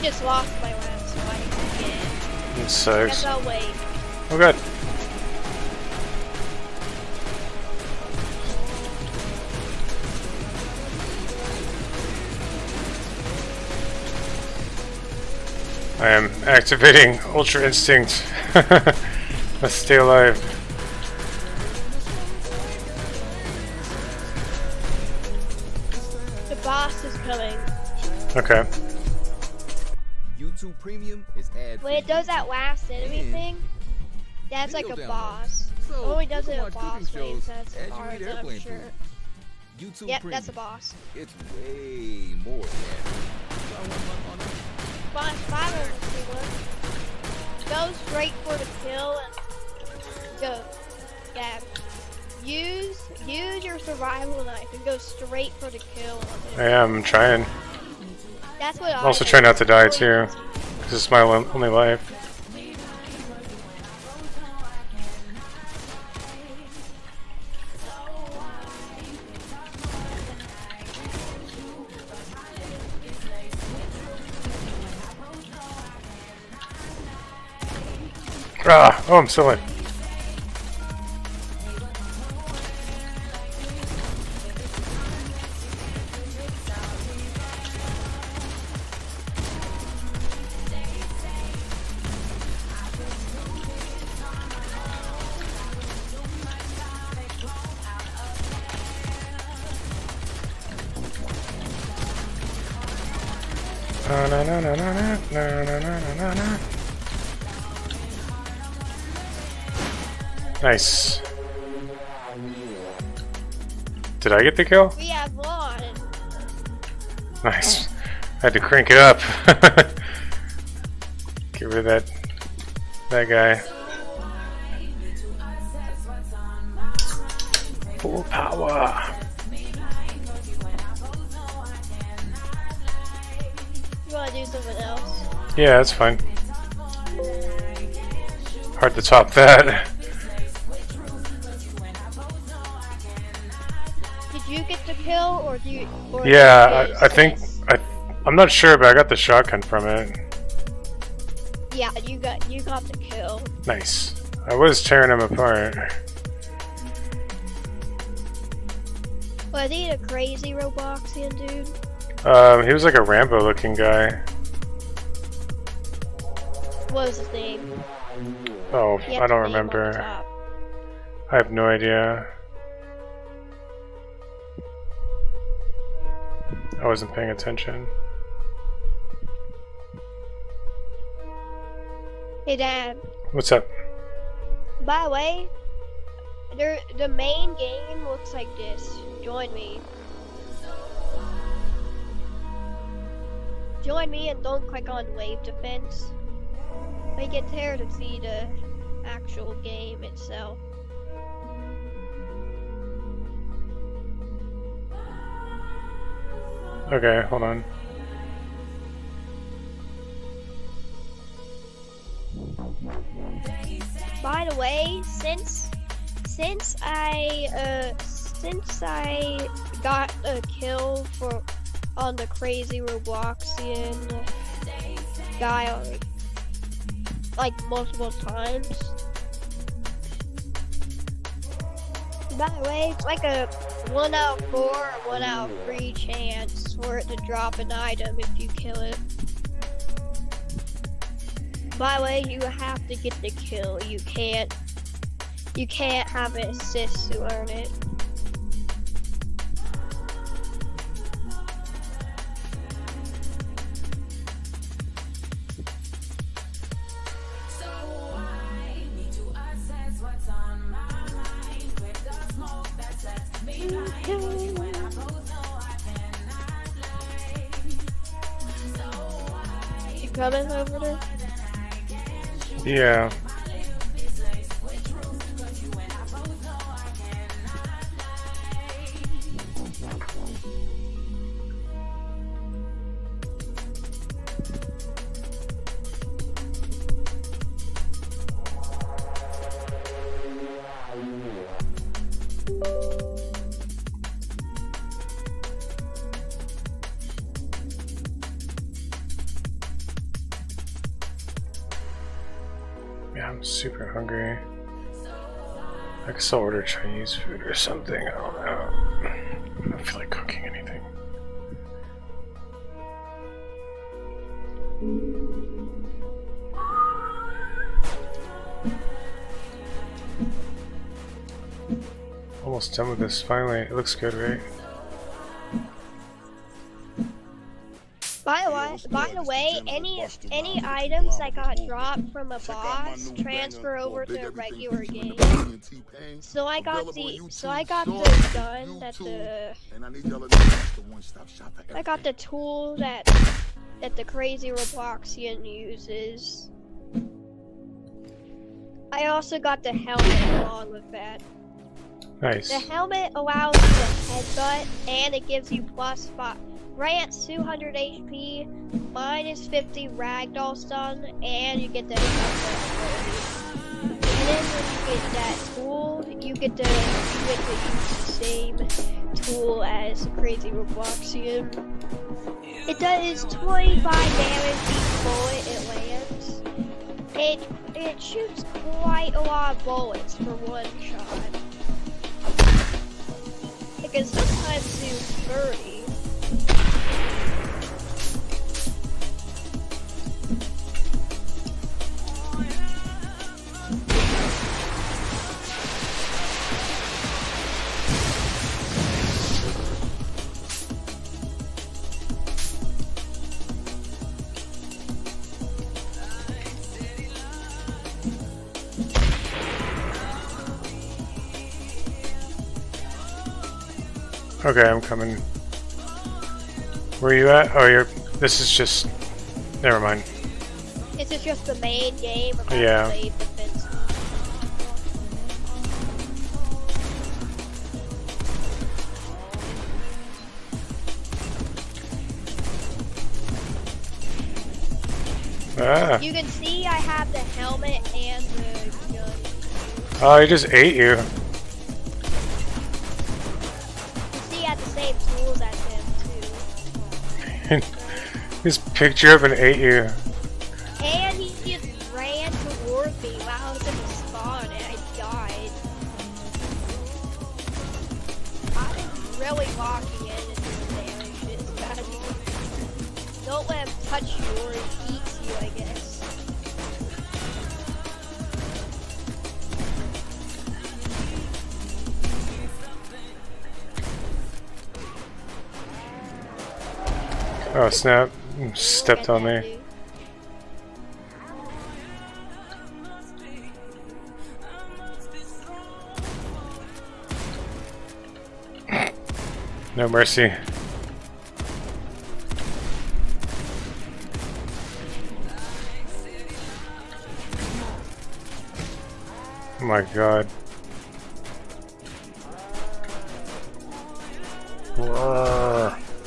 Just lost my last fight again. It Guess sucks. I'll wait. Oh, good. I am activating Ultra Instinct. Let's stay alive. The boss is coming. Okay. YouTube Premium is ad-free. When it does that last enemy And thing, that's like video a downloads. boss. So, Oh, he you does can it in watch boss cooking waves, shows that's as you hard, eat I'm airplane sure. food. YouTube Yep, Premium. that's a boss. It's way more than that. Try 1 month on it. Boss 5 Go straight for the kill and go. Yeah. Use your survival knife and go straight for the kill. I am trying. That's what I Also do. try not to die too, because it's my only life. Ah! Oh, I'm still in. Na na na na na na na na na na. Nice. Did I get the kill? We have one. Nice. I had to crank it up. Get rid of that guy. Full power. You wanna do something else? Yeah, that's fine. Hard to top that. Did you get the kill, or do you? Or Yeah, I think I'm not sure, but I got the shotgun from it. Yeah, you got the kill. Nice. I was tearing him apart. Was he a crazy Robloxian dude? He was like a Rambo-looking guy. What was his name? Oh, He had I the don't name on the remember. top. I have no idea. I wasn't paying attention. Hey Dad, What's up? by the way, the main game looks like this. Join me. Join me and don't click on wave defense. Make it there to see the actual game itself. Okay, hold on. By the way, since I got a kill on the crazy Robloxian guy like multiple times. By the way, it's like a 1 out of 4 or 1 out of 3 chance for it to drop an item if you kill it. By the way, you have to get the kill. You can't have an assist to earn it. You coming over there? Yeah. Yeah, I'm super hungry. I guess I'll order Chinese food or something. I don't know. I don't feel like cooking anything. Almost done with this finally. It looks good, right? By the way, any items that got dropped from a boss transfer over to a regular game. So I got the gun that I got the tool that the crazy Robloxian uses. I also got the helmet along with that. Nice. The helmet allows you to headbutt, and it gives you +5. Grants 200 HP, -50 ragdoll stun, and you get the headbutt. And then when you get that tool, you get to use the same tool as Crazy Robloxian. It does 25 damage each bullet it lands. it shoots quite a lot of bullets for one shot. It can sometimes do 30. Okay, I'm coming. Where are you at? Oh, you're. This is just. Never mind. This is just the main game about Yeah. slave defense. Ah. You can see I have the helmet and the gun. Oh, he just ate you. You see I have the same tools as him too. He just picked you up and ate you. And he just ran toward me while I was in the spawn and I died. I'm really locking in and doing damage. It's bad. Don't let him touch you or he eats you, I guess. Oh snap! Stepped on me. No mercy. Oh my god.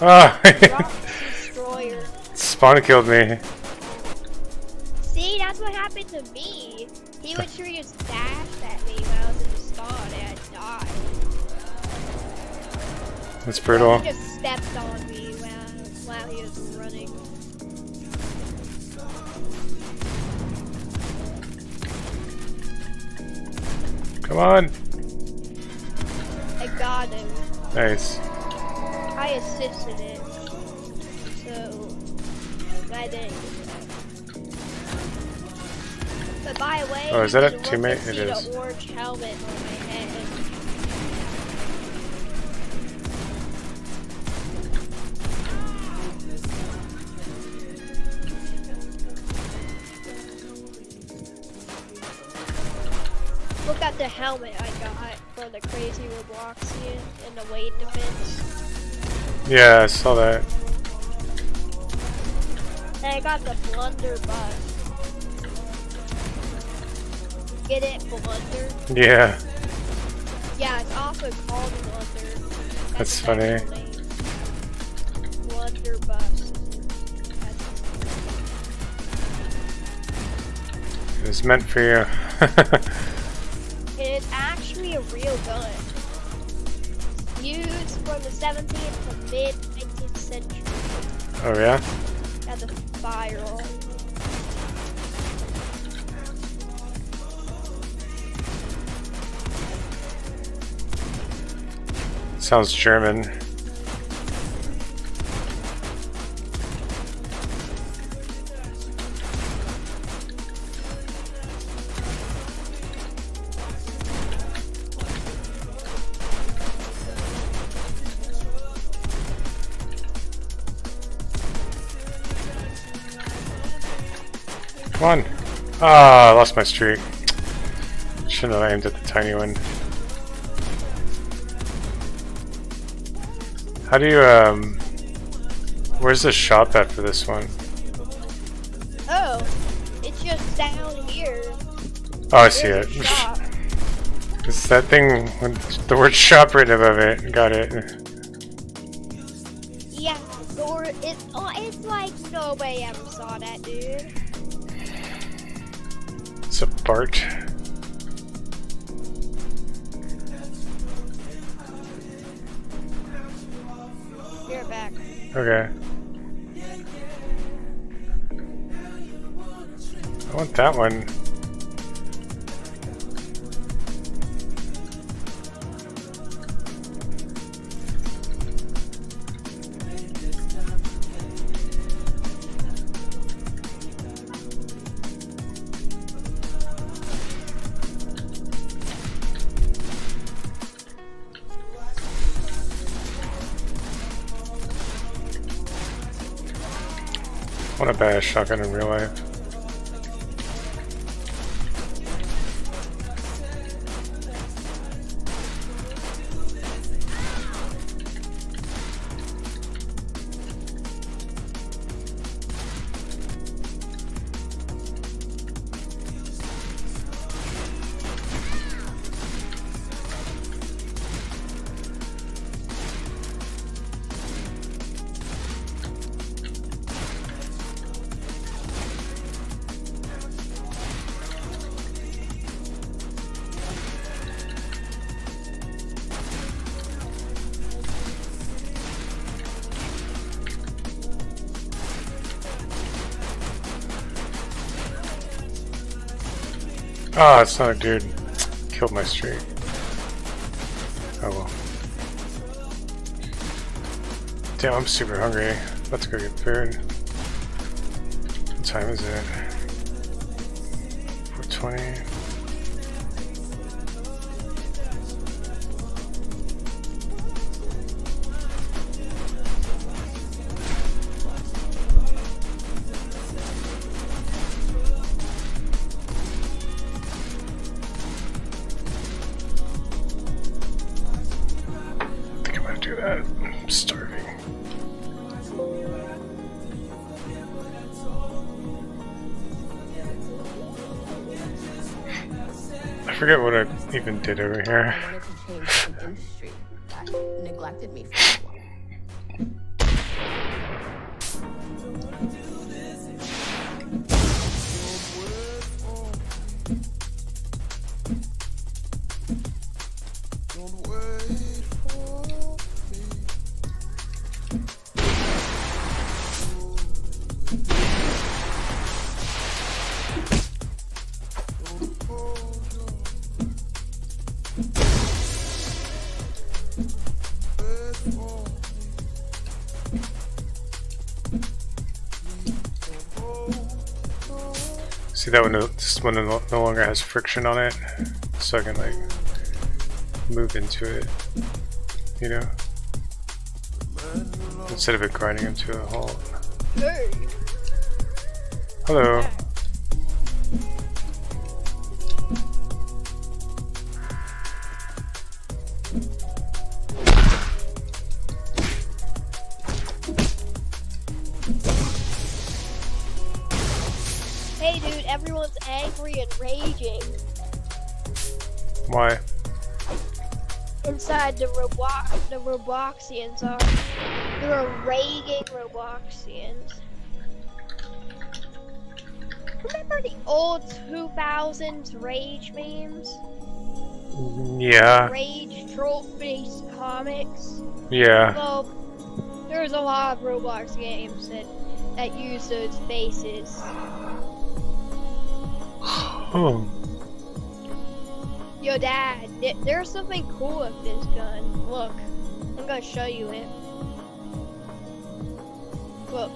Ah! Rock destroyer. Spawn killed me. See, that's what happened to me. He literally just dashed at me when I was in the spawn and I died. That's brutal. He just stepped on me while he was running. Come on! I got him. Nice. I assisted it. So, I didn't. But by the way, Oh, is that a you can look teammate? and It see is. the orange helmet on my head. Look at the helmet I got for the crazy Robloxian and the weight defense. Yeah, I saw that. And I got the blunderbuss. Get it, blunder? Yeah, Yeah, it's also called blunder. That's its funny. actual name. Blunderbuss. it was meant for you. It's actually a real gun. Used from the 17th to mid 19th century Oh yeah? as a firearm. Sounds German. Come on! Ah, I lost my streak. Shouldn't have aimed at the tiny one. How do you, where's the shop at for this one? Oh, it's just down here. Oh, I see There's it. a shop. It's that thing with the word shop written above it. Got it. Yeah, or it's like nobody ever saw that, dude. It's a Bart. You're back. Okay. I want that one. want to buy a shotgun in real life. Oh, it's not a dude. Killed my streak. Oh well. Damn, I'm super hungry. Let's go get food. What time is it? 4:20. I'm starving. I forget what I even did over here. I wanted to change an industry that neglected me for so long. See that one? This one no longer has friction on it, so I can like move into it, you know, instead of it grinding into a halt. Hey. Hello. Hey dude, everyone's angry and raging Why? inside the Robloxians are. They're raging Robloxians. Remember the old 2000s rage memes? Yeah. Rage troll-based comics? Yeah. Well, there's a lot of Roblox games that use those faces. Oh. Yo, Dad, there's something cool with this gun. Look, I'm gonna show you it. Look.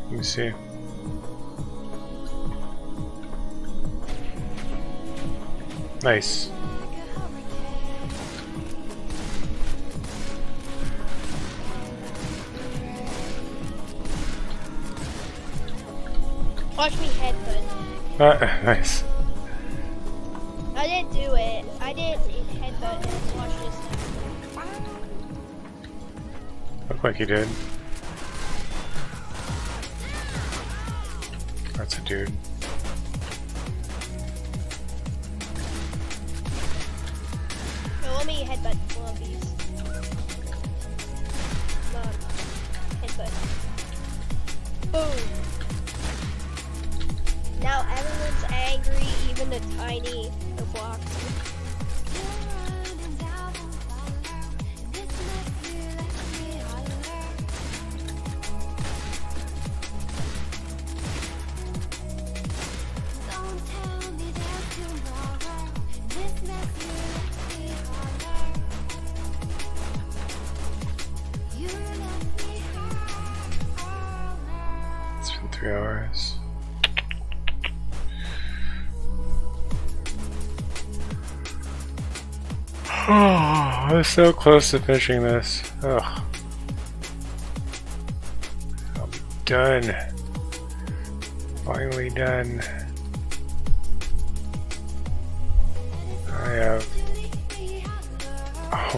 Let me see. Nice. Watch me headbutt. Nice. I didn't do it. I didn't headbutt it. Watch this. Looked like you did. That's a dude. No, let me headbutt one of these. Come on. Headbutt. Boom. Now everyone's angry, even the tiny blocks. It's been 3 hours. Oh, I was so close to finishing this. Ugh. Done. Finally done. I have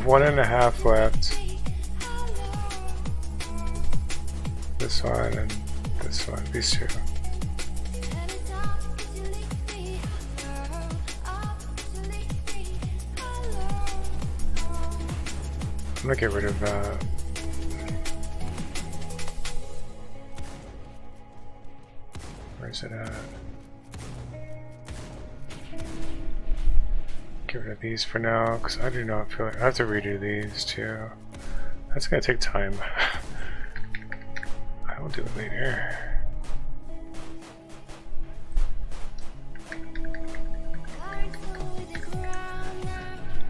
1.5 left. This one and this one. These two. I'm gonna get rid of where's it at? Get rid of these for now, because I do not feel like I have to redo these too. That's gonna take time. I will do it later.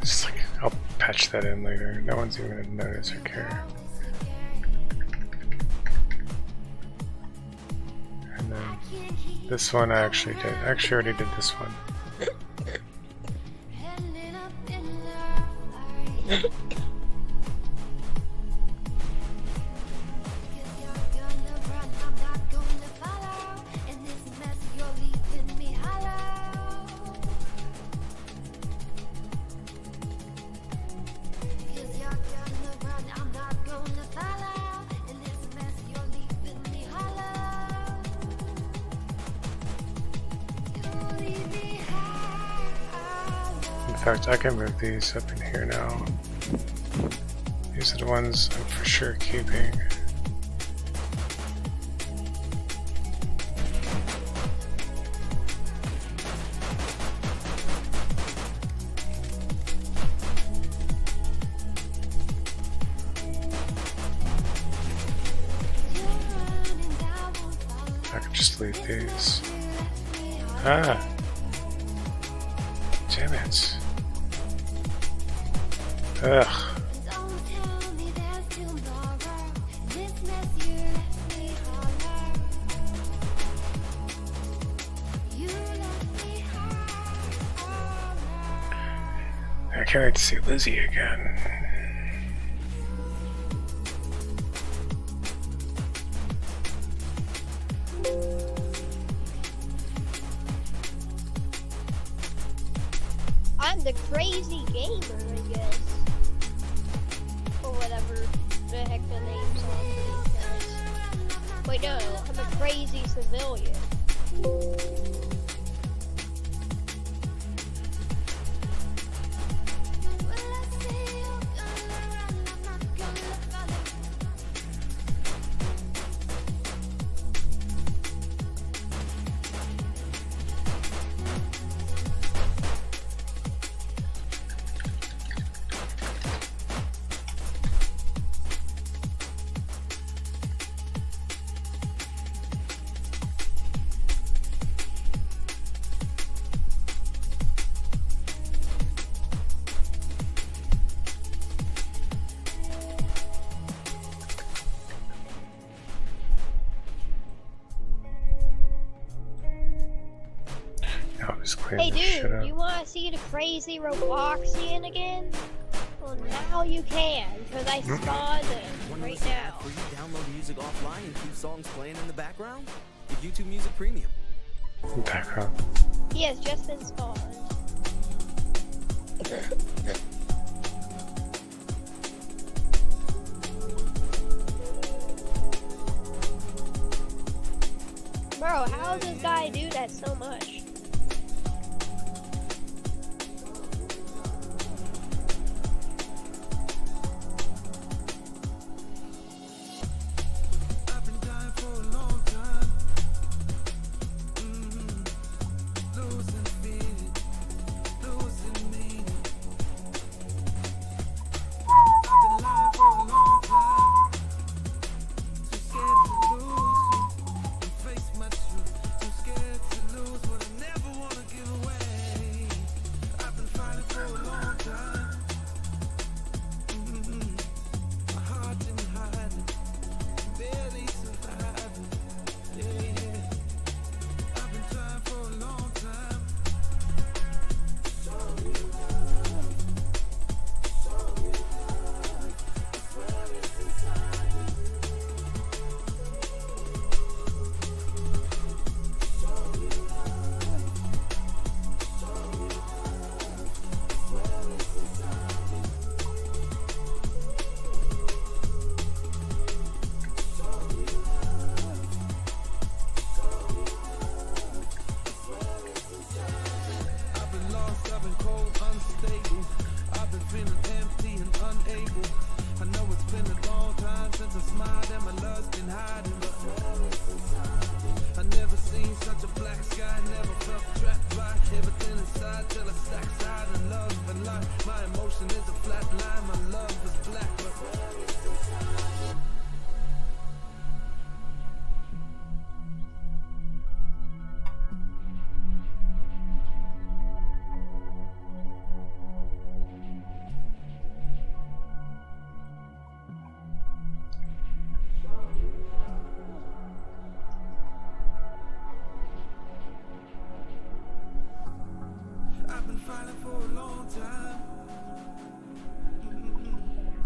Just like I'll patch that in later. No one's even gonna notice or care. And then this one I actually did. I actually already did this one. In fact, I can move these up in here now. These are the ones I'm for sure keeping. I could just leave these. Ah! Damn it. Ugh. I can't wait to see Lizzie again. I'm the crazy gamer, I guess. Or whatever the heck the name's on these guys. Wait, no, I'm a crazy civilian. Hey dude, you want to see the crazy Robloxian again? Well, now you can, because I spawned it right now. Where you download music offline and keep songs playing in the background? With YouTube Music Premium. Background. He has just been spawned. Bro, how does this guy do that so much?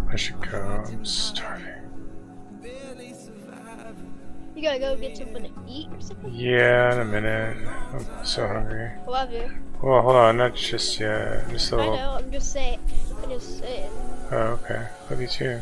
I should go. I'm starving. You gotta go get something to eat or something? Yeah, in a minute. I'm so hungry. Love you. Well, hold on, not just yet. Just a I little. know, I'm just saying. Oh, okay. Love you too.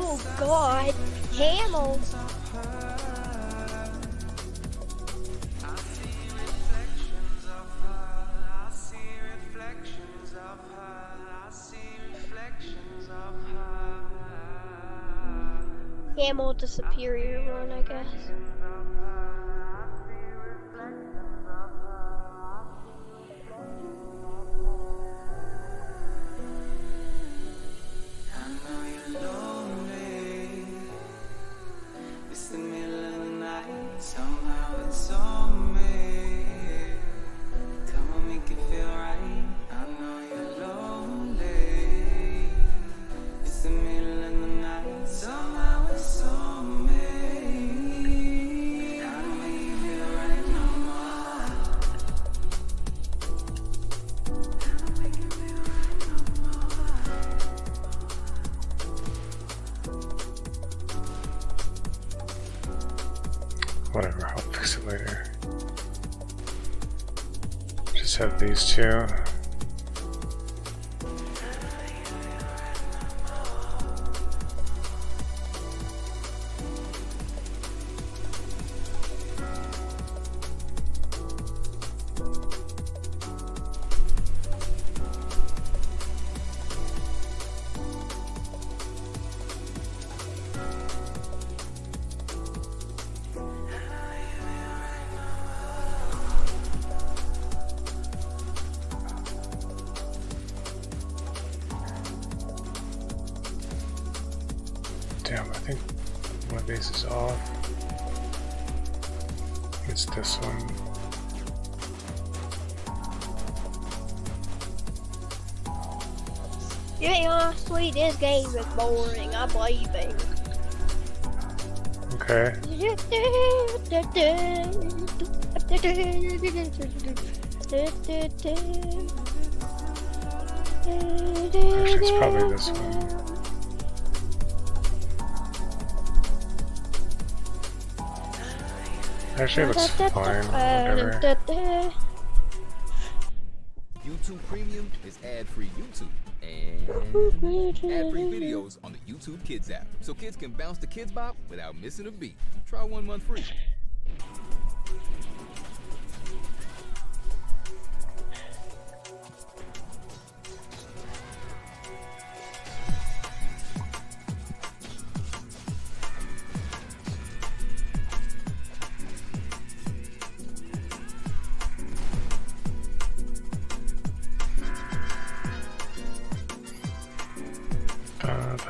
Oh God, camels. Camel, the superior one, I guess. Whatever, I'll fix it later. Just have these two. Damn, I think one of these is off. It's this one. Yeah, honestly, this game is boring. I'm leaving. Okay. Actually, it's probably this one. Actually, it looks fine. Whatever. YouTube Premium is ad-free YouTube and ad-free videos on the YouTube Kids app, so kids can bounce the Kids Bop without missing a beat. Try 1 month free.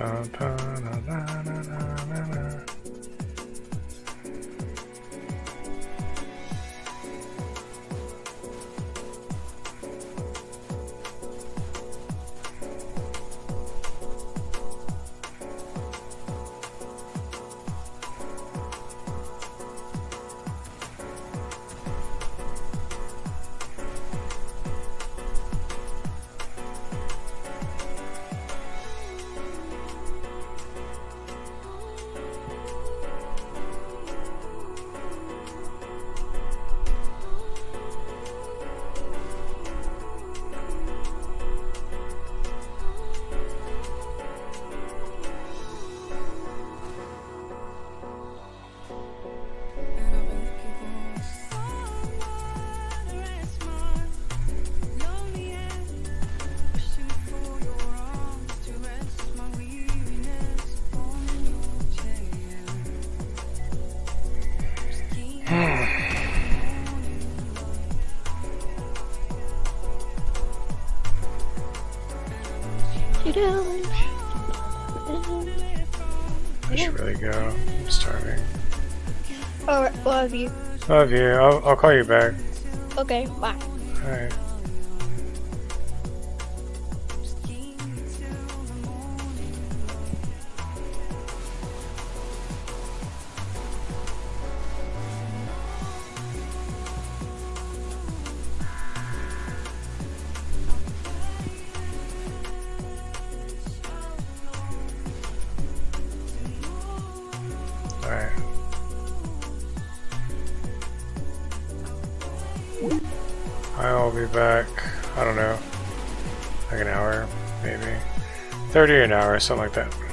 Pa, pa, na, na, na, na, na. I should really go. I'm starving. Alright, love you. Love you. I'll call you back. Okay, bye. Alright. Alright. I'll be back, I don't know, like an hour, maybe. 30 an hour, something like that.